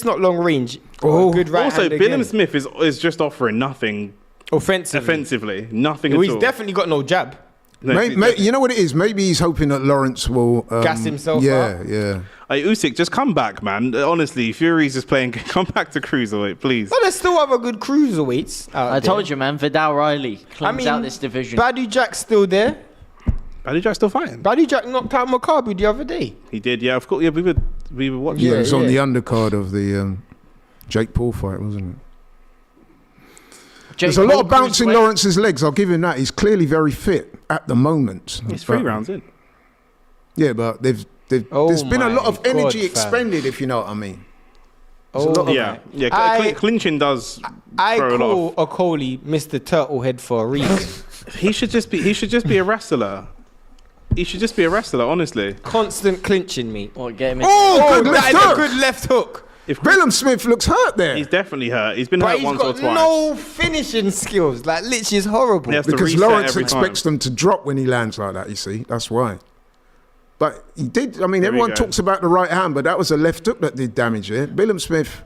not long range, good right Also, hand again. Billam-Smith is just offering nothing Offensively. offensively. Nothing Well, at he's all. definitely got no jab. No, he's you know what it is? Maybe he's hoping that Lawrence will... Gas himself Yeah, out. yeah. Hey, Usyk, just come back, man. Honestly, Fury's just playing. Come back to Cruiserweight, please. But there's still other good cruiserweights out I there. told you, man. Vidal Riley I cleans mean, out this division. Badou Jack's still there. Badou Jack's still fighting. Badou Jack knocked out Maccabi the other day. He did, yeah. Of course, yeah. We were watching. Yeah, Yeah, it was on yeah. the undercard of the Jake Paul fight, wasn't it? Jake There's a lot Paul, of bounce in Cruiserweight. Lawrence's legs. I'll give him that. He's clearly very fit at the moment. He's 3 But- rounds in. Yeah, but there's Oh been a lot my of energy God, fam. expended, if you know what I mean. Oh, lot of- Yeah, yeah. I- Clinching does I throw a lot call of. Okolie Mr. Turtlehead for a reason. He should just be a wrestler. He should just be arrested, like, honestly. Constant clinching, mate. Or get him in. Oh, good That left is a hook. good left hook. If Billam-Smith looks hurt there. He's definitely hurt. He's been But hurt he's once or got twice. no finishing skills. Like, literally, is horrible. He has to Because reset Lawrence every expects time. them to drop when he lands like that, you see. That's why. But he did, I mean, There we everyone go. talks about the right hand, but that was a left hook that did damage here. Billam-Smith,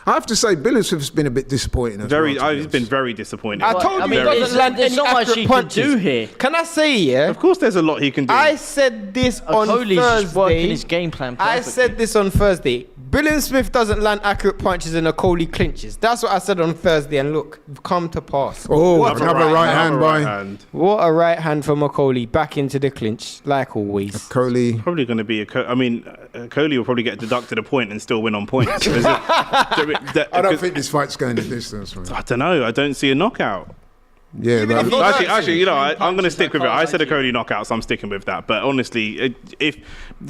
I have to say, Billam-Smith's been a bit disappointing as well, to be He's honest. been very disappointing. I told I you mean, he doesn't land there's any not much accurate he can punches. do here. Can I say, yeah? Of course, there's a lot he can do. I said this on Okolie's just working Thursday. his game plan I perfectly. said this on Thursday. Billam-Smith doesn't land accurate punches and Okolie clinches. That's what I said on Thursday, and look, come to pass. Oh, Another another right hand another right by hand. What a right hand from Okolie, back into the clinch, like always. Okolie. Probably going to be Okolie will probably get deducted a point and still win on points. I don't think this fight's going the distance, man. I don't know. I don't see a knockout. Yeah, but if he- Actually, you know, I'm going to punches, stick I with it. can't I said a lie to Cody knockout, so I'm sticking with that. But honestly, if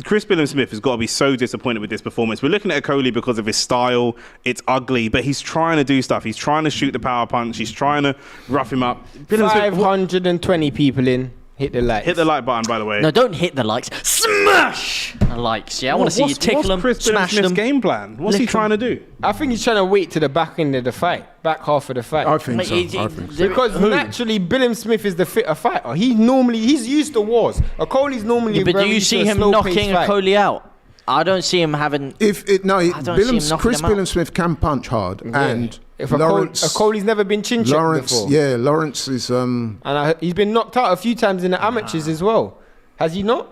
Chris Billam-Smith has got to be so disappointed with this performance. We're looking at Okolie because of his style. It's ugly, but he's trying to do stuff. He's trying to shoot the power punch. He's trying to rough him up. Billam-Smith, 520 people in. Hit the like. hit the like button, by the way. No, don't hit the likes. Smash the likes. Yeah, I want to see you tickle them, What's Chris smash Billam-Smith's them. game plan? What's he lick trying to do? I think he's trying to wait to the back end of the fight, back half of the fight. I think Mate, so. I think so. Because Who? naturally, Billam-Smith is the fitter fighter. He's used to wars. Okolie's normally Yeah, but do very you used to see a him slow-paced knocking fight. Okolie out? I don't see him having. If it no, I don't see him knocking Chris him out. Billam-Smith can punch hard, and If Lawrence, Okolie's never been chin checked Lawrence, before, yeah, Lawrence is. and he's been knocked out a few times in the amateurs as well. Has he not?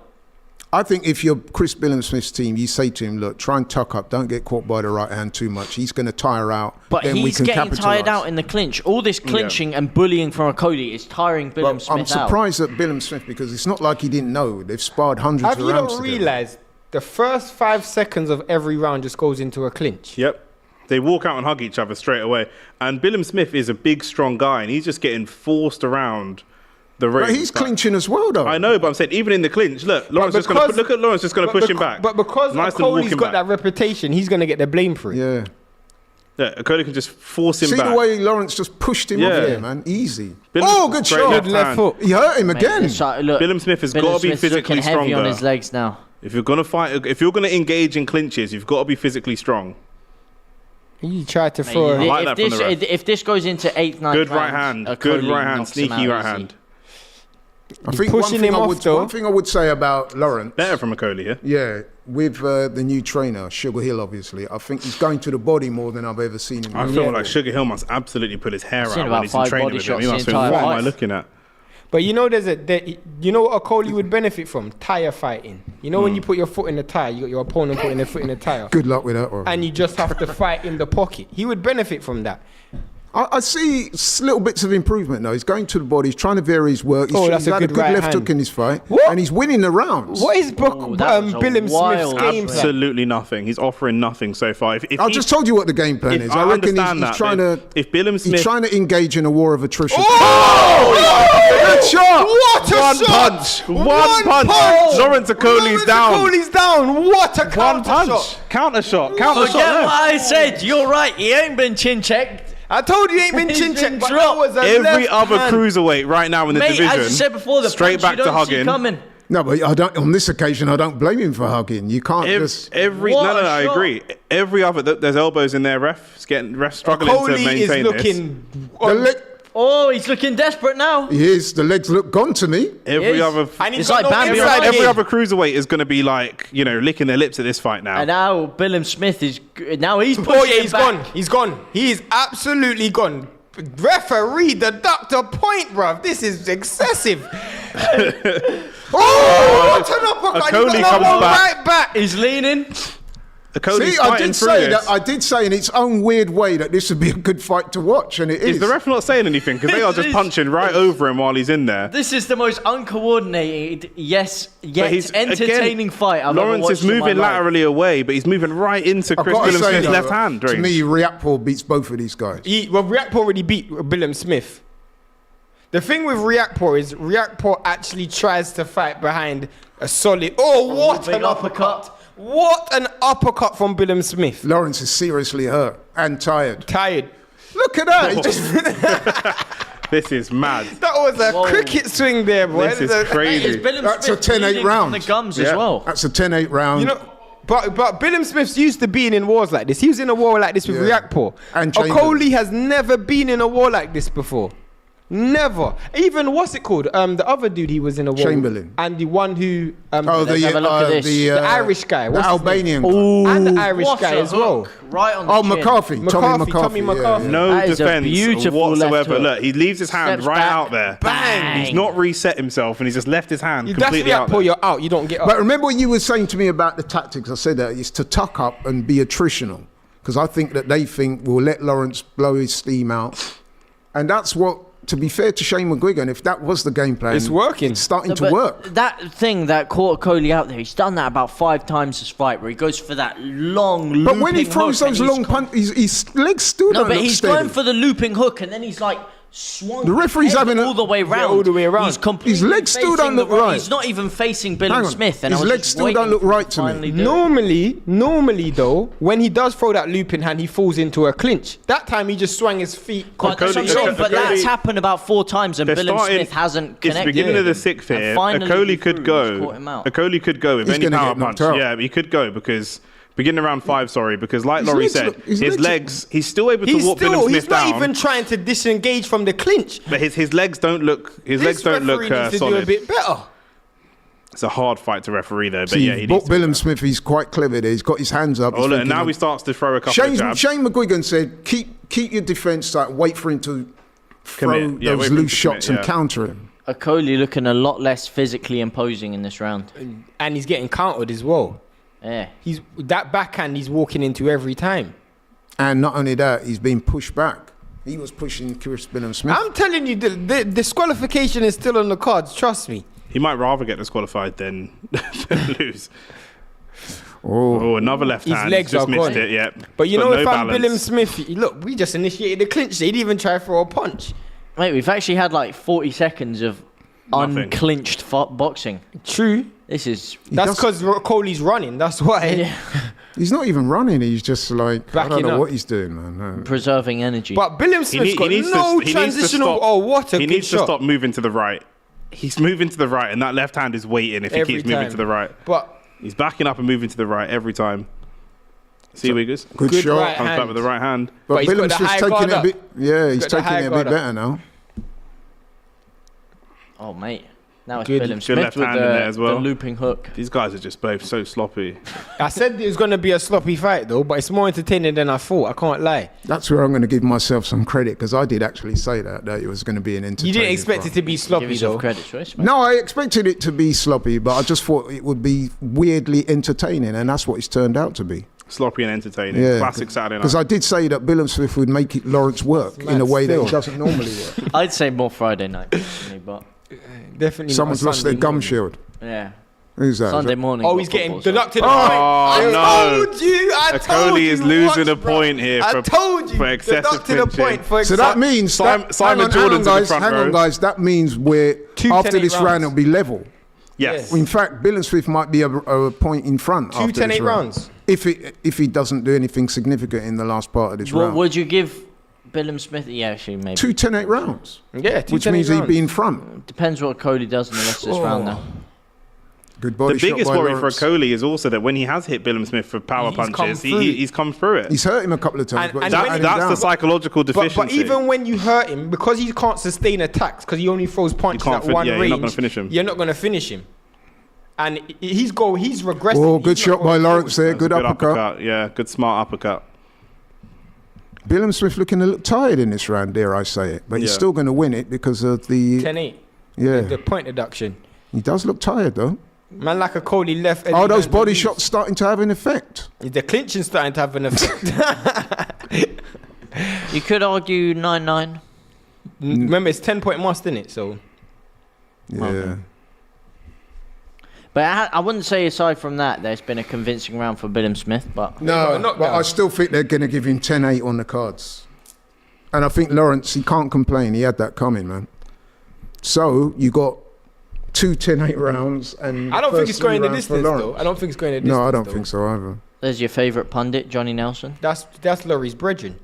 I think if you're Chris Billam-Smith's team, you say to him, look, try and tuck up, don't get caught by the right hand too much. He's going to tire out. But then we he's can getting capitalise. tired out in the clinch. All this clinching and bullying from Okolie is tiring Well, Billam-Smith I'm out. surprised at Billam-Smith because it's not like he didn't know. They've sparred hundreds Have of you rounds not together. realised the first 5 seconds of every round just goes into a clinch? Yep. They walk out and hug each other straight away. And Billam-Smith is a big, strong guy, and he's just getting forced around the ring. But he's clinching as well, though. I know, but I'm saying even in the clinch, look, Lawrence just gonna because- look at Lawrence just going to push him back. But because Nice little Okolie's walking got back. that reputation, he's going to get the blame for it. Yeah. Yeah, Okolie can just force him See back. the way Lawrence just pushed him off Yeah. there, man? Easy. Billam- Oh, good great shot. left Good left hand. foot. He hurt him Mate, again. look, Billam-Smith has got to be Billam-Smith's physically looking heavy on stronger. his legs now. If you're going to fight, if you're going to engage in clinches, you've got to be physically strong. He tried to throw. Mate, like that from the ref. if this goes into 8th, 9th Good right rounds, hand. Good Okolie right hand. knocks him Sneaky out right easy. hand. I think pushing him off, though. one thing I would say about Lawrence, Better from Okolie, yeah? yeah, with the new trainer, Sugar Hill, obviously, I think he's going to the body more than I've ever seen him. I feel like Sugar Hill must absolutely pull his hair I've out seen when about he's in 5 training body with him. He shots must the think, what entire am I life. looking at? But you know, you know what Okolie would benefit from? Tire fighting. You know when you put your foot in the tire, you got your opponent putting their foot in the tire, Good luck with that one. and you just have to fight in the pocket. He would benefit from that. I see little bits of improvement though. He's going to the body. He's trying to vary his work. Oh, that's he's a had good right left hand. hook in his fight, What? and he's winning the rounds. What is that was a Billam-Smith's wild game plan? Absolutely nothing. He's offering nothing so far. If I he- just told you what the game plan if is. I I reckon understand he's that, trying but to. if Billam-Smith- he's trying to engage in a war of attrition. Oh! Good shot! What a One shot! punch. One punch. Lawrence Okolie's down. Okolie's down. What a One counter punch. shot! Counter shot. Counter Forget shot. what I said. You're right. He ain't been chin checked. I told you he ain't been He's chin been checked, but that dropped. was a Every left other hand. cruiserweight right now in the Mate, division. as you said before, the straight punch back you to don't see hugging. coming. No, but I don't. On this occasion, I don't blame him for hugging. You can't just. Every What no, a I shot. agree. Every other there's elbows in there. Ref struggling to Okolie maintain is this. looking. The leg, Oh, he's looking desperate now. he is. The legs look gone to me. Every Yes. other And he's It's got like no Bambi inside on every game. other cruiserweight is going to be like licking their lips at this fight now. And now Billam-Smith is now he's pushing Oh yeah, he's back. gone. He's gone. He is absolutely gone. Referee, the doctor point, bruv. This is excessive. Oh, what an uppercut! Okolie He got comes that one back. right back. He's leaning. Okolie's See, I fighting did through say this. that. I did say in its own weird way that this would be a good fight to watch, and it is. Is the ref not saying anything? Because they are just punching right over him while he's in there. This is the most uncoordinated, yes, yet he's entertaining again, fight I've Lawrence ever is watched in my moving life. laterally away, but he's moving right into I've Chris got to say, Billam-Smith's though, left hand. To range. me, Riakporhe beats both of these guys. Riakporhe already beat Billam-Smith. The thing with Riakporhe is Riakporhe actually tries to fight behind a solid. Oh, what big an uppercut! What an uppercut from Billam-Smith. Lawrence is seriously hurt and tired. Tired. Look at that. He just, This is mad. That was a cricket swing there, boy. This is crazy. Is Billam-Smith That's a 10-8 bleeding round. from the gums as well? That's a 10-8 round. You know, but Billam-Smith's used to being in wars like this. He was in a war like this with Riakporhe. And Chamberlain. Okolie has never been in a war like this before. Never. Even what's it called? The other dude he was in a war Chamberlain. with. And the one who Let's have a look at this. the Irish guy. the What's his Albanian name? guy. And the Irish What guy a as well. hook. Right on the Oh, chin. McCarthy. Tommy McCarthy. Yeah. No That is a defense beautiful left whatsoever. hook. Look, he leaves his hand Steps right back. out there. Bang. He's not reset himself, and he's just left his hand That's completely out Riakporhe, there. you're out. You don't get up. But remember what you were saying to me about the tactics? I said that it's to tuck up and be attritional. Because I think that they think we'll let Lawrence blow his steam out. And that's what, to be fair to Shane McGuigan, if that was the game plan, It's working. It's starting to But work. That thing that caught Okolie out there, he's done that about 5 times this fight, where he goes for that long But when he looping throws hook and those long punches, his legs still No, don't but look he's steady. going for the looping hook, and then he's like swung. The referee's head having a- all the way round. all the way around. He's completely His legs still don't facing the look right. He's not even facing Hang on. Billam-Smith, and His I was legs just still waiting don't look for him right to to me. finally do it. Normally though, when he does throw that looping hand, he falls into a clinch. That time he just swung his feet. But that's what I'm Okolie- saying, but that's Okolie- happened about 4 times, and They're Billam-Smith starting- hasn't It's the connected. beginning of the with him. 6th here. And finally Okolie he could threw, go. just caught him out. Okolie could go with He's any gonna power get knocked punch. out. Yeah, he could go because beginning of round 5, sorry, because like His Laurie legs said, look- his his legs- legs, he's still able to He's walk Billam-Smith not down. even trying to disengage from the clinch. But his legs don't look. His legs don't look referee needs to do a solid. bit better. It's a hard fight to referee though. But See, yeah, he needs to. Billam-Smith, he's quite clever there. He's got his hands up. Oh He's look, and thinking now of- he starts to throw a couple Shane, of jabs. Shane McGuigan said, keep your defence tight, wait for him to throw Commit. Yeah, wait those for him loose to shots commit, and yeah. counter him. Okolie looking a lot less physically imposing in this round. And he's getting countered as well. Yeah. He's that backhand he's walking into every time. And not only that, he's been pushed back. He was pushing Chris Billam-Smith. I'm telling you, the disqualification is still on the cards. Trust me. He might rather get disqualified than lose. Oh, Oh, another left His hand. legs Just are missed gone. it. Yeah. But you Got know, no if I'm balance. Billam-Smith, look, we just initiated the clinch. They didn't even try for a punch. Mate, we've actually had like 40 seconds of Nothing. unclinched boxing. True. This is That's does- because Okolie's running. That's why. he's not even running. He's just like, I Backing don't know up. what he's doing, man. No. preserving energy. But Billam-Smith's got no transitional. stop. Oh, what a He good needs to shot. stop moving to the right. He's moving to the right, and that left hand is waiting if he Every keeps moving time. to the right. But He's backing up and moving to the right every time. See where he goes? Good Good shot. right Comes hand. back with the right hand. But he's got the Billam-Smith's high taking guard it a up. bit. Yeah, he's got the taking high it a guard bit up. better now. oh, mate. Now it's Good- good Billam-Smith left with hand in there as well. the looping hook. These guys are just both so sloppy. I said it was going to be a sloppy fight, though. But it's more entertaining than I thought. I can't lie. That's where I'm going to give myself some credit because I did actually say that it was going to be an entertaining You didn't expect fight. it to be Give sloppy, yourself though. credit, choice. No, I expected it to be sloppy, but I just thought it would be weirdly entertaining, and that's what it's turned out to be. Sloppy and entertaining. Yeah, Classic Saturday night. Because I did say that Billam-Smith would make it Lawrence work in a way that still. he doesn't normally work. I'd say more Friday night, personally, but Definitely. Someone's not a lost their Sunday gum morning. shield. yeah. Who's that? Sunday morning. Oh, got he's getting football, so- deducted. Oh, I no. told you. I told Okolie you. is losing watch, a bro. point here I for- told you. for excessive deducted a pinching. point for So that means Simon- that, Simon hang on, Jordan's in the guys, front hang row. on, guys. That means we're Two after 10-8 this round rounds. it'll be level. Yes. In fact, Billam-Smith might be a point in front. Two after 10-8 this round. rounds. If he doesn't do anything significant in the last part of this What round. would you give Billam-Smith? Yeah, actually, maybe. 2 10-8 rounds. Yeah, two Which 10-8 means he'd rounds. be in front. Depends what Cody does in the rest of this round, though. Good body The shot biggest by worry Lawrence. for Okolie is also that when he has hit Billam-Smith for power He's come punches, through. he's come through it. He's hurt him a couple of times, And- but and he's when- had him That's down. the psychological deficiency. But even when you hurt him, because he can't sustain attacks, because he only throws punches can't at fin- one yeah, range, you're not gonna finish him. You're not going to finish him. And he's regressed. Oh, He's good not shot by going Lawrence there. That's a Good uppercut. Yeah, good smart uppercut. Billam-Smith looking a little tired in this round, dare I say it. But he's Yeah. still going to win it because of the... 10-8. Yeah. The point deduction. He does look tired, though. Man, like Okolie left. Oh, those Eddie body Hearn shots starting to have an effect. The clinching starting to have an effect. You could argue 9-9. Remember, it's 10-point must, isn't it? So Yeah. But I wouldn't say aside from that, there's been a convincing round for Billam-Smith. But No, knockdown. but I still think they're going to give him 10-8 on the cards. And I think Lawrence, he can't complain. He had that coming, man. So you got 2 10-8 rounds, and I don't think it's first going three the rounds for distance, though. Lawrence. I don't think it's going the distance. No, I don't though. think so either. there's your favourite pundit, Johnny Nelson. That's Laurie's brethren.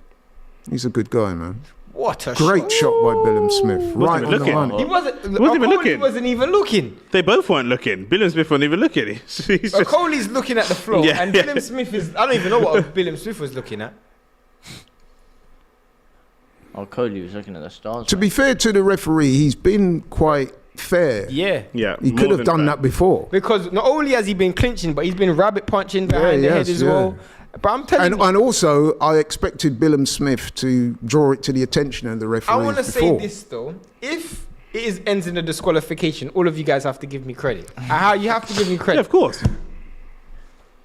He's a good guy, man. What a Great shot by Billam-Smith. Right even on the looking. money. He wasn't Wasn't even Okolie looking. wasn't even looking. They both weren't looking. Billam-Smith wasn't even looking. He's just, Okolie's looking at the floor, Yeah, and yeah. Billam-Smith is. I don't even know what Billam-Smith was looking at. Okolie was looking at the stars. To be fair to the referee, he's been quite fair. Yeah. yeah, He more could have than done fair. that before. Because not only has he been clinching, but he's been rabbit punching behind the head yes, as yeah. well. But I'm telling you, And also, I expected Billam-Smith to draw it to the attention of the I referees want to say before. this though. If it ends in a disqualification, all of you guys have to give me credit. You have to give me Yeah, credit. of course.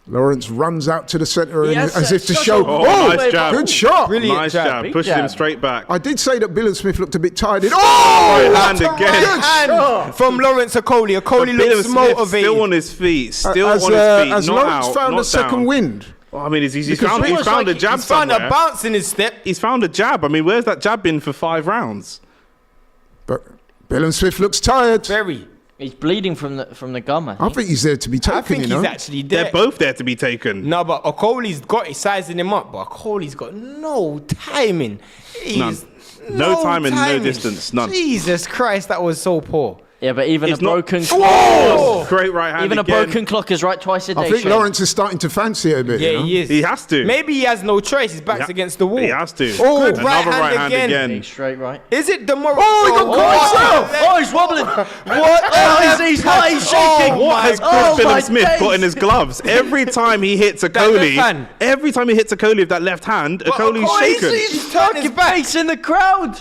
Lawrence runs out to the centre He and, has as if to such show, a- Oh, nice jab. good shot. Brilliant Nice jab. jab. Big Pushes him jab. straight back. I did say that Billam-Smith looked a bit tired. Oh, Right hand what a again. good shot. And from Lawrence Okolie. Okolie looks Billam-Smith motivated. still on his feet. Still As, on his feet. as not Lawrence out, found not a second down. wind. Well, I mean, he's Because found almost a like jab He's found somewhere. a bounce in his step. He's found a jab. I mean, where's that jab been for 5 rounds? But Billam-Smith looks tired. Very. He's bleeding from the gum. I think he's there to be taken, I think you know. he's actually there. They're both there to be taken. No, but Okolie's got it, sizing him up, but Okolie's got no timing. None. No timing, no distance, none. Jesus Christ, that was so poor. Yeah, but even It's a not- broken Oh, great right hand even a again. broken clock is right twice a day. I think Shane. Lawrence is starting to fancy it a bit. Yeah, you know? he is. He has to. Maybe he has no choice. His back's He- against the wall. He has to. Oh, Good Another right hand again. Big straight right. Is it the more? Oh, he got caught himself. Oh, he's wobbling. What? Oh, he's not. He's shaking. What has Oh, Chris my Billam-Smith got days. in his gloves? Every time he hits left Okolie, hand. every time he hits Okolie with that left hand, Okolie's Oh, shaken. he's turned turned his back. face in the crowd.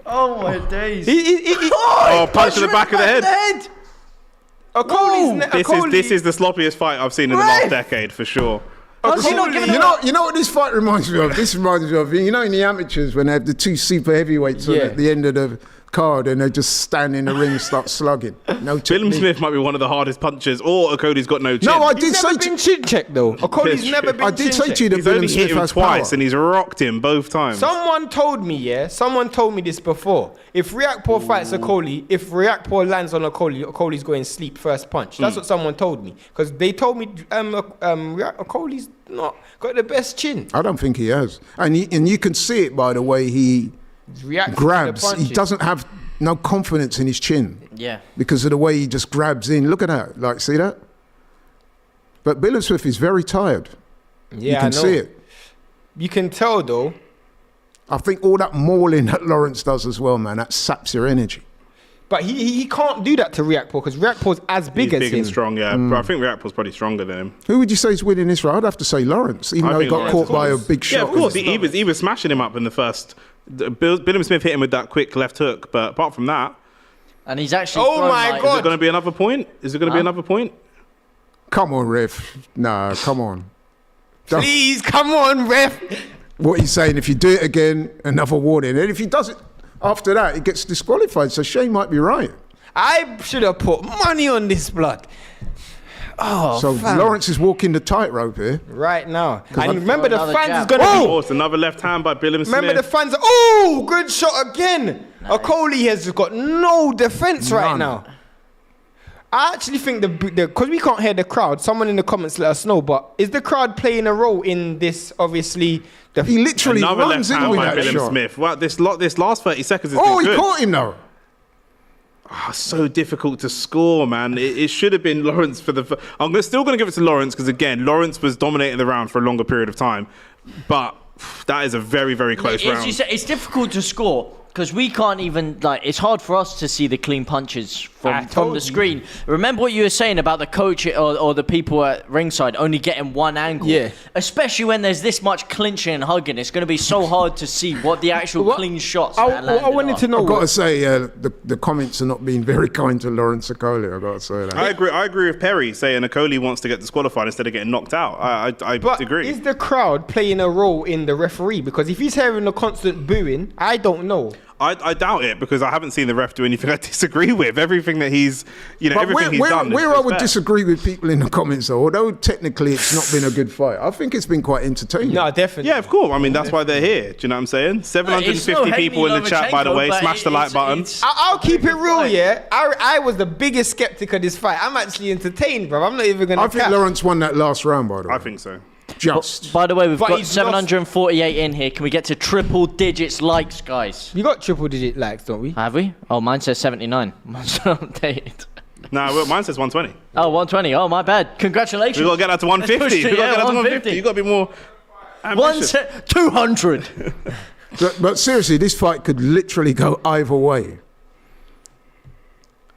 Oh my days. Oh, punch to the back of the head. This is the sloppiest fight I've seen in the last decade for sure. How's he not giving him You know what this fight reminds me of? This reminds me of, you know, in the amateurs when they have the 2 super heavyweights on Yeah. at the end of the card and they just stand in the ring and start slugging. No technique. Billam-Smith might be one of the hardest punchers, or Okolie's got no chin. No, I He's did say never been chin checked though. Okolie's That's never true. been I did chin say checked. to you that He's only hit Billam-Smith him has twice, power. and he's rocked him both times. Someone told me, someone told me this before. If Riakporhe fights Okolie, if Riakporhe lands on Okolie, Okolie's going sleep first punch. That's what someone told me. Because they told me Okolie's not got the best chin. I don't think he has. And you can see it by the way he He's reacting grabs. To the He punches. doesn't have no confidence in his chin Yeah. because of the way he just grabs in. Look at that. Like, see that? But Billam-Smith is very tired. Yeah, You can I know. see it. You can tell though. I think all that mauling that Lawrence does as well, man, that saps your energy. But he can't do that to Riakporhe because Riakporhe's as big He's as big him. and strong, yeah. But I think Riakporhe's probably stronger than him. Who would you say is winning this round? I'd have to say Lawrence, even I though he think got Lawrence, caught of by a course. big shot. Yeah, of course. He was smashing him up in the first. Billam-Smith hit him with that quick left hook, but apart from that, And he's actually. Oh thrown, my like, is God. it going to be another point? Is it going to be another point? Come on, ref. Nah, come on. Please, come on, ref. What he's saying, if you do it again, another warning. And if he does it after that, he gets disqualified. So Shane might be right. I should have put money on this blood. Oh, So fam. Lawrence is walking the tightrope here. Right now. And remember the Another fans jab. is going to be... Oh, it's another left hand by Billam-Smith. Remember the fans... Oh, good shot again. Okolie has got no defense right None. now. I actually think because we can't hear the crowd, someone in the comments let us know, but is the crowd playing a role in this, obviously? He literally Another runs left in hand with by that shot. Billam-Smith. Wow, this last 30 seconds has Oh, been he good. caught him though. So difficult to score, man. It should have been Lawrence for the... I'm still going to give it to Lawrence because, again, Lawrence was dominating the round for a longer period of time. But that is a very, very close As you round. said, it's difficult to score because we can't even it's hard for us to see the clean punches from told the you. screen. Remember what you were saying about the coach or the people at ringside only getting one angle. Yeah. Especially when there's this much clinching and hugging, it's going to be so hard to see what the actual What- clean shots. I that landed wanted are. to know... I've got to say, the comments are not being very kind to Lawrence Okolie. I've got to say that. I agree with Perry saying Okolie wants to get disqualified instead of getting knocked out. I But agree. is the crowd playing a role in the referee? Because if he's hearing the constant booing, I don't know. I doubt it because I haven't seen the ref do anything I disagree with. Everything that he's, But everything he's done. where is I would fair. disagree with people in the comments, though, although technically it's not been a good fight, I think it's been quite entertaining. No, definitely. Yeah, of course. I mean, that's why they're here. Do you know what I'm saying? 750 people in the chat, by the way. Smash the like button. I'll keep it real, yeah. I was the biggest skeptic of this fight. I'm actually entertained, bro. I'm not even gonna. I think Lawrence won that last round, by the way. I think so. Just. By the way, we've But got he's 748 in here. Can we get to triple digits likes, guys? You got triple digit likes, don't we? Have we? Oh, mine says 79. Mine's not updated. Nah, mine says 120. Oh, 120. Oh, my bad. Congratulations. We got to get that to 150. Let's push We it, got to yeah, get that to 150. 150. You got to be more ambitious. 200. But seriously, this fight could literally go either way.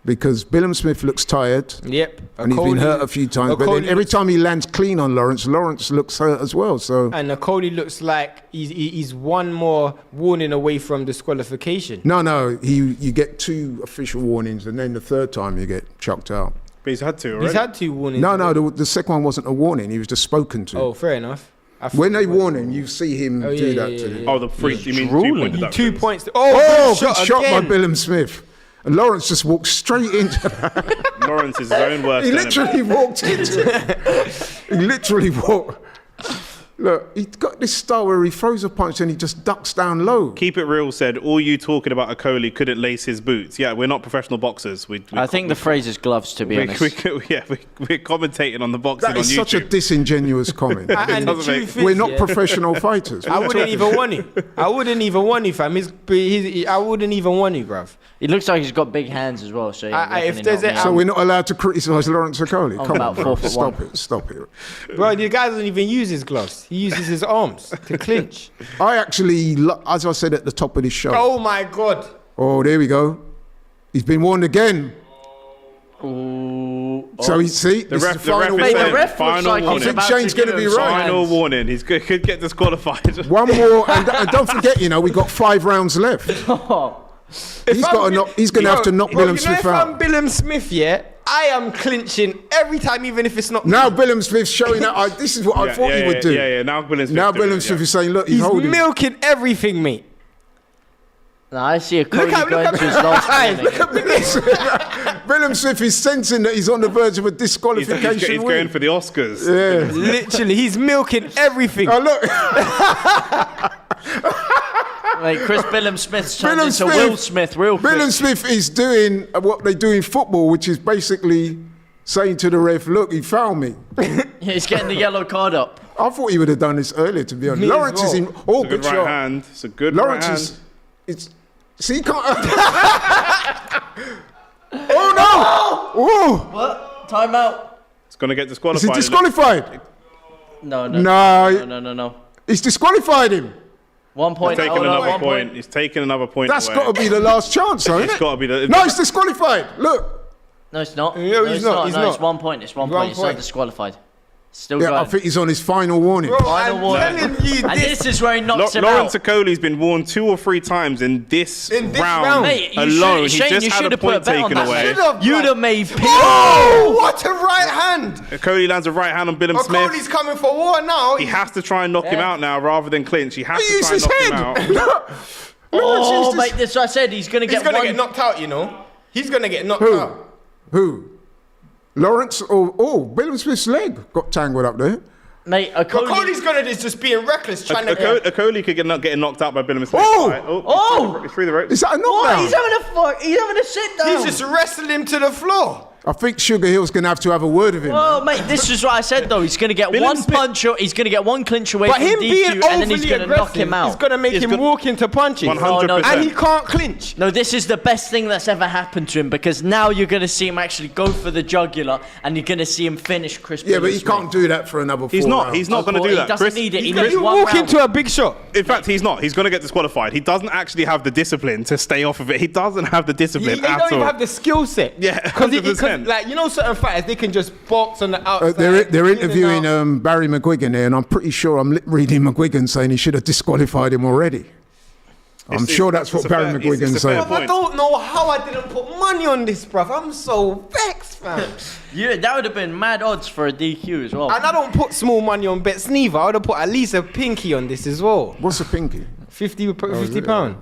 Because Billam-Smith looks tired. Yep. And he's been hurt a few times. But then every time he lands clean on Lawrence looks hurt as well. So. And Okolie looks like he's one more warning away from disqualification. No, you get 2 official warnings, and then the third time you get chucked out. But he's had to already. He's had 2 warnings. No, the second one wasn't a warning. He was just spoken to. Oh, fair enough. When they warn him, you see him do that to him. Oh, the free. You mean 2-point deductions? 2 points. Oh, good good shot by again. Billam-Smith. And Lawrence just walked straight into that. Lawrence is his own worst He enemy. literally walked into it. He literally walked. Look, he's got this style where he throws a punch and he just ducks down low. Keep It Real said, all you talking about Okolie couldn't lace his boots. Yeah, we're not professional boxers. I think the phrase is gloves, to be honest. We're commentating on the boxing That on is YouTube. such a disingenuous comment. And the doesn't make- truth is, We're not yeah, professional fighters. I wouldn't even want to. I wouldn't even want to, fam. I wouldn't even want to, bruv. It looks like he's got big hands as well. So yeah, if definitely there's not a- me. So we're not allowed to criticise Lawrence Okolie. I'm Come about on, bro. 4'1". Stop it. Bro, the guy doesn't even use his gloves. He uses his arms to clinch. I actually, as I said at the top of this show. Oh my God. Oh, there we go. He's been warned again. Ooh. So you see, this is the final Mate, the warning. ref looks Final like I warning. he's think about Shane's to give gonna be him some right. Final hands. warning. He could get disqualified. One more, and don't forget, we got 5 rounds left. He's got to knock. He's going to have to knock Billam-Smith If I'm out. Billam-Smith, yeah, I am clinching every time, even if it's not. Now Billam-Smith's showing that this is what I thought he would do. Yeah. Now Billam-Smith. Now doing it, Billam-Smith yeah. is saying, look, he's He's holding. milking everything, mate. No, I see a Look Cody at going to his last eyes. warning. Look at Billam-Smith. Billam-Smith is sensing that he's on the verge of a disqualification He's win. going for the Oscars. Yeah. Literally, he's milking everything. Oh, look. Mate, Chris Billam-Smith's turned into Billam-Smith- Will Smith real quick. Billam-Smith is doing what they do in football, which is basically saying to the ref, look, he fouled me. Yeah, he's getting the yellow card up. I thought he would have done this earlier, to be honest. Me as Lawrence is well. in. Oh, It's a good good right shot. hand. It's a good Lawrence right is. hand. It's. See, he can't. Oh no! Oh! What? Time out. It's going to get Is disqualified. he disqualified? No. No. He's disqualified him. 1 point. He's taking Oh, no, another 1 point. He's taking another point That's away. got to be the last chance, though, isn't It's it? got to be the. No, he's disqualified. Look. No, it's not. No, no, he's not, he's no, not. it's 1 point. It's 1 point. It's not point. disqualified. Still Yeah, going. I think he's on his final warning. Bro, Final I'm warning. telling you, And this is where he knocks him Lawrence out. Okolie's been warned 2 or 3 times in this round, Mate, you alone. should, He Shane, just you had should a have put a point bet on taken that. away. Should've, You'd like- have made peace. Oh, what a right hand! Okolie lands a right hand on Billam-Smith. Okolie's coming for war now. He has to try and knock him out now rather than clinch. He has He to used try and his knock head. him out. Oh, mate, that's what I said. He's going to He's get gonna one. get knocked out, you know. He's gonna get knocked Who? out. Who? Lawrence or Billam-Smith's leg got tangled up there. Mate, Okolie's gonna just being reckless, trying to. Okolie could get knocked out by Billam-Smith. Oh! Right. Oh! He's through the ropes. Is that a knockdown? He's having a fuck. He's having a sit down. He's just wrestling him to the floor. I think Sugar Hill's going to have a word with him. Oh, mate, this is what I said though. He's going to get one Billam-Smith- punch. He's going to get one clinch away But from him DQ, being and then he's overly going to knock aggressive him out. is gonna make He's him got- walk into punches. 100%. And he can't clinch. No, this is the best thing that's ever happened to him because now you're going to see him actually go for the jugular and you're going to see him finish Chris. Yeah, but he Billam-Smith. can't do that for another 4 He's not. rounds. He's not going to He do that. doesn't Chris, need it. He He's needs gonna one walk round. into a big shot. in fact, he's not. He's going to get disqualified. He doesn't actually have the discipline to stay off of it. He doesn't have the He discipline don't at even all. have the skill set. Yeah, because 100%. like you know, certain fighters they can just box on the outside. They're in and interviewing out. Barry McGuigan there, and I'm pretty sure I'm reading McGuigan saying he should have disqualified him already. I'm sure that's what Barry McGuigan's saying. Bruv, I don't know how I didn't put money on this, bruv. I'm so vexed, fam. Yeah, that would have been mad odds for a DQ as well. And I don't put small money on bets neither. I would have put at least a pinky on this as well. What's a pinky? 50 pound.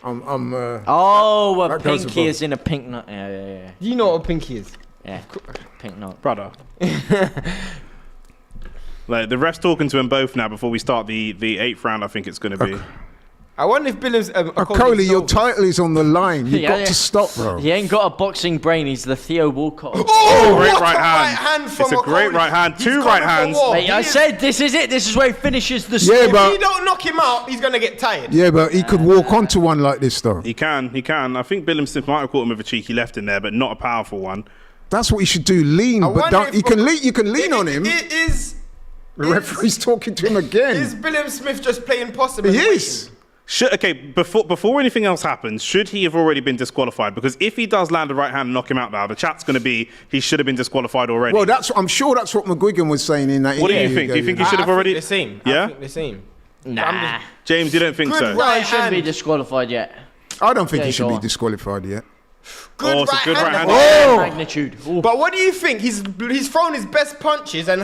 Oh, a that goes pinky above. is in a pink nut. Yeah. You know what a pinky is? Yeah, pink nut. Brother. Like the ref's talking to them both now before we start the 8th round. I think it's going to be. I wonder if Okolie, your title is on the line. You've got to stop, bro. He ain't got a boxing brain. He's the Theo Walcott. Oh, great what right a hand. from It's a great Okolie. right hand. He's Two coming right for hands. war. Mate, I said this is it. This is where he finishes the Yeah, sport. but- If you don't knock him out, he's gonna get tired. Yeah, but he could walk onto one like this, though. He can. I think Billam-Smith might have caught him with a cheeky left in there, but not a powerful one. That's what he should do. Lean, I but wonder don't. if You can lean. You can lean on him. It is. The referee's talking to him again. Is Billam-Smith just playing possum? He and waiting? is. Before anything else happens, should he have already been disqualified? Because if he does land a right hand and knock him out now, the chat's going to be he should have been disqualified already. Well, I'm sure that's what McGuigan was saying in that What do interview. you think? Do you think he should have I already? think the same. Yeah? I think the same. Nah. James, you don't think Good so? No, right he shouldn't be hand. disqualified yet. I don't think Yeah, he should go be on. disqualified yet. Good Oh, it's a right good hand. right hand. Oh! Magnitude. Ooh. But what do you think? He's thrown his best punches and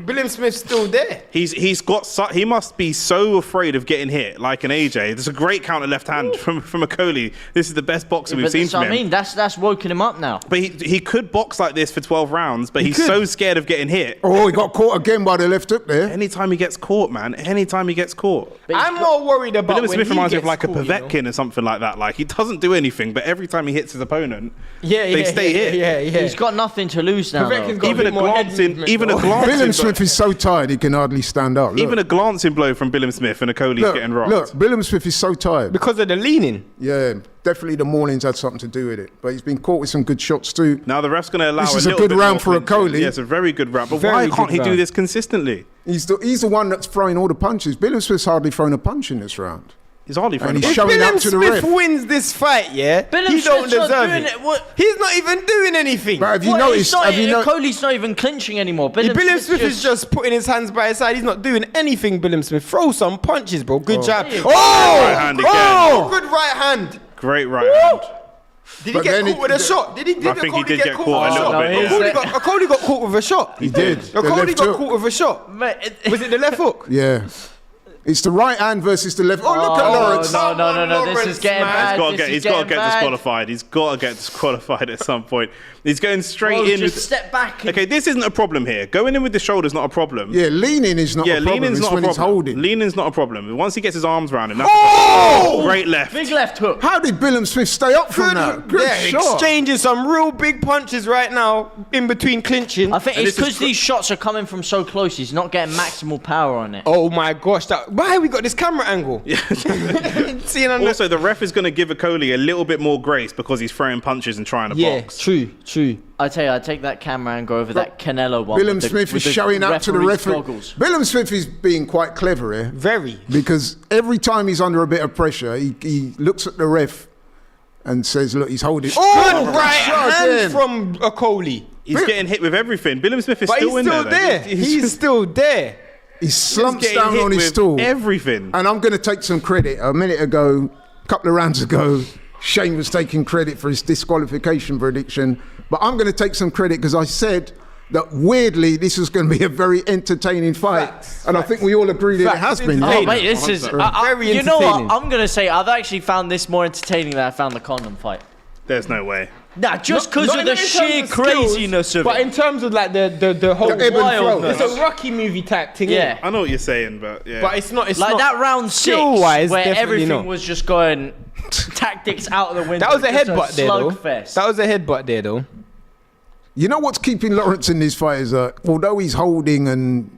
Billam-Smith's still there. He must be so afraid of getting hit like an AJ. There's a great counter left hand from Okolie. This is the best boxer we've seen from him. I mean, that's woken him up now. But he could box like this for 12 rounds, but he's so scared of getting hit. Oh, he got caught again by the left hook there. Anytime he gets caught, man. Anytime he gets caught. I'm more worried about when Billam-Smith he reminds me gets of like a caught, you know? Povetkin or something like that. Like he doesn't do anything, but every time he hits his opponent, Yeah, they stay hit. Yeah. He's got nothing to lose now. Povetkin's Though. got Even a bit more head glance in, movement, even a though. glance in, Billam-Smith is so tired he can hardly stand up. Look, even a glancing blow from Billam-Smith and Okolie's getting rocked. look, Billam-Smith is so tired. Because of the leaning. Yeah, definitely the mornings had something to do with it. But he's been caught with some good shots too. Now the ref's going to allow This is a a little good bit round more for flinching. Okolie. Yeah, it's a very good round. But Very why good can't he do round. this consistently? He's the one that's throwing all the punches. Billam-Smith's hardly thrown a punch in this round. He's hardly And throwing he's a showing punch. up to the Billam-Smith ref. wins this fight, yeah? He Billam-Smith's don't not deserve doing it. it. What? He's not even doing anything. But have you What? noticed? Have you noticed? Okolie's not even clinching anymore. Billam-Smith is just putting his hands by his side. He's not doing anything, Billam-Smith. Throw some punches, bro. Good jab. There you Oh! go. Right hand again. Oh! Good right hand. Great right hand. Did he But get then caught it- with a shot? Did I think he Okolie did get caught a little No, bit. he's- Yeah. Okolie got caught with a shot. He did. The Okolie left got hook. caught with a shot. Was it the left hook? Yeah. It's the right hand versus the left. Oh, look at Lawrence. No. This Lawrence, is getting man. bad. He's got to get disqualified. He's got to get disqualified at some point. He's going straight Bro, in. just With, step back. okay, this isn't a problem here. Going in with the shoulder's not a problem. Yeah, leaning is not a problem. leaning's It's not when a he's problem. holding. Leaning's not a problem. Once he gets his arms around him, that's Oh! great left. Big left hook. How did Billam-Smith stay up from that? Good They're shot. exchanging some real big punches right now in between clinching. I think And it's this is because these shots are coming from so close. He's not getting maximal power on it. Oh my gosh! Why we got this camera angle? Seeing on Also, the ref is going to give Okolie a little bit more grace because he's throwing punches and trying to box. true. I tell you, I take that camera and go over that Canelo one. Billam-Smith is showing up to the referee. Goggles. Billam-Smith is being quite clever here. Very. Because every time he's under a bit of pressure, he looks at the ref and says, look, he's holding. Good Oh, right shot hand again. from Okolie. He's getting hit with everything. Billam-Smith is But still he's in still there. there. though. He's still there. He slumps getting down hit on his with stool. everything. And I'm going to take some credit. A minute ago, a couple of rounds ago, Shane was taking credit for his disqualification prediction. But I'm going to take some credit because I said that weirdly this was going to be a very entertaining fight. And I think we all agree that it has been. Oh, mate, this is. Very you know what? entertaining. I'm going to say I've actually found this more entertaining than I found the condom fight. There's no way. Nah, just because Not of the in terms sheer of skills, craziness of but it. in terms of like the whole The ebb and flow. it's wildness. a Rocky movie type thing. Yeah. I know what you're saying, but yeah. But it's not. It's Like not, that round 6 skill-wise, where definitely everything not. was just going tactics out of the window. That was a Just headbutt there, though. slugfest. That was a headbutt there, though. You know what's keeping Lawrence in this fight is that although he's holding and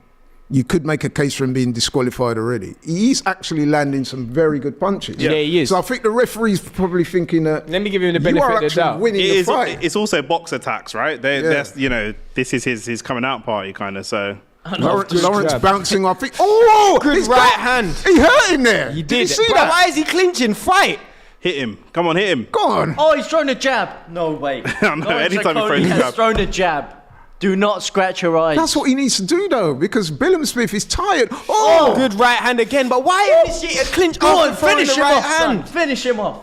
you could make a case for him being disqualified already, he's actually landing some very good punches. Yeah, he is. So I think the referee's probably thinking that Let me give him the you are benefit of the actually doubt. winning the fight. It's also box attacks, right? That's, you know, this is his coming out party kind of. So Lawrence jab. bouncing off. Oh, Good he's right got- hand. He hurt him there. He Did did. you see But that? why is he clinching? Fight. hit him. Come on, hit him. Go on. Oh, he's thrown a jab. No, wait. I know, Lawrence anytime he Okolie throws a has jab. thrown a jab. Do not scratch your eyes. That's what he needs to do though, because Billam-Smith is tired. Oh, Good right hand again. But why initiate a clinch? Go on, after throwing finish the him right off, son. hand? Finish him off.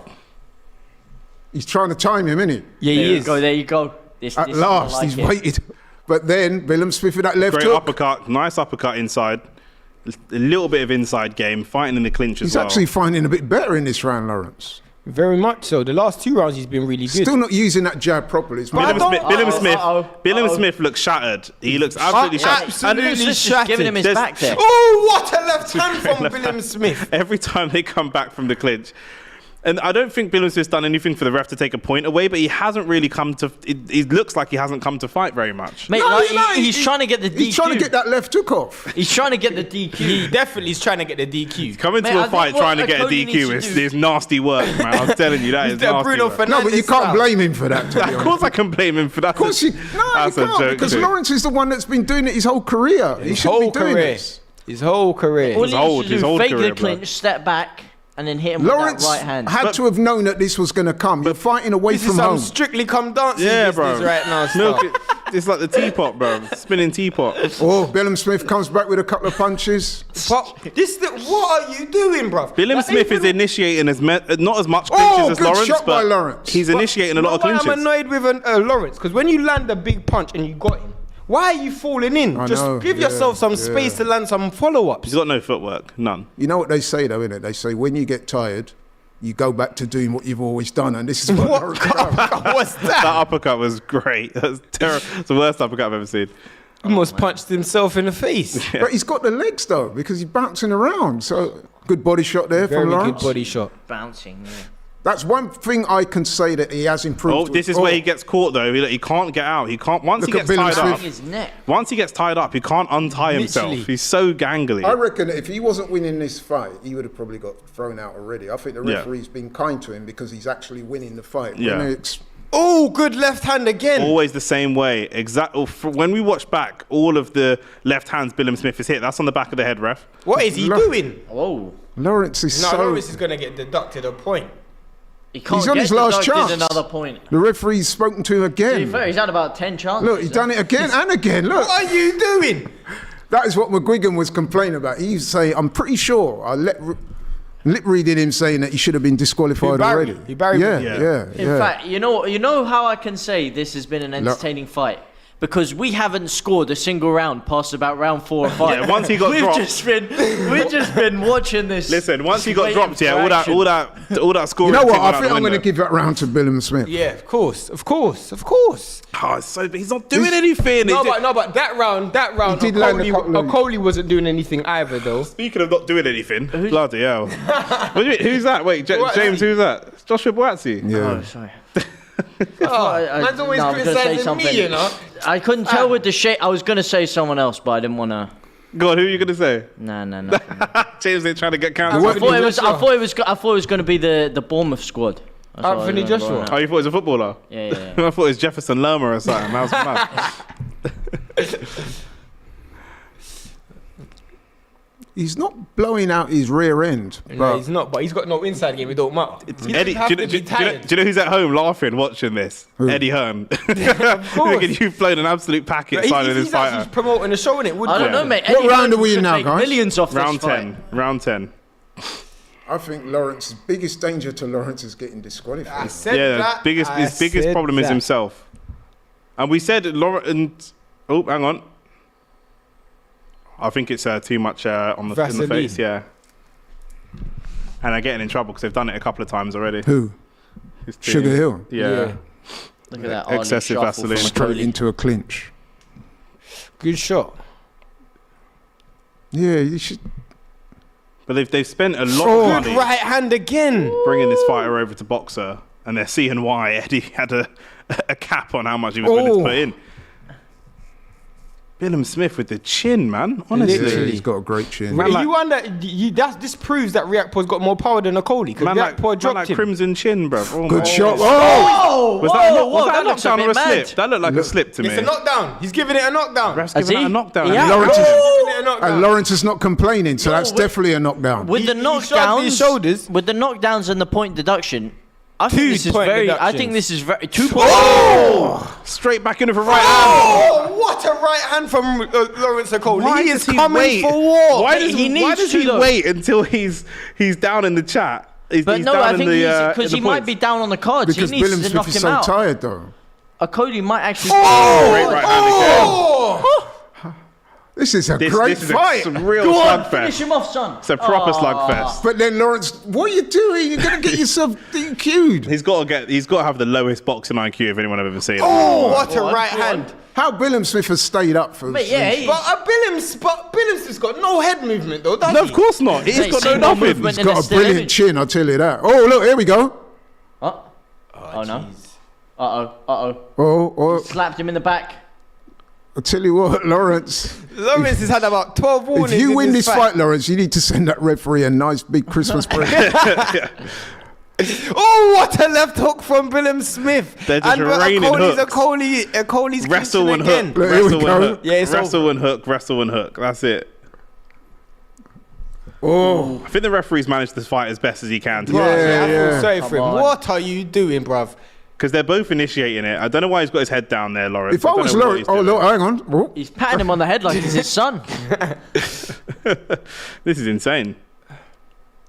he's trying to time him, isn't Yeah, There you go. There you go. This he? At is last, like he's it. waited. But then Billam-Smith with that left Great hook. uppercut, nice uppercut inside. A little bit of inside game, fighting in the clinch as He's well. actually finding a bit better in this round, Lawrence. Very much so. The last 2 rounds he's been really good. Still not using that jab properly. It's Billam-Smith looks shattered. He looks absolutely shattered. Absolutely Just shattered. giving him his back there. Oh, what a left hand from Billam-Smith. Every time they come back from the clinch. And I don't think Billam-Smith's done anything for the ref to take a point away, but he hasn't really come to. It looks like he hasn't come to fight very much. Mate, he's trying to get the DQ. He's trying to get that left hook off. He's trying to get the DQ. He definitely is trying to get the DQ. Coming Mate, to I a fight think what trying to get a Okolie needs DQ to is do- nasty work, man. I'm telling you, that is Mr. nasty Bruno work. No, but you Fernandes can't style. blame him for that. To be Of honest. course I can blame him for that. Of course you That's a can't, joke because too. Lawrence is the one that's been doing it his whole career. He His shouldn't whole be doing career. this. His whole career. All he needs to his do, old fake career, the bro. clinch, step back, and then hit him Lawrence with that right hand. had to have known that this was going to come. You're fighting away This is from some home. Strictly Come Dancing Yeah, business bro. right now. Milk Stuff. it. It's like the teapot, bro. Spinning teapot. Oh, Billam-Smith comes back with a couple of punches. But what are you doing, bruv? Billam-Smith is initiating not as much clinches Oh, as good Lawrence, shot by but Lawrence. he's initiating a lot of Why clinches. I'm annoyed with Lawrence, because when you land a big punch and you got him, why are you falling in? I Just know, give yeah, yourself some space to land some follow-ups. He's got no footwork, none. You know what they say, though, innit? They say when you get tired, you go back to doing what you've always done, and this is what Lawrence does. What's That that? uppercut was great. That's terrible. It's the worst uppercut I've ever seen. Almost punched himself in the face. But he's got the legs, though, because he's bouncing around. So, good body shot there Very from good Lawrence. body shot. Bouncing, yeah. That's one thing I can say that he has improved. Oh, this is where he gets caught though. He can't get out. He can't. Once he Look at gets tied Billam-Smith. up, His neck. once he gets tied up, he can't untie himself. Literally. He's so gangly. I reckon that if he wasn't winning this fight, he would have probably got thrown out already. I think the Yeah. referee's been kind to him because he's actually winning the fight. Yeah. When it's- Oh, good left hand again. Always the same way. When we watch back, all of the left hands Billam-Smith has hit. That's on the back of the head, ref. What is he doing? Whoa. Lawrence is No, so... Lawrence is going to get deducted a point. He can't He's on get his last deducted chance. another point. The referee's spoken to him To be again. fair, he's had about 10 chances. Look, he's done it again and again. Look, What are you doing? that is what McGuigan was complaining about. He was saying, I'm pretty sure, I lip reading him saying that he should have been disqualified already. He buried yeah, me. yeah, In fact, you know how I can say this has been an entertaining fight? Because we haven't scored a single round past about round 4 or 5. Yeah, once he got dropped. We've just been watching this. Listen, once he got waiting dropped, for yeah, all action. that scoring. You know what? thing went I out think the I'm going to window. give that round to Billam-Smith. Yeah, of course. Oh, it's so, he's not doing anything. No, but that round, He did land a couple of- Okolie wasn't doing anything either, though. Speaking of not doing anything, bloody hell. What do you mean, who's that? Wait, James, who's that? It's Joshua Boazzi. Yeah. Oh, sorry. Man's always I was gonna say criticising something. me, you know. I couldn't tell with the shape. I was going to say someone else, but I didn't want to. Go on, who are you going to say? No. James ain't trying to get counted. I thought it was going to be the Bournemouth squad. That's what I was Anthony gonna Joshua. go Oh, you thought he was a footballer? Yeah. I thought it was Jefferson Lerma or something. That was mad. He's not blowing out his rear end. No, but he's not, but he's got no inside game. It don't matter. He Eddie, doesn't have do to be you tired. know who's at home laughing watching this? Eddie Hearn. Thinking you've blown an absolute packet signing this He's actually fighter. promoting the show, innit? I don't know, mate. What Eddie round Hearn are we in could now, make guys? Millions off Round this fight. 10. Round 10. I think Lawrence's biggest danger to Lawrence is getting disqualified. I said Yeah, that. his biggest problem is himself. And we said Lawrence. Oh, hang on. I think it's too much in the Vaseline. face, yeah. And they're getting in trouble because they've done it a couple of times already. Who? His team. Sugar Hill. Yeah. Look at that. Arnie Excessive shuffle Vaseline. from Straight Okolie. into a clinch. Good shot. Yeah, you should. But they've spent a lot Oh. of Good money right hand again. bringing this fighter over to boxer, and they're seeing why Eddie had a cap on how much he was willing to put in. Billam-Smith with the chin, man. Honestly. Yeah, he's got a great chin. Man, like- You wonder, this proves that Riakpor's got more power than Okolie. Because Man like, Riakpor dropped him. crimson chin, bro. Oh Good my shot. God. Oh! Was that a looks knockdown or bit a slip? mad. That looked like a slip to me. It's a knockdown. He's giving it a knockdown. Ref's Has giving he? that a knockdown. Yeah. Lawrence is, Giving it a knockdown. and Lawrence is not complaining, so that's definitely a knockdown. With the He shrugged his knockdowns, shoulders. with the knockdowns and the point deduction, I think Two this is point very. I deductions. think this is very 2 points. Straight back in with a right hand. Oh, what a right hand from Lawrence Okolie. Why He does is he coming wait? for war. Why Mate, does he why needs does to, he though. wait until he's down in the chat? He's But no, down I in think the, because in he the might points. be down on the cards. Because He needs to Billam-Smith knock is him so out. tired, though. Okolie might actually. Great right hand again. This is a This great is fight. a real Go on, finish slugfest. him off, son. It's a proper slugfest. But then Lawrence, what are you doing? You're gonna get yourself DQ'd. He's got to have the lowest boxing IQ of anyone I've ever seen. Oh, what a Go on, right go on. hand. How Billam-Smith has stayed up for Mate, yeah, this. he- But Billam-Smith's got no head movement though, does No, he? of course not. He's Mate, got no single nothing. movement. He's And got it's a still brilliant image. chin, I'll tell you that. Oh, look, here we go. Oh no. Uh-oh. Oh, Slapped him in the back. I'll tell you what, Lawrence. Lawrence has had about 12 warnings. If you in win this fight, Lawrence, you need to send that referee a nice big Christmas present. Oh, what a left hook from Billam-Smith. They're just and raining hooks. Okolie's Wrestle clinching and again. hook. Look, here we Wrestle go. and hook. Yeah, it's Wrestle and hook. Wrestle and hook. That's it. Oh, I think the referee's managed this fight as best as he can. Bruv, I feel sorry for him. Come on. What are you doing, bruv? Because they're both initiating it. I don't know why he's got his head down there, Lawrence. if I don't was know what Lawrence, he's oh doing. look, hang on. Oh. He's patting him on the head like he's his son. This is insane.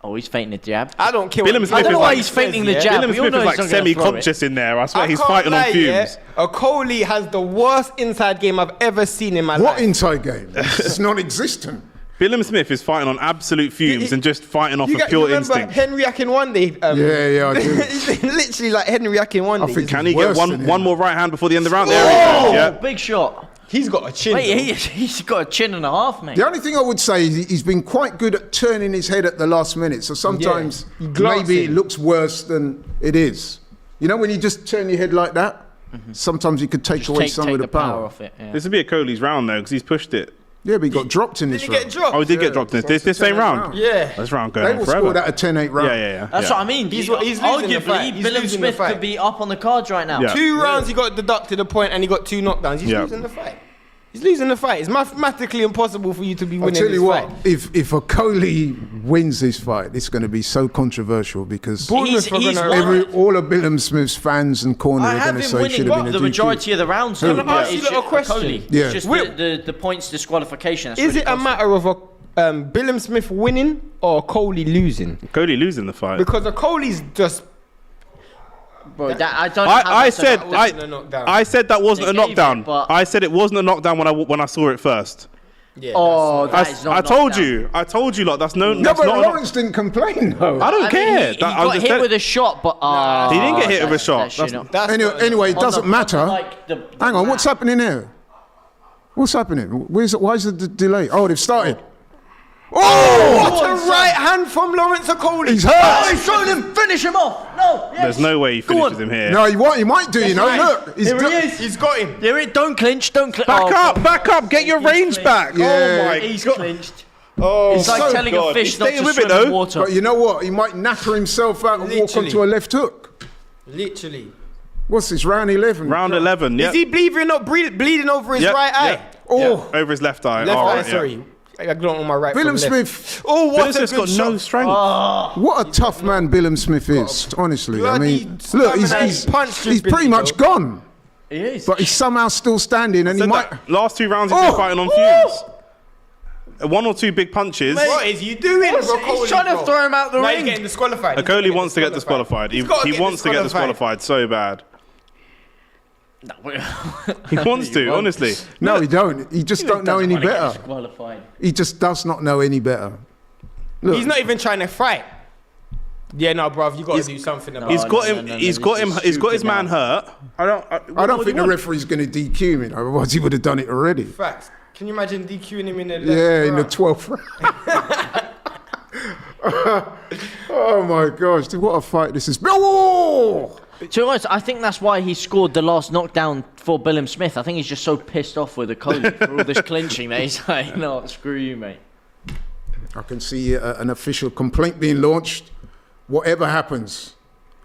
Oh, he's feinting the jab. I don't care. Billam-Smith I don't know is why like- he's feinting the jab. We all Billam-Smith know is like he's not gonna throw it. semi-conscious in there. I swear he's can't fighting on lie, fumes. yeah. Okolie has the worst inside game I've ever seen in my What life. inside game? It's non-existent. Billam-Smith is fighting on absolute fumes and just fighting off of you pure remember instinct. Henry Akinwande? Yeah, I do. He's literally like Henry Akinwande. I think Can he worse get than him. one more right hand before the end of the round? There Oh, he goes. Yeah. big shot. He's got a chin. Mate, though. he's got a chin and a half, mate. The only thing I would say is he's been quite good at turning his head at the last minute. So sometimes Yeah, he glanced maybe it in. looks worse than it is. You know when you just turn your head like that? Sometimes you could take Just away take some of the power. off it. Yeah. This would be a Coley's round though, because he's pushed it. Yeah, but he got dropped in Did this he round. get dropped? Oh, he did get dropped in this same round. Yeah. This round They going will on forever. score that a 10-8 round. Yeah. That's what I mean. He's losing the fight. Arguably, He's losing the Billam-Smith fight. could be up on the cards right now. Yeah. 2 rounds he got deducted a point and he got 2 knockdowns. He's Yeah. losing the fight. He's losing the fight. It's mathematically impossible for you to be I'll winning tell you this what, fight. if Okolie wins this fight, it's going to be so controversial because He's all of Billam-Smith's fans and corner I are have going to him say it should winning have been a the DQ. majority of the rounds. Can though. I ask you It's a little just question? Okolie. Yeah. It's just Will- the points disqualification. That's Is really it a cost him. matter of Billam-Smith winning or Okolie losing? Coley losing the fight. Because Okolie's just... Bro, I don't know how I that's said about- wasn't a knockdown. I said that wasn't They a gave knockdown. it, but- I said it wasn't a knockdown when I saw it first. Yeah, Oh, that is not I told knockdown. you. I told you, like that's no. No, That's but not a Lawrence didn't complain though. I don't I mean, care. he got hit with a shot, but He didn't get hit with a that's- shot. that should That's- not- That's Anyway, it On the- doesn't matter. like the Hang on, what's happening here? What's happening? Why is the delay? Oh, they've started. Oh, what a right hand from Lawrence Okolie. He's Oh, hurt. he's trying to finish him off. No, yes. There's no way he Go on. finishes him here. No, he might do, you know. right. Look, he's Here he do- is. He's got him. There it. Don't clinch. Don't clinch. Back up, get your range clinched. back. Yeah. Oh my He's god. clinched. Oh, It's like so telling God. a fish He's not staying to with swim it though. in water. But you know what? He might knacker himself out and walk Literally. onto a left hook. Literally. What's this, round 11? Round 11. Yeah. Is he bleeding over his Yep, right eye? yep, Oh. yep. Over his left eye. Left Oh, eye, yeah. sorry. I got on my right. from left. Billam-Smith, Oh, what a Billam-Smith's good got no shot. strength. what a tough man Billam-Smith is, honestly. I bloody mean, look, he's punch pretty ability, much though. gone, He is. but he's somehow still standing and he Said might... that last 2 rounds he's Oh. been fighting on fumes. 1 or 2 big punches. What is you doing, He's Okolie, trying to bro? throw him out the Now ring. he's getting disqualified. He's Okolie getting wants to get disqualified. He's gotta He wants to get disqualified so bad. He wants to, honestly. No, he don't. He just don't know any better. Disqualified. He just does not know any better. Look, He's not even trying to fight. Yeah, no, bruv, you got to do something about He's it. got no, him. no, no, He's no, got this him. is He's got his stupid man hurt. I don't I don't think the referee's going to DQ him, otherwise he would have done it already. Facts. Can you imagine DQing him in the Yeah, in the 12th round. Oh my gosh, dude, what a fight this is. Oh! To be honest, I think that's why he scored the last knockdown for Billam-Smith. I think he's just so pissed off with Okolie for all this clinching that he's like, no, screw you, mate. I can see an official complaint being launched. Whatever happens.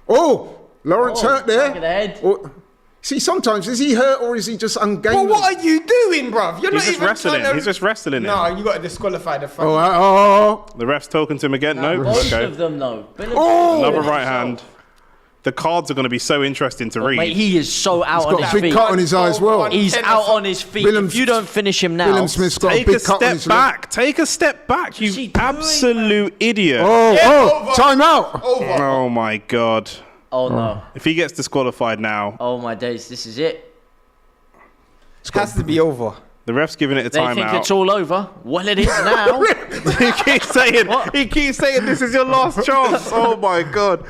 Oh, Lawrence hurt there. back of the head. Oh, see, sometimes is he hurt or is he just ungainly? But what are you doing, bruv? You're He's not just even wrestling. trying to... He's just wrestling him. No, you got to disqualify the fight. Oh, The ref's talking to him again. No. Both Okay. of them, though. Another right hand. The cards are going to be so interesting to read. Mate, he is so out he's on got a his big feet. cut on his eye as well. He's out on his feet. Billam- If you don't finish him now, Billam-Smith's got Take a big a cut on step his lip. back. Take a step back. What's he You doing, absolute idiot. Oh, time out. Oh my god. oh no, If he gets disqualified now, oh my days, this is it. It has to be over. The ref's giving it a They think timeout. it's all over. Well, it is now. he keeps saying this is your last chance. Oh my God.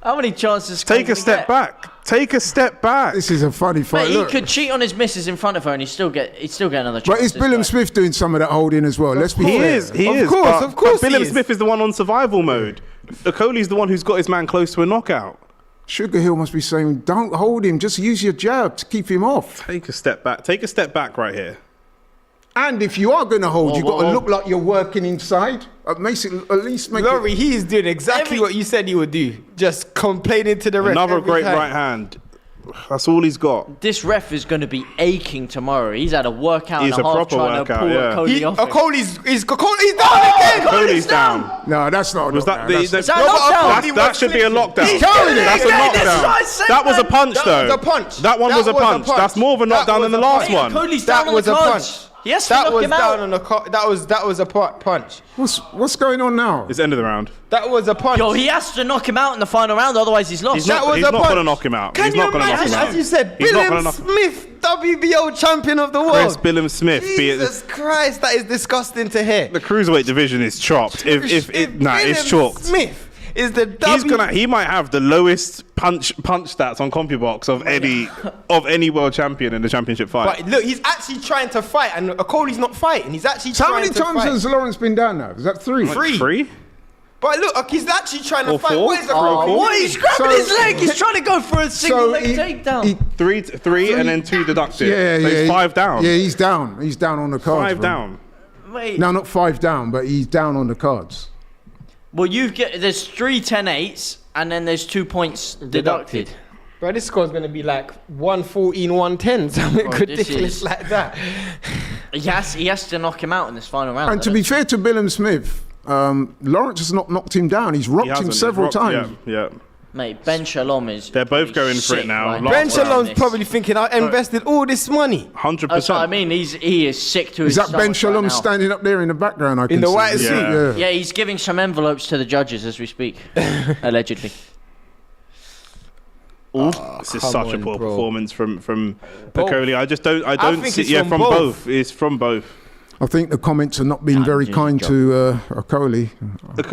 How many chances? Take a step back. Take a step back. This is a funny fight. Mate, he Look. could cheat on his missus in front of her and he'd still get another chance. But is this guy. Billam-Smith doing some of that holding as well? Let's be He fair. is. He Of is. course, of course he is. Billam-Smith is the one on survival mode. Okolie's the one who's got his man close to a knockout. Sugar Hill must be saying, don't hold him. Just use your jab to keep him off. Take a step back. Take a step back right here. And if you are going to hold, you've got to whoa. look like you're working inside. At least make Laurie, it... he is doing exactly what you said he would do. Just complaining to the ref. Another every great time. right hand. That's all he's got. This ref is going to be aching tomorrow. He's had a workout He's and a a half proper trying workout, to pull yeah. Okolie off him. Okolie's down again. Okolie's down. No, that's not a Was that knockdown. the? Is that a knockdown? That should be a lockdown. He's carrying it. That's a Yeah, that's knockdown. what I said, That was a man. punch, That though. was a punch. That one That was a was a punch. punch. That's more of a That knockdown was than the a last Hey, one. Okolie's That down on was the a cards. punch. He has to That knock was him down out. on the that was a punch. What's going on now? It's end of the round. That was a punch. Yo, he has to knock him out in the final round, otherwise he's lost. He's not was a going punch. to knock him out. Can He's you not going to knock him imagine, out. as you said, He's not gonna knock- Billam-Smith, WBO champion of the world. Chris Billam-Smith. Jesus Christ, that is disgusting to hear. The cruiserweight division is chopped. If it's chalked. Smith is the He might have the lowest punch stats on CompuBox of any world champion in the championship fight. But look, he's actually trying to fight, and Okolie's not fighting. He's actually So how trying many to times fight. has Lawrence been down now? Is that three? Three? But look, he's actually trying to Or fight. four? What is the Oh, problem? What? He's grabbing So- his leg. He's trying to go for a single leg takedown. Three, and then two deducted. Yeah, So yeah. he's 5 down. Yeah, he's down. He's down on the cards. 5 bro. down. Wait. No, not 5 down, but he's down on the cards. Well, there's 3 10-8s, and then there's 2 points deducted. Bro, this score's going to be like 114, 110, something Bro, this ridiculous is- like that. He has to knock him out in this final round. And to be fair to Billam-Smith, Lawrence has not knocked him down. He's rocked He him hasn't. several He's rocked- times. Yeah. Mate, Ben Shalom is. They're both he's going for it sick now. right Last Ben round. Shalom's This. probably thinking, I invested all this money 100%. That's what I mean. He is sick to his Is that Ben stomach Shalom right now. standing up there in the background? I can the see. white suit? Yeah. Yeah, he's giving some envelopes to the judges as we speak, allegedly. This is come such a on, poor bro. performance from Both. Okolie. I don't think see. it's Yeah, from from both. both. It's from both. I think the comments are not being very doing kind his to Okolie.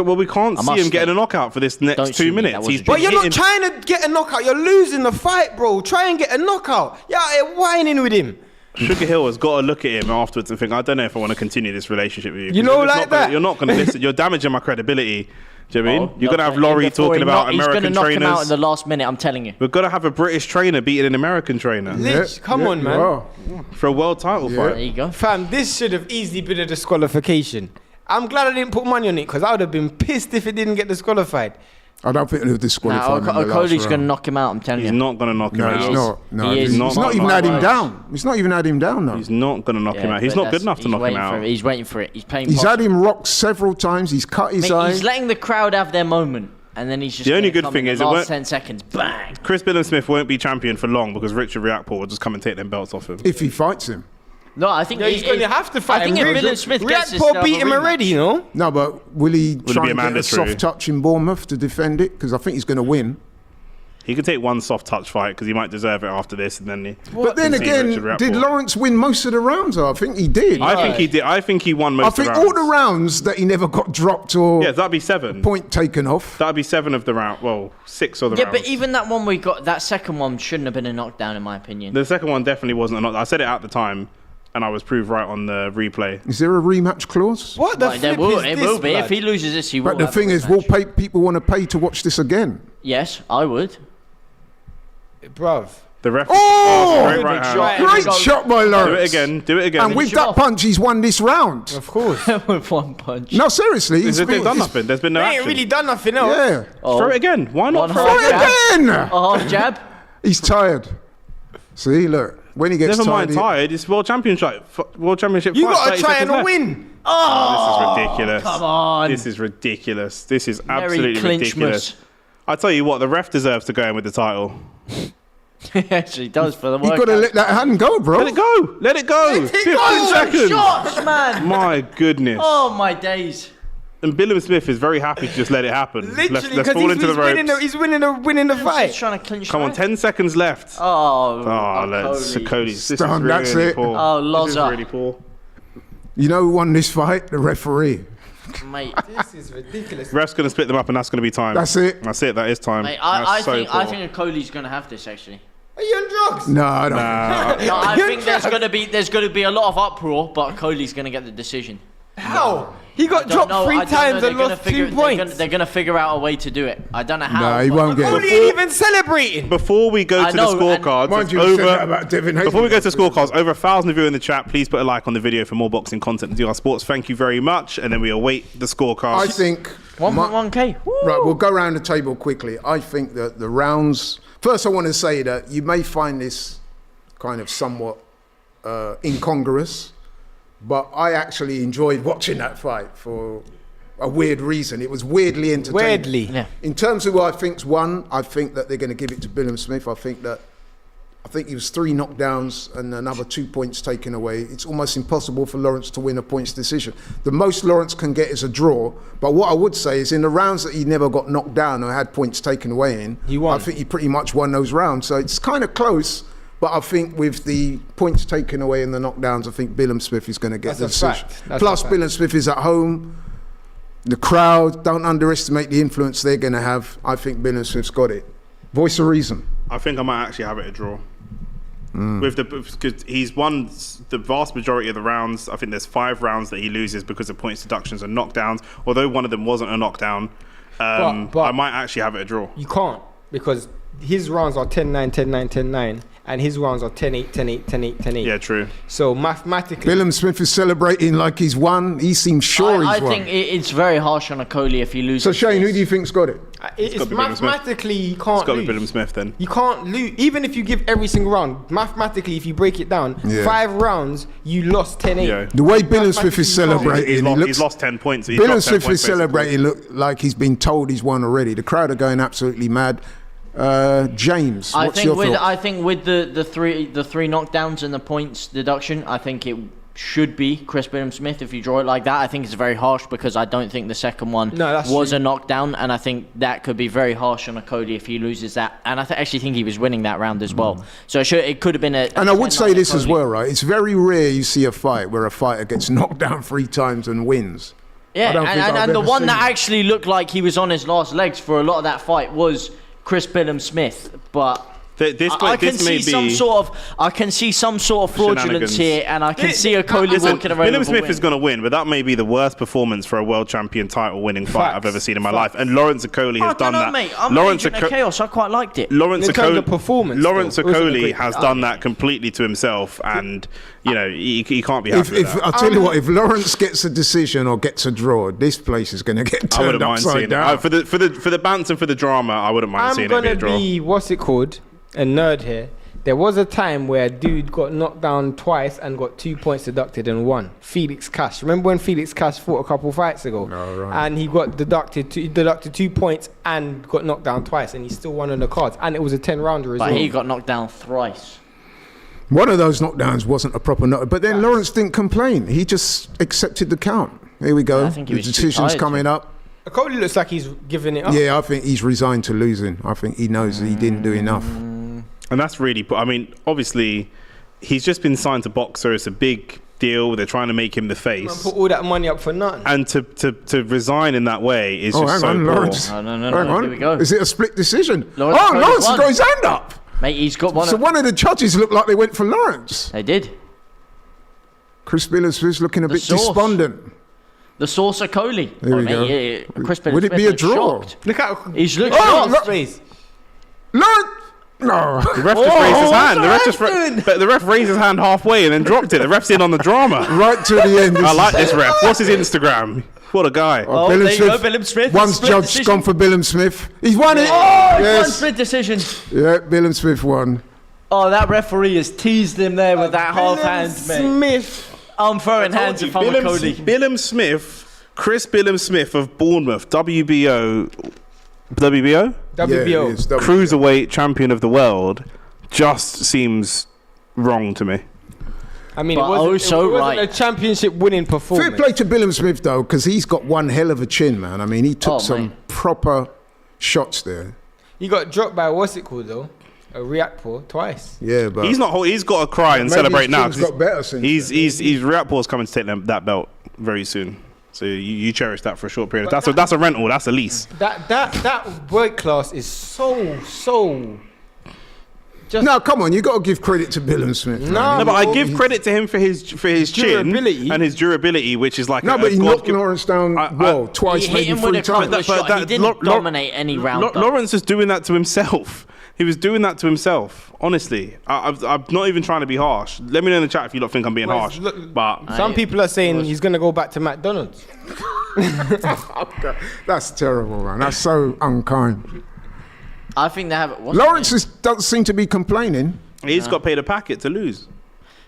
Well, we can't I see must him getting say, a knockout for this next don't 2 sue me, minutes. that He's wasn't been But you're not hitting- trying to get a knockout. You're losing the fight, bro. Try and get a knockout. Yeah, you're whining with him. Sugar Hill has got to look at him afterwards and think, I don't know if I want to continue this relationship with you. You know, Because like it's not gonna- that. You're not going to listen. You're damaging my credibility. Do you know what I mean? You're going to have Before Laurie he talking about He's American going to knock him out in trainers. the last minute, I'm telling you. We've got to have a British trainer beating an American trainer Lich, come on, man. Wow. for a world title There fight. you go. Fam, this should have easily been a disqualification. I'm glad I didn't put money on it because I would have been pissed if it didn't get disqualified. I don't think they'll Now, disqualify him in the last Okolie's going to round. knock him out, I'm telling He's you. not going to knock him No, out. he's not. No, He is. he's Not not even my had him words. down. He's not even had him down, though. He's not going to knock him Yeah, out. He's but not good enough to he's knock him waiting out. for it. He's waiting for it. He's playing He's possum. had him rocked several times. He's cut his Mate, eye. he's letting the crowd have their moment, and then he's just The only gonna good come thing in is the it last won't- 10 seconds, bang. Chris Billam-Smith won't be champion for long because Richard Riakporhe will just come and take them belts off him. If he fights him. No, I think Yeah, he's going to have to fight I think him. if Billam-Smith gets this, Reakporhe they'll beat have a him rematch. already, you know? No, but will he it try be and get a mandatory? soft touch in Bournemouth to defend it? Because I think he's going to win. He could take one soft touch fight because he might deserve it after this, and then he. But then See again, Richard Riakporhe. did Lawrence win most of the rounds? I think he did. I think he did. I think he won most I of the think rounds. all the rounds that he never got dropped or Yeah, that'd be 7. point taken off. That'd be 7 of the round. Well, 6 of the Yeah, rounds. but even that one we got, that second one shouldn't have been a knockdown, in my opinion. The second one definitely wasn't a knock. I said it at the time, and I was proved right on the replay. Is there a rematch clause? What the Right, there flip will, is it this, will be. blood? If he loses this, he will. But the have thing a is, rematch. will people want to pay to watch this again? Yes, I would. Bruv. The ref. Oh! Great right hand. shot. Great Go. shot by Do it Lawrence. again. Do it again. And with Finish it that off. punch, he's won this round. Of course. With one punch. No, seriously. They've done it's- nothing. There's been no They ain't action. really done nothing else. Yeah. Throw it again. Why not One throw half it again? jab. Again! A half jab. He's tired. See, look. When he gets Never tired, mind tired. It's world championship. World championship. You fight, got to 30 try seconds and left. win. Oh, this is ridiculous. come on. This is ridiculous. This is Merry absolutely ridiculous. Clinchmas. I tell you what, the ref deserves to go in with the title. He actually does for the you got to workout. let that hand go, bro. Let it go. Let it go. 15 Oh, seconds. shots, man. My goodness. Oh, my days. And Billam-Smith is very happy to just let it happen. Literally, let's because fall into the ropes. he's winning the He's fight. trying to clinch. Come on, 10 seconds left. Oh, Let's Okolie. This is Done, really, that's really it. poor. Oh, This is Loza. really poor. You know who won this fight? The referee. mate. This is ridiculous. Ref's going to split them up, and that's going to be time. That's it. That's it. That is time. Mate, I That's so think poor. Okolie's going to have this actually. Are you on drugs? No, I don't. No, I think there's going to be a lot of uproar, but Okolie's going to get the decision. How? He got dropped three times and lost 2 points. They're going to figure out a way to do it. I don't know how. No, he but- won't get Okolie it. ain't even celebrating. Before we go I to know, the and- scorecards, Mind it's you, you said over. that about Devin Haney. Before we go to scorecards, over 1,000 of you in the chat. Please put a like on the video for more boxing content to do our sports. Thank you very much. And then we await the scorecards. I think 1.1k. Right, we'll go around the table quickly. I think that the rounds. First, I want to say that you may find this kind of somewhat incongruous, but I actually enjoyed watching that fight for a weird reason. It was weirdly entertaining. Weirdly. Yeah. In terms of who I think's won, I think that they're going to give it to Billam-Smith. I think he was 3 knockdowns and another 2 points taken away. It's almost impossible for Lawrence to win a points decision. The most Lawrence can get is a draw. But what I would say is in the rounds that he never got knocked down or had points taken away in, He won. I think he pretty much won those rounds. So it's kind of close. But I think with the points taken away in the knockdowns, I think Billam-Smith is going to get That's the a decision. fact. That's Plus, a fact. Billam-Smith is at home. The crowd, don't underestimate the influence they're going to have. I think Billam-Smith's got it. Voice of reason. I think I might actually have it a draw. Because he's won the vast majority of the rounds. I think there's 5 rounds that he loses because of points deductions and knockdowns. Although one of them wasn't a knockdown, But- I might actually have it a draw. You can't, because his rounds are 10-9, 10-9, 10-9, and his rounds are 10-8, 10-8, 10-8, 10-8. Yeah, true. So mathematically, Billam-Smith is celebrating like he's won. He seems sure I he's won. think it's very harsh on Okolie if he loses. So Shane, who this. do you think's got it? it's gotta be Billam-Smith. mathematically you It's can't got to lose. be Billam-Smith then. You can't lose, even if you give every single round. Mathematically, if you break it down, Yeah. 5 rounds, you lost 10-8. Yeah. The way Billam-Smith is celebrating, He's lost 10 points. He's dropped 10 Billam-Smith points is celebrating look like he's been told he's won already. The crowd are going absolutely mad. James, I what's think your with thought? I think with the three knockdowns and the points deduction, I think it should be Chris Billam-Smith if you draw it like that. I think it's very harsh because I don't think the second one was a knockdown, and I think that could be very harsh on Okolie if he loses that. And I actually think he was winning that round as well. So it could have been a. And I would say this as Okolie. well, right? It's very rare you see a fight where a fighter gets knocked down 3 times and wins. Yeah, I don't think I've and the ever one seen that it. actually looked like he was on his last legs for a lot of that fight was Chris Billam-Smith, but. I can see some sort of fraudulence Shenanigans. here, and I can see Okolie walking around. Billam-Smith is going to win, but that may be the worst performance for a world champion title winning fight I've ever seen in my life. And Lawrence Okolie has done that. Mate. I'm Lawrence Agent of Chaos. I quite liked it. Lawrence In terms of performance, Lawrence though, it wasn't a Okolie great- has done that completely to himself, and you know he can't be happy with If that. I'll tell you what, if Lawrence gets a decision or gets a draw, this place is going to get I wouldn't turned mind seeing upside it. down. For the bants and for the drama. I wouldn't mind I'm seeing it be a gonna draw. be what's it called? A nerd here. There was a time where a dude got knocked down twice and got 2 points deducted and won. Felix Cash. Remember when Felix Cash fought a couple fights ago? Oh, right. And he got deducted 2 points and got knocked down twice, and he still won on the cards. And it was a 10-rounder as But well. he got knocked down thrice. One of those knockdowns wasn't a proper knock, but then Lawrence didn't complain. He just accepted the count. Here we go. I think he The was too decision's tired coming to. up. Okolie looks like he's giving it up. Yeah, I think he's resigned to losing. I think he knows that he didn't do enough. And that's really, I mean, obviously, he's just been signed to Boxer. It's a big deal. They're trying to make him the Man face. put all that money up for nothing. And to resign in that way is Oh, just hang so on, poor. Lawrence. Oh, no, Hang on. here we go. Is it a split decision? Lawrence Oh, Okolie's Lawrence has won. got his hand up. Mate, he's got one. So one of the judges looked like they went for Lawrence. They did. Chris Billam-Smith's looking a bit source. despondent. The source Okolie. Here we go. Yeah, Chris Would it Billam-Smith be a looks draw? shocked. Look at He's looked Oh, shocked. look. face. Lawrence! No. The ref just raised his hand. The ref what's just but the ref raised his hand halfway and then dropped it. The ref's in on the drama. Right to the end. I like this ref. What's his Instagram? What a guy. Oh, there you go, Billam-Smith. One's Split judge decision. gone for Billam-Smith. He's won it. Oh, one yes. split decision. Yeah, Billam-Smith won. Oh, that referee has teased him there with that half hand, mate. Smith. I'm throwing hands if I'm Okolie. Billam-Smith, Chris Billam-Smith of Bournemouth, WBO, WBO? Yeah, WBO. it is. Cruiserweight champion of the world, just seems wrong to me. I mean, But it wasn't right. a championship winning performance. Fair play to Billam-Smith though, because he's got one hell of a chin, man. I mean, he took some proper shots there. He got dropped by what's it called though? A Riakpo twice. Yeah, but He's got to cry and maybe celebrate his now. chin's got better since He's Riakpor's coming to take that belt very soon. So you cherish that for a short period. That's a rental. That's a lease. That weight class is so. Just no, come on, you got to give credit to Billam-Smith. No, but I give credit to him for his durability. chin and his durability, which is like but he knocked Lawrence down twice, He hit maybe him with 3 a couple times. of shots. He didn't dominate any round. Lawrence is doing that to himself. He was doing that to himself. Honestly, I'm not even trying to be harsh. Let me know in the chat if you don't think I'm being harsh. But some people are saying he's gonna go back to McDonald's. That's terrible, man. That's so unkind. I think they have. Lawrence doesn't seem to be complaining. he's got paid a packet to lose.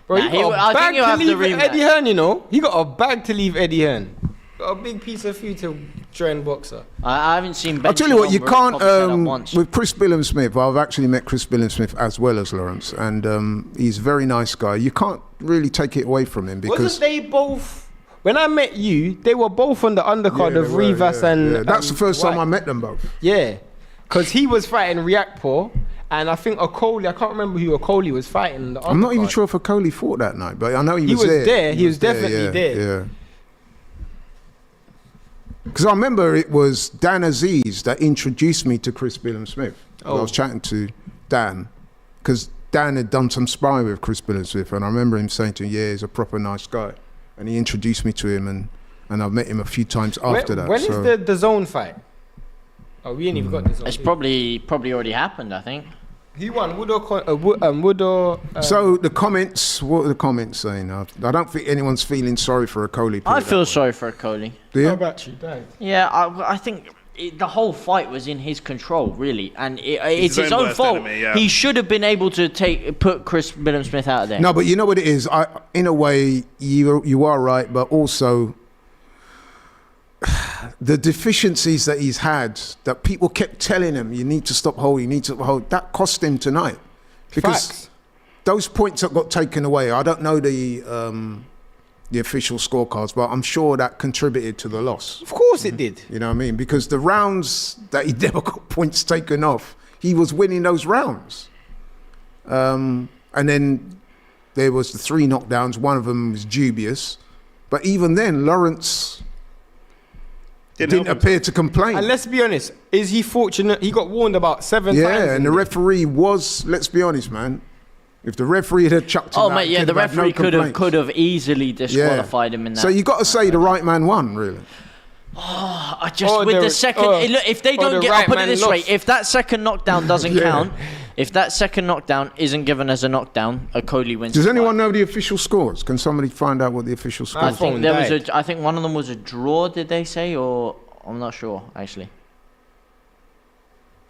Bro, Nah, he got a I think bag he'll to have to leave rematch. Eddie Hearn, you know. He got a bag to leave Eddie Hearn. Got a big piece of food to train boxer. I haven't seen. I'll tell you what, you can't. Once. With Chris Billam-Smith, I've actually met Chris Billam-Smith as well as Lawrence, and he's a very nice guy. You can't really take it away from him because. Wasn't they both? When I met you, they were both on the undercard of Rivas and. That's the first time White. I met them both. Yeah, because he was fighting Riakpo, and I think Okolie. I can't remember who Okolie was fighting. I'm not even sure if Okolie fought that night, but I know he was there. there. He was definitely there. Yeah. Because I remember it was Dan Aziz that introduced me to Chris Billam-Smith. I was chatting to Dan because Dan had done some sparring with Chris Billam-Smith, and I remember him saying to him, "Yeah, he's a proper nice guy," and he introduced me to him, and I've met him a few times after that. When is the zone fight? Oh, we ain't even got the zone. It's probably already happened. I think. He won. Wood or So the comments, what are the comments saying? I don't think anyone's feeling sorry for Okolie. I feel sorry for Okolie. Do you? How about you, Dad? Yeah, I think the whole fight was in his control, really, and it's his own worst fault. enemy, yeah. He should have been able to put Chris Billam-Smith out of there. No, but you know what it is. In a way, you are right, but also the deficiencies that he's had, that people kept telling him, you need to stop holding, you need to hold. That cost him tonight, because Facts. those points that got taken away. I don't know the official scorecards, but I'm sure that contributed to the loss. Of course it did. You know what I mean? Because the rounds that he never got points taken off, he was winning those rounds. And then there was the 3 knockdowns. One of them was dubious. But even then, Lawrence didn't appear to complain. And let's be honest, is he fortunate? He got warned about 7 times. Yeah, and the referee was, let's be honest, man. If the referee had chucked him out, mate, yeah, the referee could have easily disqualified him in that. So you got to say the right man won, really. I just with the second, look, if they don't get, I'll put it this way: if that second knockdown doesn't count, if that second knockdown isn't given as a knockdown, Okolie wins. Does anyone know the official scores? Can somebody find out what the official scores? I think I think one of them was a draw. Did they say, or I'm not sure actually.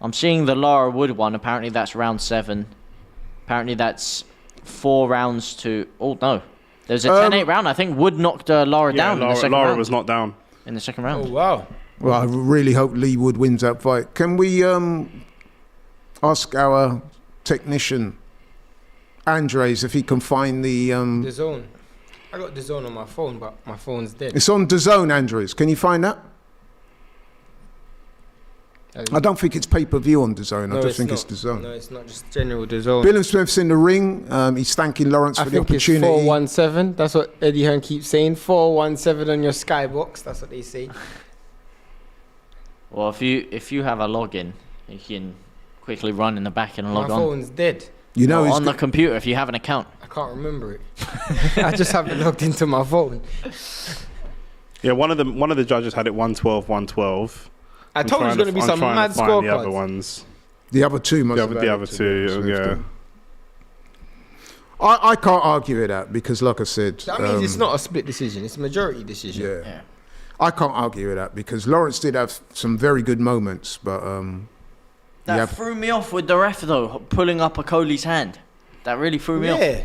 I'm seeing the Lara Wood one. Apparently that's round 7. Apparently that's 4 rounds to. Oh no, there's a 10-8 round. I think Wood knocked Lara down. In the second Lara round. was knocked down In the second round. Oh wow. Well, I really hope Lee Wood wins that fight. Can we ask our technician Andres if he can find the zone? I got the zone on my phone, but my phone's dead. It's on DAZN, Andres. Can you find that? I don't think it's pay-per-view on DAZN. I just think it's DAZN. No, it's not just general DAZN. Billam-Smith's in the ring. He's thanking Lawrence for the opportunity. I think it's 417. That's what Eddie Hearn keeps saying. 417 on your Skybox. That's what they say. Well, if you have a login, you can quickly run in the back and log my on. My phone's dead. You know, on the computer if you have an account. I can't remember it. I just haven't logged into my phone. Yeah, one of the judges had it 112-112. I told you there's going to be some mad scorecards. The other ones. The other two must have the other two, yeah. I can't argue with that because, like I said... That means it's not a split decision. It's a majority decision. Yeah. I can't argue with that because Lawrence did have some very good moments, but... that threw me off with the ref, though, pulling up Okolie's hand. That really threw me off. Yeah.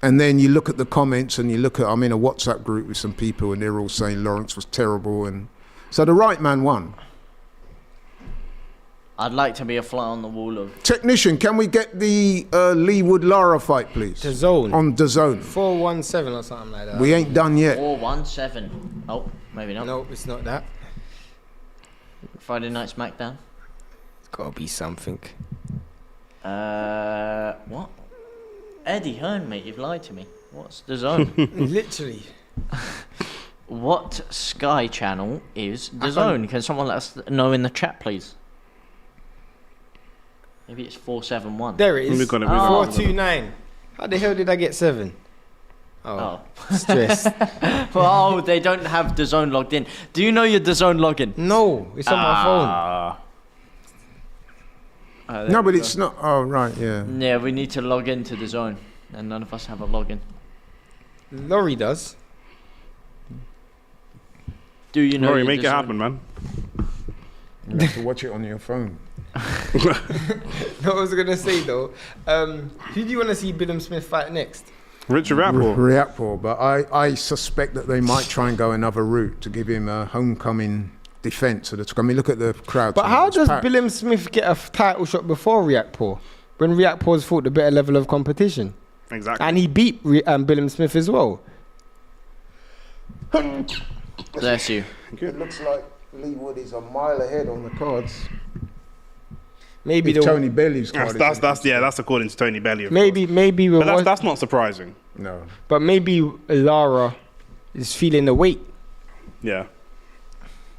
And then you look at the comments and you look at... I'm in a WhatsApp group with some people and they're all saying Lawrence was terrible and... So the right man won. I'd like to be a fly on the wall of. Technician, can we get the Lee Wood-Lara fight, please? DAZN. On DAZN. 417 or something like that. We ain't done yet. 417. Oh, maybe not. No, it's not that. Friday Night SmackDown. It's gotta be something. What? Eddie Hearn, mate, you've lied to me. What's the zone? Literally. What Sky channel is the zone? Can someone let us know in the chat, please? Maybe it's 471. There it is. We've got it, we've got it. 429. How the hell did I get 7? Oh, stress. Well, they don't have the zone logged in. Do you know your the zone login? No, it's on my phone. No, but it's not. Oh, right, yeah. Yeah, we need to log into the zone, and none of us have a login. Laurie does. Do you know? Rory, your make it DAZN? happen, man. You have to watch it on your phone. What I was gonna say though, who do you want to see Billam-Smith fight next? Richard Rapport. Rapport, but I suspect that they might try and go another route to give him a homecoming defence. I mean, look at the crowd. But tonight. how It's does packed. Billam-Smith get a title shot before Riakporhe? When Riakporhe's fought the better level of competition, Exactly. and he beat Billam-Smith as well. Bless you. It looks like Lee Wood is a mile ahead on the cards. Maybe If Tony Bailey's card. That's according to Tony Belly. Of maybe course. But we're that's not surprising. No. but maybe Lara is feeling the weight. Yeah.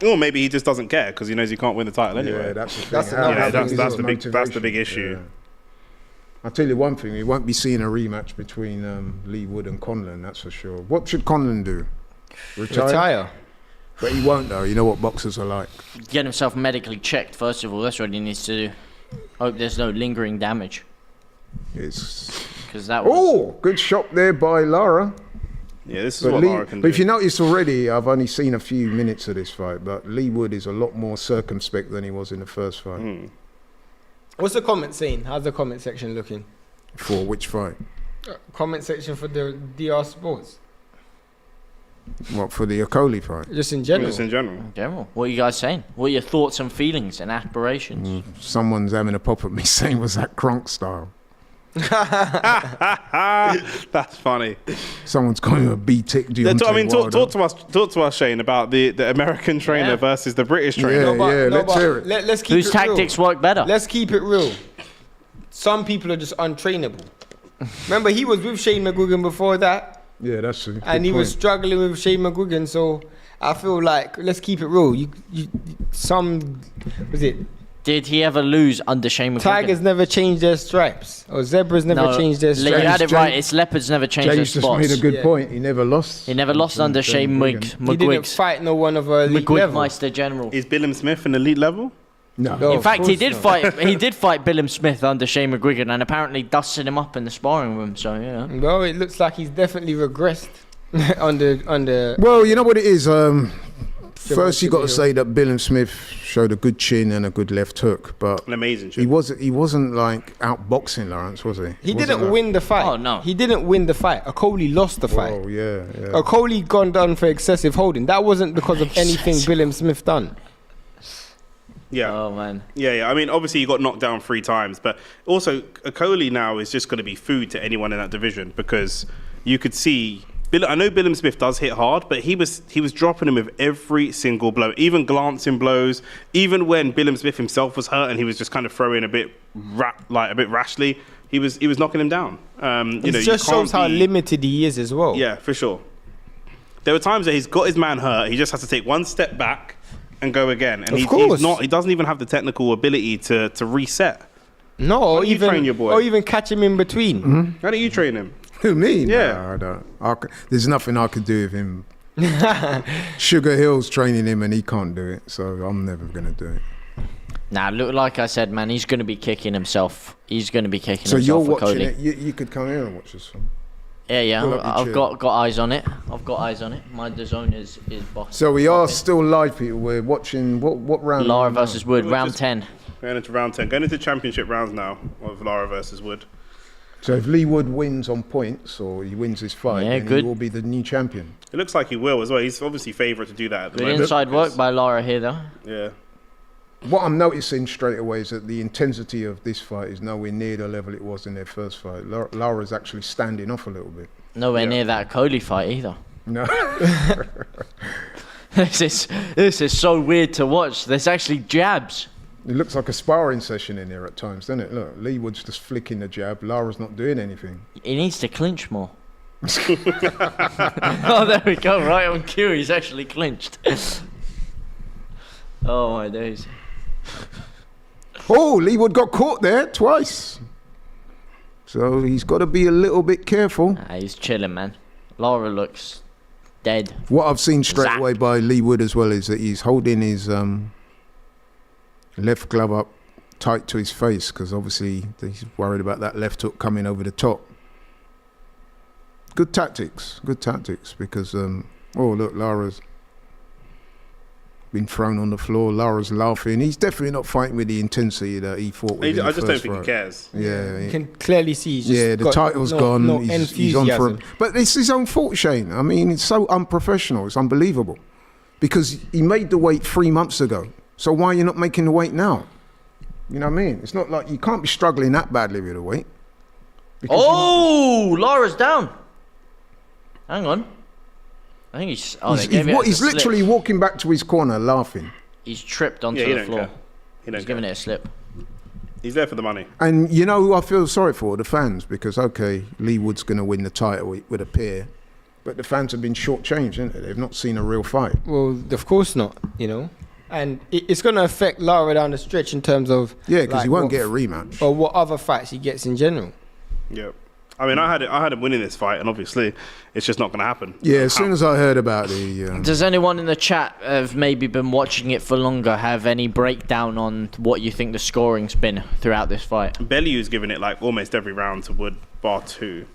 Or maybe he just doesn't care because he knows he can't win the title anyway. Yeah, that's the thing. That's How- another how thing big is that's his the big motivation? issue. Yeah. I'll tell you one thing, we won't be seeing a rematch between Lee Wood and Conlon, that's for sure. What should Conlon do? Retire? But he won't though, you know what boxers are like. Get himself medically checked first of all. That's what he needs to do. Hope there's no lingering damage, It's because that was. Oh, good shot there by Lara. Yeah, this is But, what Lara can do. if you notice already, I've only seen a few minutes of this fight, but Lee Wood is a lot more circumspect than he was in the first fight. What's the comment saying? How's the comment section looking? For which fight? Comment section for the DR Sports, What, for the Okolie fight? just in general. Just in general. In general, what are you guys saying? What are your thoughts and feelings and aspirations? Someone's having a pop at me saying, was that Kronk style? That's funny. Someone's calling him a B-tick. Talk to us, Shane, about the American trainer Yeah. versus the British trainer. Yeah. let's hear it. Let's keep Whose it tactics real. work better? Let's keep it real. Some people are just untrainable. Remember, he was with Shane McGuigan before that, Yeah, that's a good and he was point. struggling with Shane McGuigan. So I feel like let's keep it real. Did he ever lose under Shane McGuigan? Tigers never changed their stripes, or zebras never changed their You stripes. had it James- right. It's leopards never changed their James just spots. made a good Yeah. point. He never lost. He never lost under Shane He didn't McGuig's. fight no one of a elite level. McGuigmeister General. Is Billam-Smith an elite level? No. No. In of fact, he course did not. fight. He did fight Billam-Smith under Shane McGuigan, and apparently dusted him up in the sparring room. So yeah. Well, it looks like he's definitely regressed under. Well, you know what it is. First, you got to Hill. say that Billam-Smith showed a good chin and a good left hook, but An amazing he wasn't like outboxing Lawrence, was he? He Wasn't didn't like- win the fight. Oh, no. He didn't win the fight. Okolie lost the fight. Oh yeah. Okolie gone down for excessive holding. That wasn't because of anything Billam-Smith done. Yeah. Oh man. Yeah. I mean, obviously, he got knocked down 3 times, but also Okolie now is just going to be food to anyone in that division because you could see. I know Billam-Smith does hit hard, but he was dropping him with every single blow, even glancing blows. Even when Billam-Smith himself was hurt and he was just kind of throwing a bit rashly, he was knocking him down. It just you shows can't how be- limited he is as well. Yeah, for sure. There were times that he's got his man hurt. He just has to take one step back and go again, and Of he's course. not. He doesn't even have the technical ability to reset. No, or do you train your boy? or even catch him in between. How do you train him? Who, me? Yeah. No, I don't. There's nothing I could do with him. Sugar Hill's training him and he can't do it, so I'm never going to do it. Nah, look, like I said, man, he's going to be kicking himself. He's going to be kicking So you're himself for watching Cody. it. You could come here and watch this one. Yeah, Pull up your I've chair. got eyes on it. I've got eyes on it. My DAZN is boss. So we are still live, people. We're watching what round? Lara are we versus now? Wood, Well, round just- 10. Going into round 10. Going into championship rounds now of Lara versus Wood. So if Lee Wood wins on points or he wins this fight, Yeah, then good. he will be the new champion. It looks like he will as well. He's obviously favourite to do that at the Good moment. inside work because- by Lara here, though. Yeah. what I'm noticing straight away is that the intensity of this fight is nowhere near the level it was in their first fight. Lara's actually standing off a little bit. Nowhere near that Okolie fight either. No. This is so weird to watch. There's actually jabs. It looks like a sparring session in there at times, doesn't it? Look, Lee Wood's just flicking the jab. Lara's not doing anything. He needs to clinch more. Oh, there we go. Right on cue. He's actually clinched. Oh my days. Oh, Lee Wood got caught there twice. So he's got to be a little bit careful. He's chilling, man. Lara looks dead. What I've seen straight Zapped. away by Lee Wood as well is that he's holding his left glove up tight to his face because obviously he's worried about that left hook coming over the top. Good tactics because, oh look, Lara's been thrown on the floor. Lara's laughing. He's definitely not fighting with the intensity that he fought with. I just don't think he cares. Yeah, You can clearly see he's just the got title's no, gone. No he's on for enthusiasm. but it's his own fault, Shane. I mean, it's so unprofessional. It's unbelievable because he made the weight 3 months ago. So why are you not making the weight now? You know what I mean? It's not like you can't be struggling that badly with the weight. Oh, Lara's down. Hang on. I think he's. Oh, he's literally walking back to his corner laughing. He's tripped onto he the don't floor. care. He don't He's giving care. it a slip. He's there for the money. And you know who I feel sorry for? The fans. Because, okay, Lee Wood's going to win the title with a pair. But the fans have been shortchanged, haven't they? They've not seen a real fight. Well, of course not, you know. And it's going to affect Lara down the stretch in terms of... Yeah, because like, he won't what get a rematch. Or what other fights he gets in general. Yeah. I mean, I had him winning this fight, and obviously, it's just not going to happen. Yeah, as soon as I heard about the... Does anyone in the chat have maybe been watching it for longer have any breakdown on what you think the scoring's been throughout this fight? Bellew's given it like almost every round to Wood, bar 2.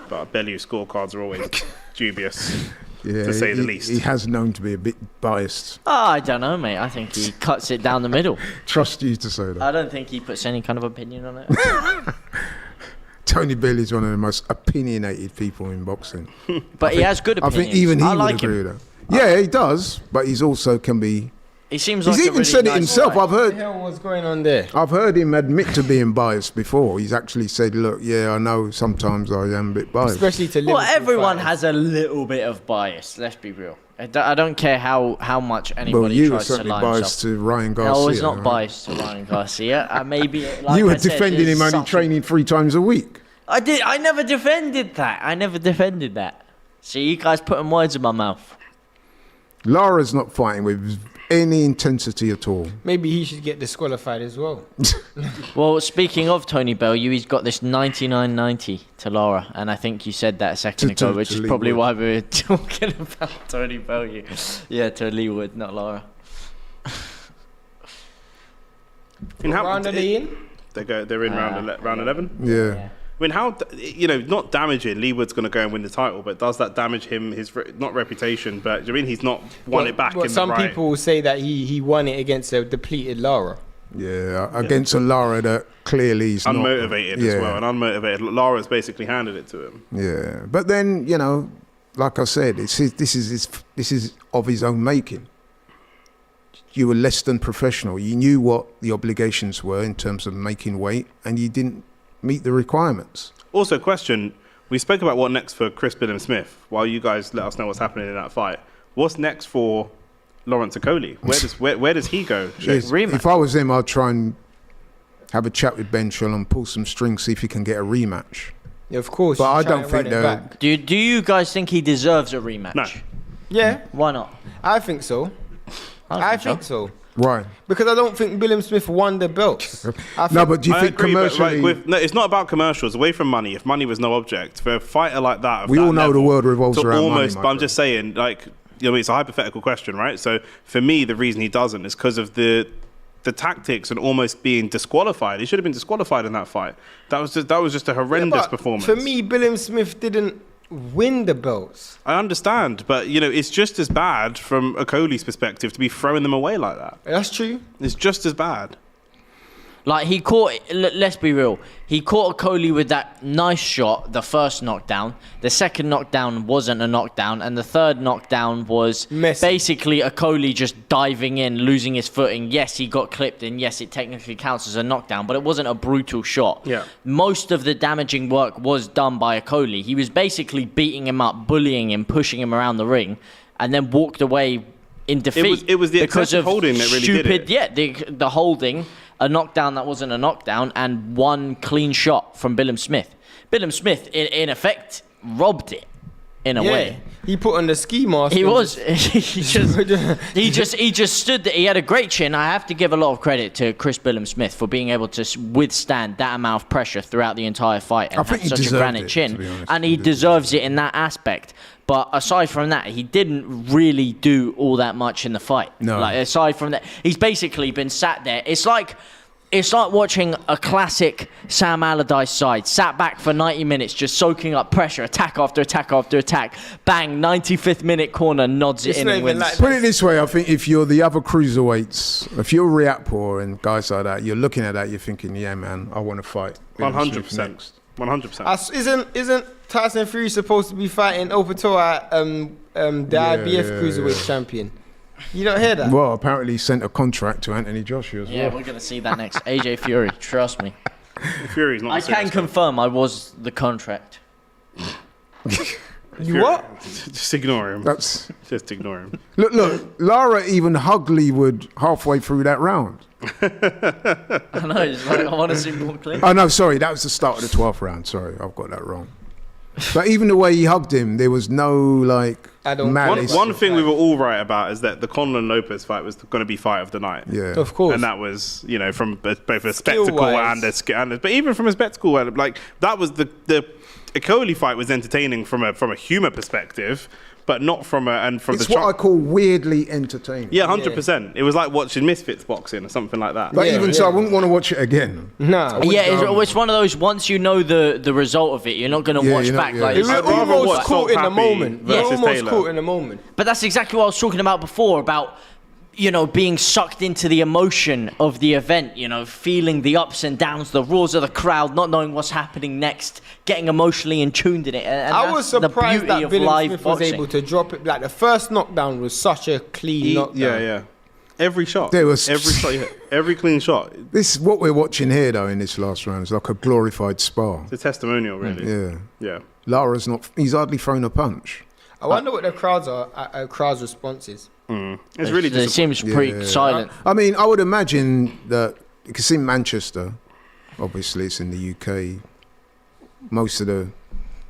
But Bellew scorecards are always dubious, to say the least. He has known to be a bit biased. Oh, I don't know, mate. I think he cuts it down the middle. Trust you to say that. I don't think he puts any kind of opinion on it. Tony Bailey's one of the most opinionated people in boxing. But he has good I opinions. think even he I would like agree him. with that. Yeah, he does, but he's also can be... He seems He's like a even really said it nice himself. guy. I've What the heard... hell was going on there? I've heard him admit to being biased before. He's actually said, look, yeah, I know sometimes I am a bit biased. Especially to Well, Liverpool everyone fighters. has a little bit of bias. Let's be real. I don't care how much Well, anybody you were tries to certainly lie biased himself. to Ryan Garcia. No, I was not right? biased to Ryan Garcia. Maybe like You were I said, defending there's him only something- training 3 times a week. I did. I never defended that. See, you guys putting words in my mouth. Lara's not fighting with any intensity at all. Maybe he should get disqualified as well. Well, speaking of Tony Bellew, he's got this 99.90 to Lara, and I think you said that a second ago, which is Lee probably Wood. why we were talking about Tony Bellew. Yeah, to Lee Wood, not Lara. Round are they in? They're in round 11. Yeah. I mean, how, not damaging. Lee Wood's going to go and win the title, but does that damage him, his, not reputation, but I mean, he's not won it back in Some the right. people will say that he won it against a depleted Lara. Yeah, against a Lara that clearly is Unmotivated not, as well, and unmotivated. Lara's basically handed it to him. Yeah, but then like I said, this is of his own making. You were less than professional. You knew what the obligations were in terms of making weight, and you didn't meet the requirements. Also, question: we spoke about what next for Chris Billam-Smith. While you guys let us know what's happening in that fight, what's next for Lawrence Okolie? Where does he go? Rematch. If I was him, I'd try and have a chat with Ben Shull and pull some strings, see if he can get a rematch. Yeah, of course. But I he's trying don't to run think it they're- back. Do you guys think he deserves a rematch? No. Yeah, Why not? I think so. I think so. Right. Because I don't think Billam-Smith won the belt. I No, think- but do you I think agree, but, commercially... no, it's not about commercials. Away from money, if money was no object, for a fighter like that, of We that all know the level, world revolves to around money, almost. my But I'm friend. just saying, it's a hypothetical question, right? So for me, the reason he doesn't is because of the tactics and almost being disqualified. He should have been disqualified in that fight. That was just a horrendous But performance. For me, Billam-Smith didn't win the belts. I understand, but it's just as bad from Okolie's perspective to be throwing them away like that. That's true. It's just as bad. Like, he caught, let's be real, he caught Okolie with that nice shot, the first knockdown. The second knockdown wasn't a knockdown, and the third knockdown was Messy. basically Okolie just diving in, losing his footing. Yes, he got clipped, and yes, it technically counts as a knockdown, but it wasn't a brutal shot. Yeah. Most of the damaging work was done by Okolie. He was basically beating him up, bullying him, pushing him around the ring, and then walked away in defeat. It was the because excessive of holding that really did it. Yeah, the holding, a knockdown that wasn't a knockdown, and one clean shot from Billam-Smith. Billam-Smith, in effect, robbed it in a way. He put on the ski mask. He and was. he just stood there. He had a great chin. I have to give a lot of credit to Chris Billam-Smith for being able to withstand that amount of pressure throughout the entire fight and I think have he such a deserved granite it, chin. to be honest. And he deserves it in that aspect. But aside from that, he didn't really do all that much in the fight. No. Like, aside from that, he's basically been sat there. It's like watching a classic Sam Allardyce side, sat back for 90 minutes, just soaking up pressure, attack after attack after attack. Bang, 95th minute corner, nods it It's in not and even wins. like Put it this way, I think if you're the other cruiserweights, if you're Riakpo and guys like that, you're looking at that, you're thinking, yeah, man, I want to fight. 100%. 100%. Isn't Tyson Fury supposed to be fighting Opatoa, the IBF Cruiserweight champion? You don't hear that? Well, apparently he sent a contract to Anthony Joshua as Yeah, well. we're going to see that next. AJ Fury, trust me. Fury's not. I can confirm I was the contract. You what? Just ignore him. That's Just ignore him. look. Lara even hugged Leewood halfway through that round. I know, it's like, I want to see more clips. Oh no, sorry, that was the start of the 12th round. Sorry, I've got that wrong. But even the way he hugged him, there was no like I don't- malice. One thing we were all right about is that the Conlon Lopez fight was going to be fight of the night. Yeah, Of course. And that was, from both a spectacle Skill-wise. but even from a spectacle, like that was the Okolie fight was entertaining from a humor perspective, but not from it's what I call weirdly entertaining. Yeah, 100%. It was like watching Misfits boxing or something like that. But Yeah, even so, I wouldn't want to watch it again. No. Yeah, it's one of those, once you know the result of it, you're not going to Yeah, watch you're not- back. yeah. Like, It was I'd rather almost watch caught in the Happy moment. versus Almost Taylor. caught in the moment. But that's exactly what I was talking about before, about, being sucked into the emotion of the event, feeling the ups and downs, the roars of the crowd, not knowing what's happening next, getting emotionally in tuned in it. And I was that's surprised the that beauty of live Billam-Smith was boxing. able to drop it. Like the first knockdown was such a clean knockdown. Yeah. Every shot. There was- every shot. Every clean shot. This is what we're watching here, though, in this last round. It's like a glorified spar. It's a testimonial, really. Yeah, Yeah. Lara's not. He's hardly thrown a punch. I wonder what the crowd's response is. It's really It just. seems pretty silent. I mean, I would imagine that because in Manchester, obviously it's in the UK. Most of the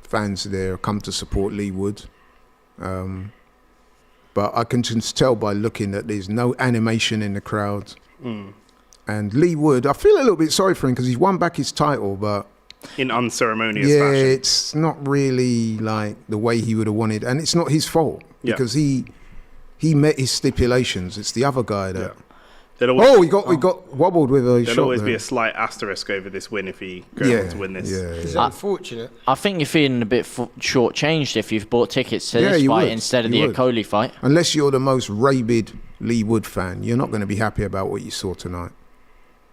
fans there come to support Leewood. But I can just tell by looking that there's no animation in the crowd. And Leewood, I feel a little bit sorry for him because he's won back his title, but in unceremonious yeah, fashion. it's not really like the way he would have wanted, and it's not his fault Yeah. because he met his stipulations. It's the other guy that. There'll always, Oh, he got wobbled with a there'll shot. always there. be a slight asterisk over this win if he goes on to win this. It's Yeah. unfortunate. I think you're feeling a bit short-changed if you've bought tickets to Yeah, this you fight would. instead of You the would. Okolie fight. Unless you're the most rabid Leewood fan, you're not going to be happy about what you saw tonight.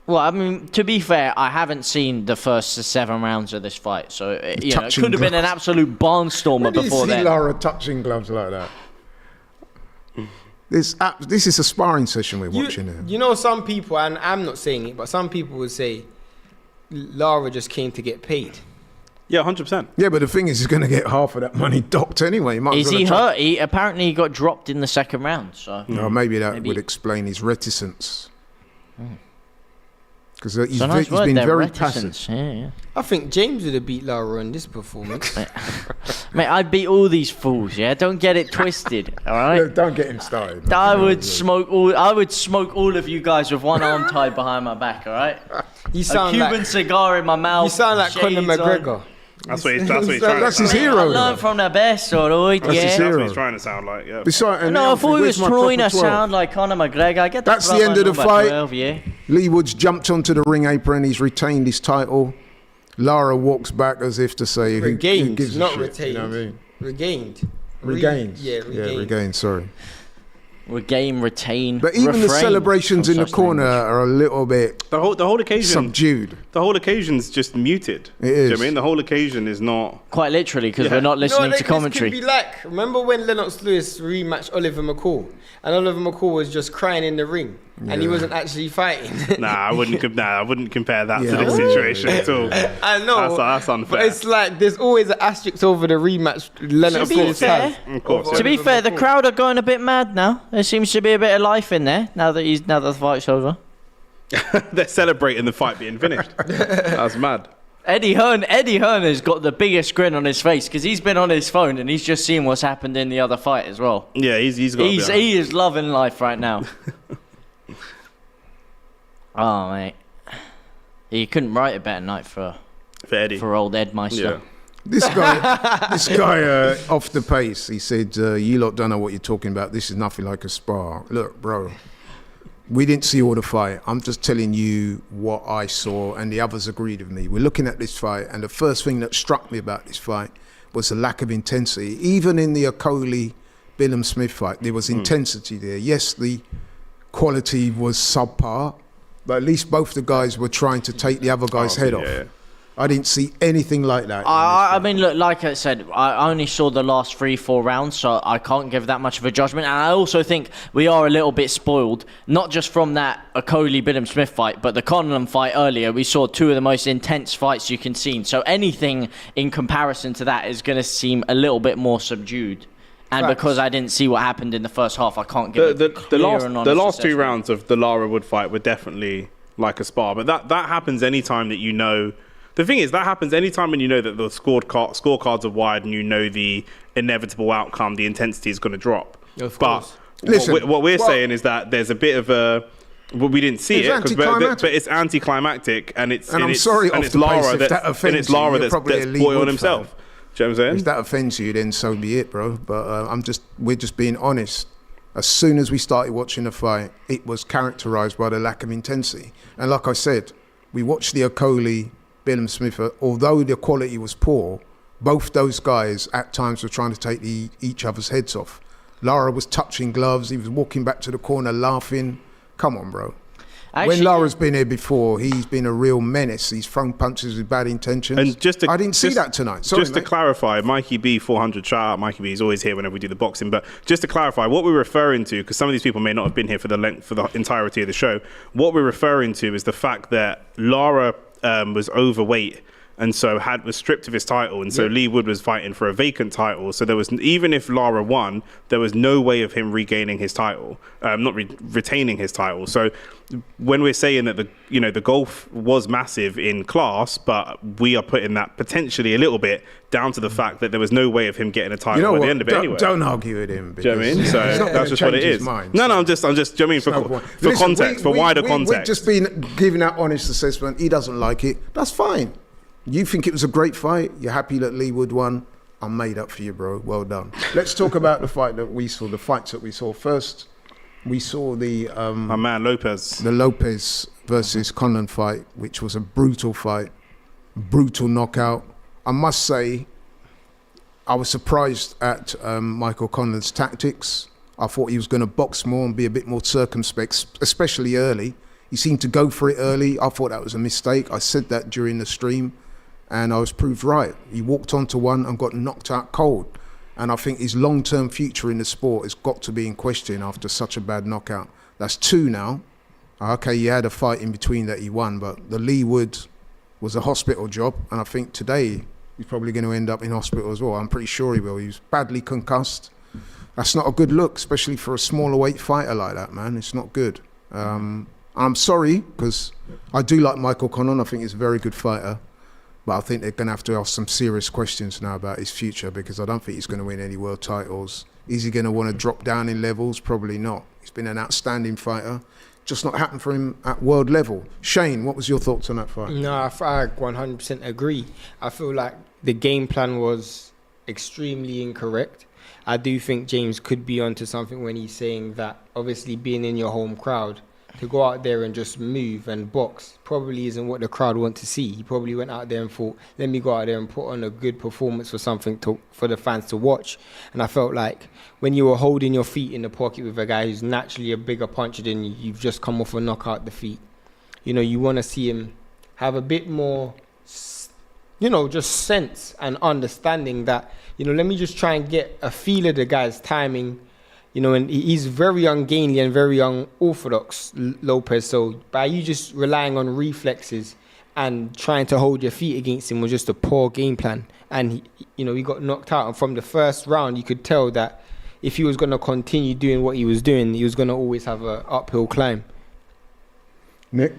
Well, I mean, to be fair, I haven't seen the first 7 rounds of this fight, so it touching could have been an gloves. absolute barnstormer When do you before see then. Lara touching gloves like that? This is a sparring session we're watching here. You know, some people, and I'm not saying it, but some people would say Lara just came to get paid. Yeah, 100%. Yeah, but the thing is, he's going to get half of that money docked anyway. Might as Is well he have hurt? Apparently he got dropped in the second round, so... No, maybe that Maybe- would explain his reticence. Because he's, It's a nice he's word been there, very reticence. passive. Yeah. I think James would have beat Lara in this performance. Mate, I'd beat all these fools, yeah? Don't get it twisted, alright? Look, don't get him started. I would smoke all of you guys with one arm tied behind my back, alright? You A sound Cuban like cigar in my mouth. you sound like Conor shades on. McGregor. That's what he's trying to That's his sound hero. I though. learned from the best, alright? That's his Yeah. That's hero. what he's trying to sound like, yeah. Besides, and No, I Alfie, thought he where's was my trying to proper 12? sound like Conor McGregor. I get That's the brother end of the number fight. 12, yeah. Lee Woods jumped onto the ring apron. He's retained his title. Lara walks back as if to say, who Regained, gives a not shit? retained. You know what I mean? Regained. Regained. Yeah, regained. Yeah, regained, sorry. Regain, retain, But even the refrain celebrations from in the such corner language. are a little bit The whole occasion subdued. The whole occasion's just muted. It Do you know is. what I mean? The whole occasion is not. Quite literally, because Yeah. we're not listening to This commentary. could be like, remember when Lennox Lewis rematched Oliver McCall, and Oliver McCall was just crying in the ring, and he wasn't actually fighting. Nah, I wouldn't compare that Yeah. to this situation at all. I know, That's unfair. but it's like there's always an asterisk over the rematch Lennox To be Lewis fair- has. Of course. To be fair, the crowd are going a bit mad now. There seems to be a bit of life in there now that the fight's over. They're celebrating the fight being finished. That's mad. Eddie Hearn has got the biggest grin on his face because he's been on his phone and he's just seen what's happened in the other fight as well. Yeah, he's got. He is loving life right now. Oh mate, you couldn't write a better night for Eddie. old Ed Meister. Yeah. This guy off the pace, he said, you lot don't know what you're talking about. This is nothing like a spar. Look, bro, we didn't see all the fight. I'm just telling you what I saw, and the others agreed with me. We're looking at this fight, and the first thing that struck me about this fight was the lack of intensity. Even in the Okolie-Billam-Smith fight, there was intensity there. Yes, the quality was subpar, but at least both the guys were trying to take the other guy's head off. Yeah. I didn't see anything like that. I mean, look, like I said, I only saw the last 3-4 rounds, so I can't give that much of a judgment. And I also think we are a little bit spoiled, not just from that Okolie-Billam-Smith fight, but the Conlon fight earlier. We saw two of the most intense fights you can see. So anything in comparison to that is going to seem a little bit more subdued. And Facts. Because I didn't see what happened in the first half, I can't give The the last two rounds of the Lara Wood fight were definitely like a spar, but that happens anytime that you know. The thing is, that happens anytime when you know that the scorecards are wide and you know the inevitable outcome, the intensity is going to drop. Of but course. Listen, what we're saying is that there's a bit of a. Well, we didn't see It's it, but anticlimactic. it's anticlimactic, and it's And I'm it's, sorry and off it's the pace Lara if that's that offends and it's you. Lara You're that's probably a Lee boiling Wood himself. fan. Do you know what I'm saying? If that offends you, then so be it, bro. But we're just being honest. As soon as we started watching the fight, it was characterized by the lack of intensity. And like I said, we watched the Okolie-Billam-Smith. Although the quality was poor, both those guys at times were trying to take each other's heads off. Lara was touching gloves. He was walking back to the corner laughing. Come on, bro. Actually, When Lara's been here before, he's been a real menace. He's thrown punches with bad intentions. And I didn't see that tonight. Sorry, just to mate. clarify, Mikey B 400, shout out Mikey B, he's always here whenever we do the boxing. But just to clarify, what we're referring to, because some of these people may not have been here for the entirety of the show, what we're referring to is the fact that Lara was overweight and so was stripped of his title, and so Lee Wood was fighting for a vacant title. So there was, even if Lara won, there was no way of him regaining his title, retaining his title. So when we're saying that the gulf was massive in class, but we are putting that potentially a little bit down to the fact that there was no way of him getting a title You know at what? the end of it anyway. Don't argue with him. Do you know what I mean? because So he's not that's gonna just what it change his is. mind, No, so I'm just, do you know what I mean? For no point. context, Listen, for wider we've context. just been giving that honest assessment. He doesn't like it. That's fine. You think it was a great fight. You're happy that Lee Wood won. I'm made up for you, bro. Well done. Let's talk about the fight that we saw. The fights that we saw first. We saw My man Lopez. the Lopez versus Conlon fight, which was a brutal fight, brutal knockout. I must say, I was surprised at Michael Conlon's tactics. I thought he was going to box more and be a bit more circumspect, especially early. He seemed to go for it early. I thought that was a mistake. I said that during the stream, and I was proved right. He walked onto one and got knocked out cold. And I think his long-term future in the sport has got to be in question after such a bad knockout. That's two now. Okay, he had a fight in between that he won, but the Lee Wood was a hospital job, and I think today he's probably going to end up in hospital as well. I'm pretty sure he will. He was badly concussed. That's not a good look, especially for a smaller weight fighter like that, man. It's not good. I'm sorry, because I do like Michael Conlon. I think he's a very good fighter. But I think they're going to have to ask some serious questions now about his future, because I don't think he's going to win any world titles. Is he going to want to drop down in levels? Probably not. He's been an outstanding fighter. Just not happened for him at world level. Shane, what was your thoughts on that fight? No, I 100% agree. I feel like the game plan was extremely incorrect. I do think James could be onto something when he's saying that obviously being in your home crowd to go out there and just move and box probably isn't what the crowd want to see. He probably went out there and thought, let me go out there and put on a good performance for something for the fans to watch. And I felt like when you were holding your feet in the pocket with a guy who's naturally a bigger puncher than you, you've just come off a knockout defeat. You know, you want to see him have a bit more, you know, just sense and understanding that, you know, let me just try and get a feel of the guy's timing. You know, and he's very ungainly and very unorthodox, Lopez. So by you just relying on reflexes and trying to hold your feet against him was just a poor game plan. And, he got knocked out. And from the first round, you could tell that if he was going to continue doing what he was doing, he was going to always have an uphill climb. Nick?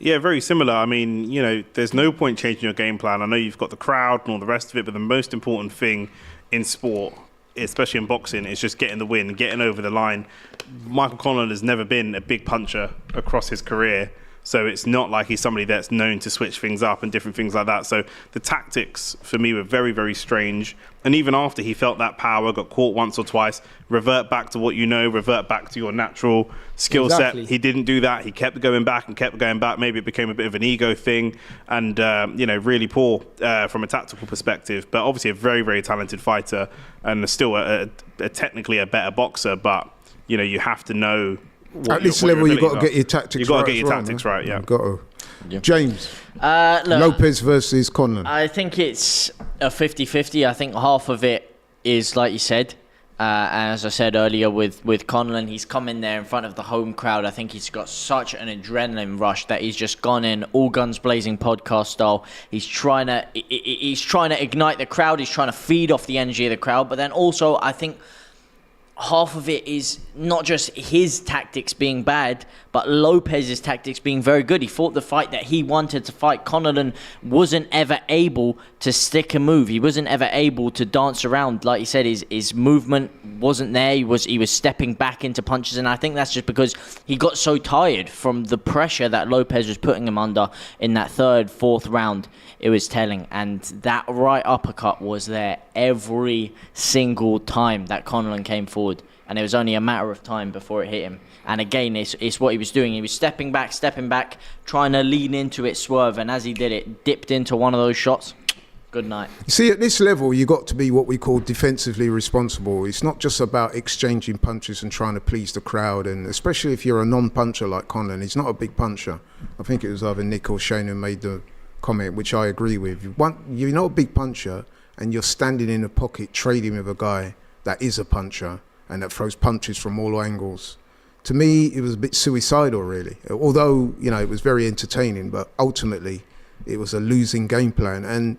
Yeah, very similar. I mean, there's no point changing your game plan. I know you've got the crowd and all the rest of it, but the most important thing in sport, especially in boxing, is just getting the win, getting over the line. Michael Conlan has never been a big puncher across his career, so it's not like he's somebody that's known to switch things up and different things like that. So the tactics for me were very, very strange. And even after he felt that power, got caught once or twice, revert back to what you know, revert back to your natural skill set. He didn't do that. He kept going back and kept going back. Maybe it became a bit of an ego thing and, really poor from a tactical perspective. But obviously a very, very talented fighter and still a technically a better boxer. But, you have to know at this level, you've got to get your tactics right. You've got to get your tactics right, yeah. You've got to. Yeah. James, look, Lopez versus Conlan. I think it's a 50-50. I think half of it is, like you said, and as I said earlier with Conlan, he's come in there in front of the home crowd. I think he's got such an adrenaline rush that he's just gone in all guns blazing podcast style. He's trying to ignite the crowd. He's trying to feed off the energy of the crowd. But then also, I think half of it is not just his tactics being bad, but Lopez's tactics being very good. He fought the fight that he wanted to fight. Conlan wasn't ever able to stick a move. He wasn't ever able to dance around. Like you said, his movement wasn't there. He was stepping back into punches, and I think that's just because he got so tired from the pressure that Lopez was putting him under in that third, fourth round. It was telling, and that right uppercut was there every single time that Conlan came forward, and it was only a matter of time before it hit him. And again, it's what he was doing. He was stepping back, trying to lean into it, swerve, and as he did it, dipped into one of those shots. Good night. You see, at this level, you got to be what we call defensively responsible. It's not just about exchanging punches and trying to please the crowd, and especially if you're a non-puncher like Conlan. He's not a big puncher. I think it was either Nick or Shane who made the comment, which I agree with. You're not a big puncher and you're standing in a pocket trading with a guy that is a puncher and that throws punches from all angles. To me, it was a bit suicidal, really. Although, it was very entertaining, but ultimately it was a losing game plan. And,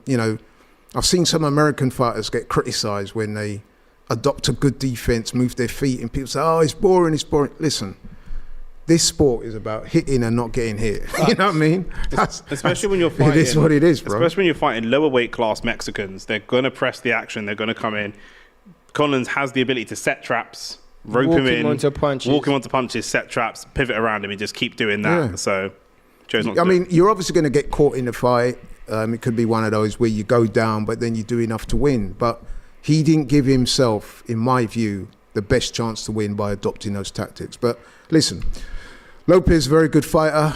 I've seen some American fighters get criticised when they adopt a good defense, move their feet, and people say, oh, it's boring. Listen, this sport is about hitting and not getting hit. You know what I mean? Especially when you're fighting. It is what it is, bro. Especially when you're fighting lower weight class Mexicans. They're going to press the action. They're going to come in. Conlan has the ability to set traps, rope him in, onto punches. walk him onto punches, set traps, pivot around him, and just keep doing that. Yeah. So, Joe's not. You're obviously going to get caught in the fight. It could be one of those where you go down, but then you do enough to win. But he didn't give himself, in my view, the best chance to win by adopting those tactics. But listen, Lopez, very good fighter.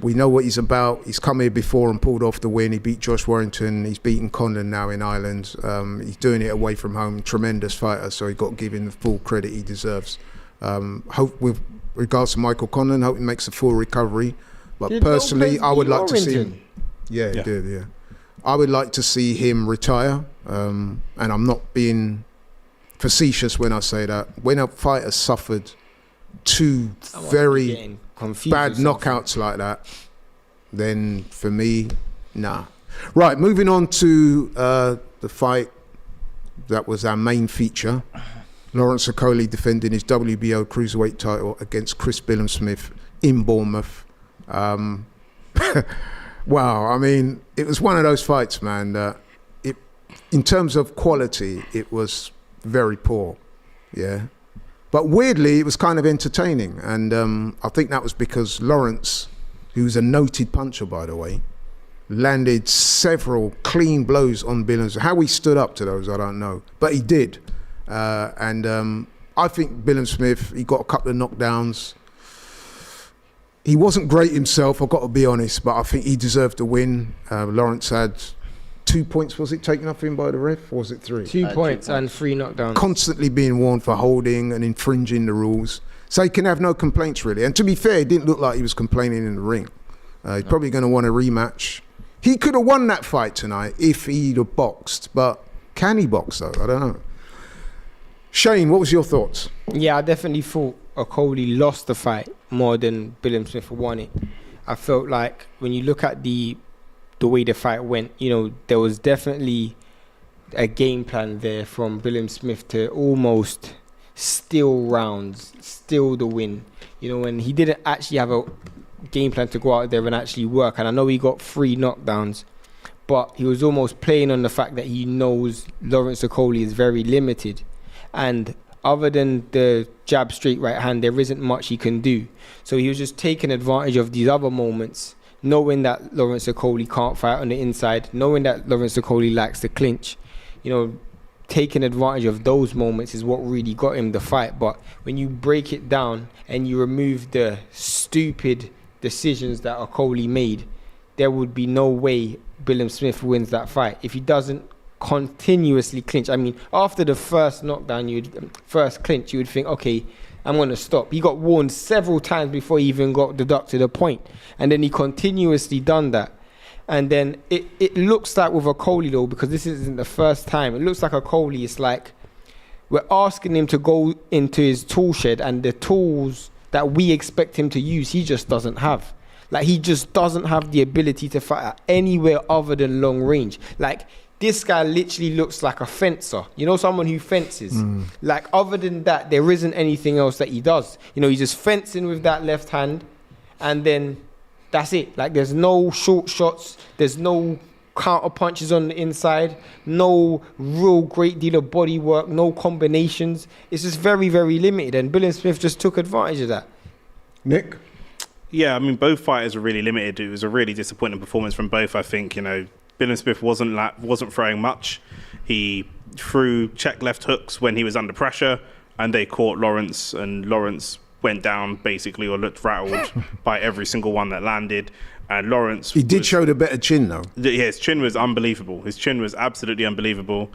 We know what he's about. He's come here before and pulled off the win. He beat Josh Warrington. He's beaten Conlan now in Ireland. He's doing it away from home. Tremendous fighter, so he got to give him the full credit he deserves. Hope with regards to Michael Conlan, hope he makes a full recovery. But personally, I would like to see him. Yeah, he did, yeah. I would like to see him retire. And I'm not being facetious when I say that. When a fighter suffered two very bad knockouts like that, then for me, nah. Right, moving on to the fight that was our main feature. Lawrence Okolie defending his WBO Cruiserweight title against Chris Billam-Smith in Bournemouth. Wow, I mean, it was one of those fights, man. In terms of quality, it was very poor, yeah. But weirdly, it was kind of entertaining. And I think that was because Lawrence, who's a noted puncher, by the way, landed several clean blows on Billam-Smith. How he stood up to those, I don't know. But he did. I think Billam-Smith, he got a couple of knockdowns. He wasn't great himself, I've got to be honest, but I think he deserved the win. Lawrence had 2 points, was it taken off him by the ref, or was it 3? 2 points and 3 knockdowns. Constantly being warned for holding and infringing the rules. So he can have no complaints, really. And to be fair, it didn't look like he was complaining in the ring. He's probably going to want a rematch. He could have won that fight tonight if he'd have boxed, but can he box, though? I don't know. Shane, what was your thoughts? Yeah, I definitely thought Okolie lost the fight more than Billam-Smith won it. I felt like when you look at the way the fight went, you know, there was definitely a game plan there from Billam-Smith to almost steal rounds, steal the win. You know, when he didn't actually have a game plan to go out there and actually work. And I know he got 3 knockdowns, but he was almost playing on the fact that he knows Lawrence Okolie is very limited. And other than the jab straight right hand, there isn't much he can do. So he was just taking advantage of these other moments, knowing that Lawrence Okolie can't fight on the inside, knowing that Lawrence Okolie likes to clinch. You know, taking advantage of those moments is what really got him the fight. But when you break it down and you remove the stupid decisions that Okolie made, there would be no way Billam-Smith wins that fight. If he doesn't continuously clinch, I mean, after the first knockdown, first clinch, you would think, okay, I'm going to stop. He got warned several times before he even got deducted a point. And then he continuously done that. And then it looks like with Okolie, though, because this isn't the first time, it looks like Okolie is like, we're asking him to go into his tool shed, and the tools that we expect him to use, he just doesn't have. Like, he just doesn't have the ability to fight at anywhere other than long range. Like, this guy literally looks like a fencer. You know, someone who fences. Like, other than that, there isn't anything else that he does. You know, he's just fencing with that left hand, and then that's it. Like, there's no short shots. There's no counter punches on the inside. No real great deal of body work. No combinations. It's just very, very limited. And Billam-Smith just took advantage of that. Nick? Yeah, I mean, both fighters are really limited. It was a really disappointing performance from both, I think. You know, Billam-Smith wasn't throwing much. He threw check left hooks when he was under pressure, and they caught Lawrence, and Lawrence went down basically or looked rattled by every single one that landed. And Lawrence... He did show the better chin, though. Yeah, his chin was unbelievable. His chin was absolutely unbelievable.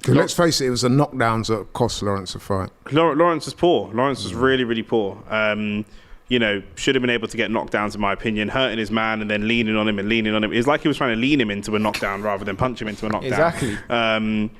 Let's face it, it was the knockdowns that cost Lawrence a fight. Lawrence was poor. Lawrence was really, really poor. You know, should have been able to get knockdowns, in my opinion, hurting his man and then leaning on him. It's like he was trying to lean him into a knockdown rather than punch him into a knockdown. Exactly.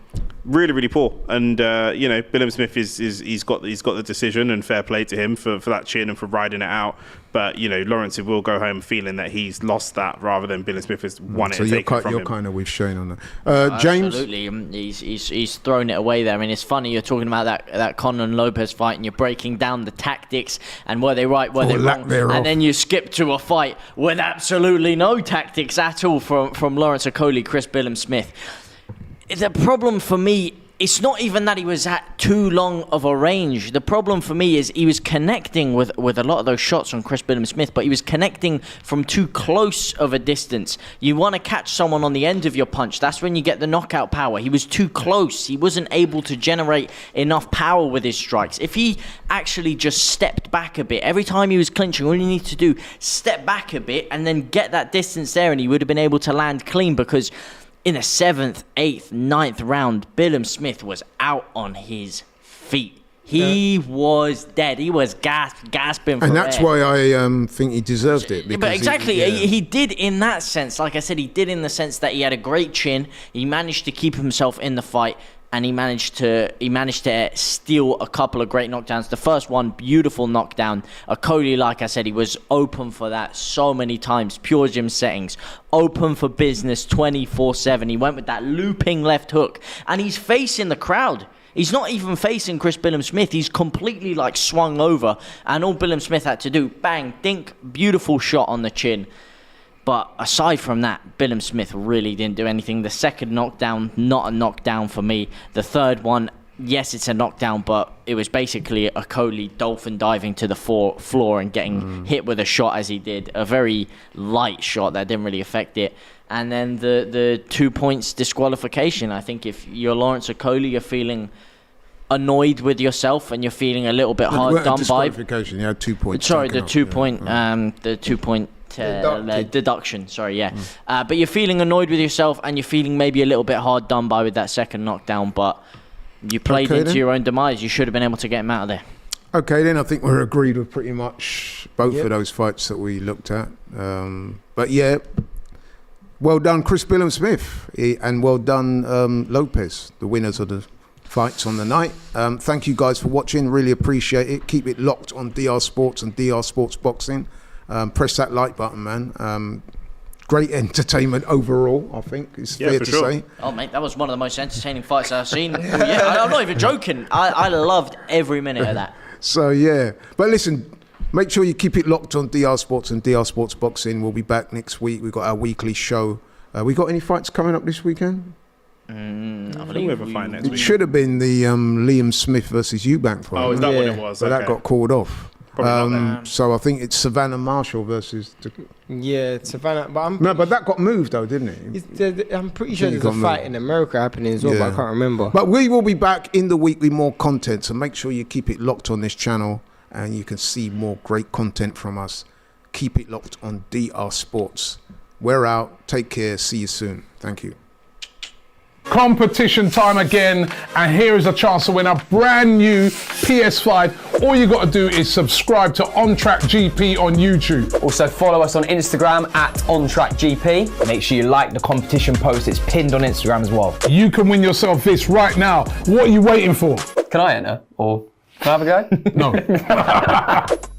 Really, really poor. And you know, Billam-Smith he's got the decision, and fair play to him for that chin and for riding it out. But you know, Lawrence will go home feeling that he's lost that rather than Billam-Smith has won it. So and taken it from you're him. kind of with Shane on that. James? Absolutely. He's thrown it away there. I mean, it's funny you're talking about that Conor and Lopez fight, and you're breaking down the tactics and were they right, were they wrong, and then you skip to a fight with absolutely no tactics at all from Lawrence Okolie, Chris Billam-Smith. The problem for me, it's not even that he was at too long of a range. The problem for me is he was connecting with a lot of those shots on Chris Billam-Smith, but he was connecting from too close of a distance. You want to catch someone on the end of your punch. That's when you get the knockout power. He was too close. He wasn't able to generate enough power with his strikes. If he actually just stepped back a bit, every time he was clinching, all you need to do, step back a bit and then get that distance there, and he would have been able to land clean, because in the 7th, 8th, 9th round, Billam-Smith was out on his feet. He was dead. He was gasping for And that's air. why I think he deserved it. But exactly, he did in that sense. Like I said, he did in the sense that he had a great chin. He managed to keep himself in the fight, and he managed to steal a couple of great knockdowns. The first one, beautiful knockdown. Okolie, like I said, he was open for that so many times. Pure gym settings, open for business 24/7. He went with that looping left hook, and he's facing the crowd. He's not even facing Chris Billam-Smith. He's completely like swung over, and all Billam-Smith had to do, bang, dink, beautiful shot on the chin. But aside from that, Billam-Smith really didn't do anything. The second knockdown, not a knockdown for me. The third one, yes, it's a knockdown, but it was basically Okolie dolphin diving to the floor and getting hit with a shot as he did. A very light shot that didn't really affect it. And then the 2 points disqualification. I think if you're Lawrence Okolie, you're feeling annoyed with yourself and you're feeling a little bit hard done by. Disqualification, you had 2 points. Sorry, taken the off, 2 yeah. point, the 2 point deduction. Sorry, yeah. Mm. But you're feeling annoyed with yourself and you're feeling maybe a little bit hard done by with that second knockdown. But you played Okay, into then. your own demise. You should have been able to get him out of there. Okay, then I think we're agreed with pretty much both of those fights that we looked at. But yeah, well done, Chris Billam-Smith, and well done, Lopez, the winners of the fights on the night. Thank you guys for watching. Really appreciate it. Keep it locked on DR Sports and DR Sports Boxing. Press that like button, man. Great entertainment overall, I think it's fair to say. Oh, mate, that was one of the most entertaining fights I've seen. I'm not even joking. I loved every minute of that. So yeah, but listen, make sure you keep it locked on DR Sports and DR Sports Boxing. We'll be back next week. We've got our weekly show. We got any fights coming up this weekend? I we believe have a fight next It week. should have been the Billam-Smith versus Eubank fight. Oh, is that what it was? But that got called off. Probably not So I think it's Savannah Marshall versus. Yeah, Savannah. But But that got moved though, didn't it? I'm pretty sure He there's a got fight moved. in America happening as well, but I can't remember. But we will be back in the week with more content, so make sure you keep it locked on this channel and you can see more great content from us. Keep it locked on DR Sports. We're out. Take care. See you soon. Thank you. Competition time again, and here is a chance to win a brand new PS5. All you got to do is subscribe to On Track GP on YouTube. Also follow us on Instagram at OnTrackGP. Make sure you like the competition post. It's pinned on Instagram as well. You can win yourself this right now. What are you waiting for? Can I enter? Or can I have a go? No.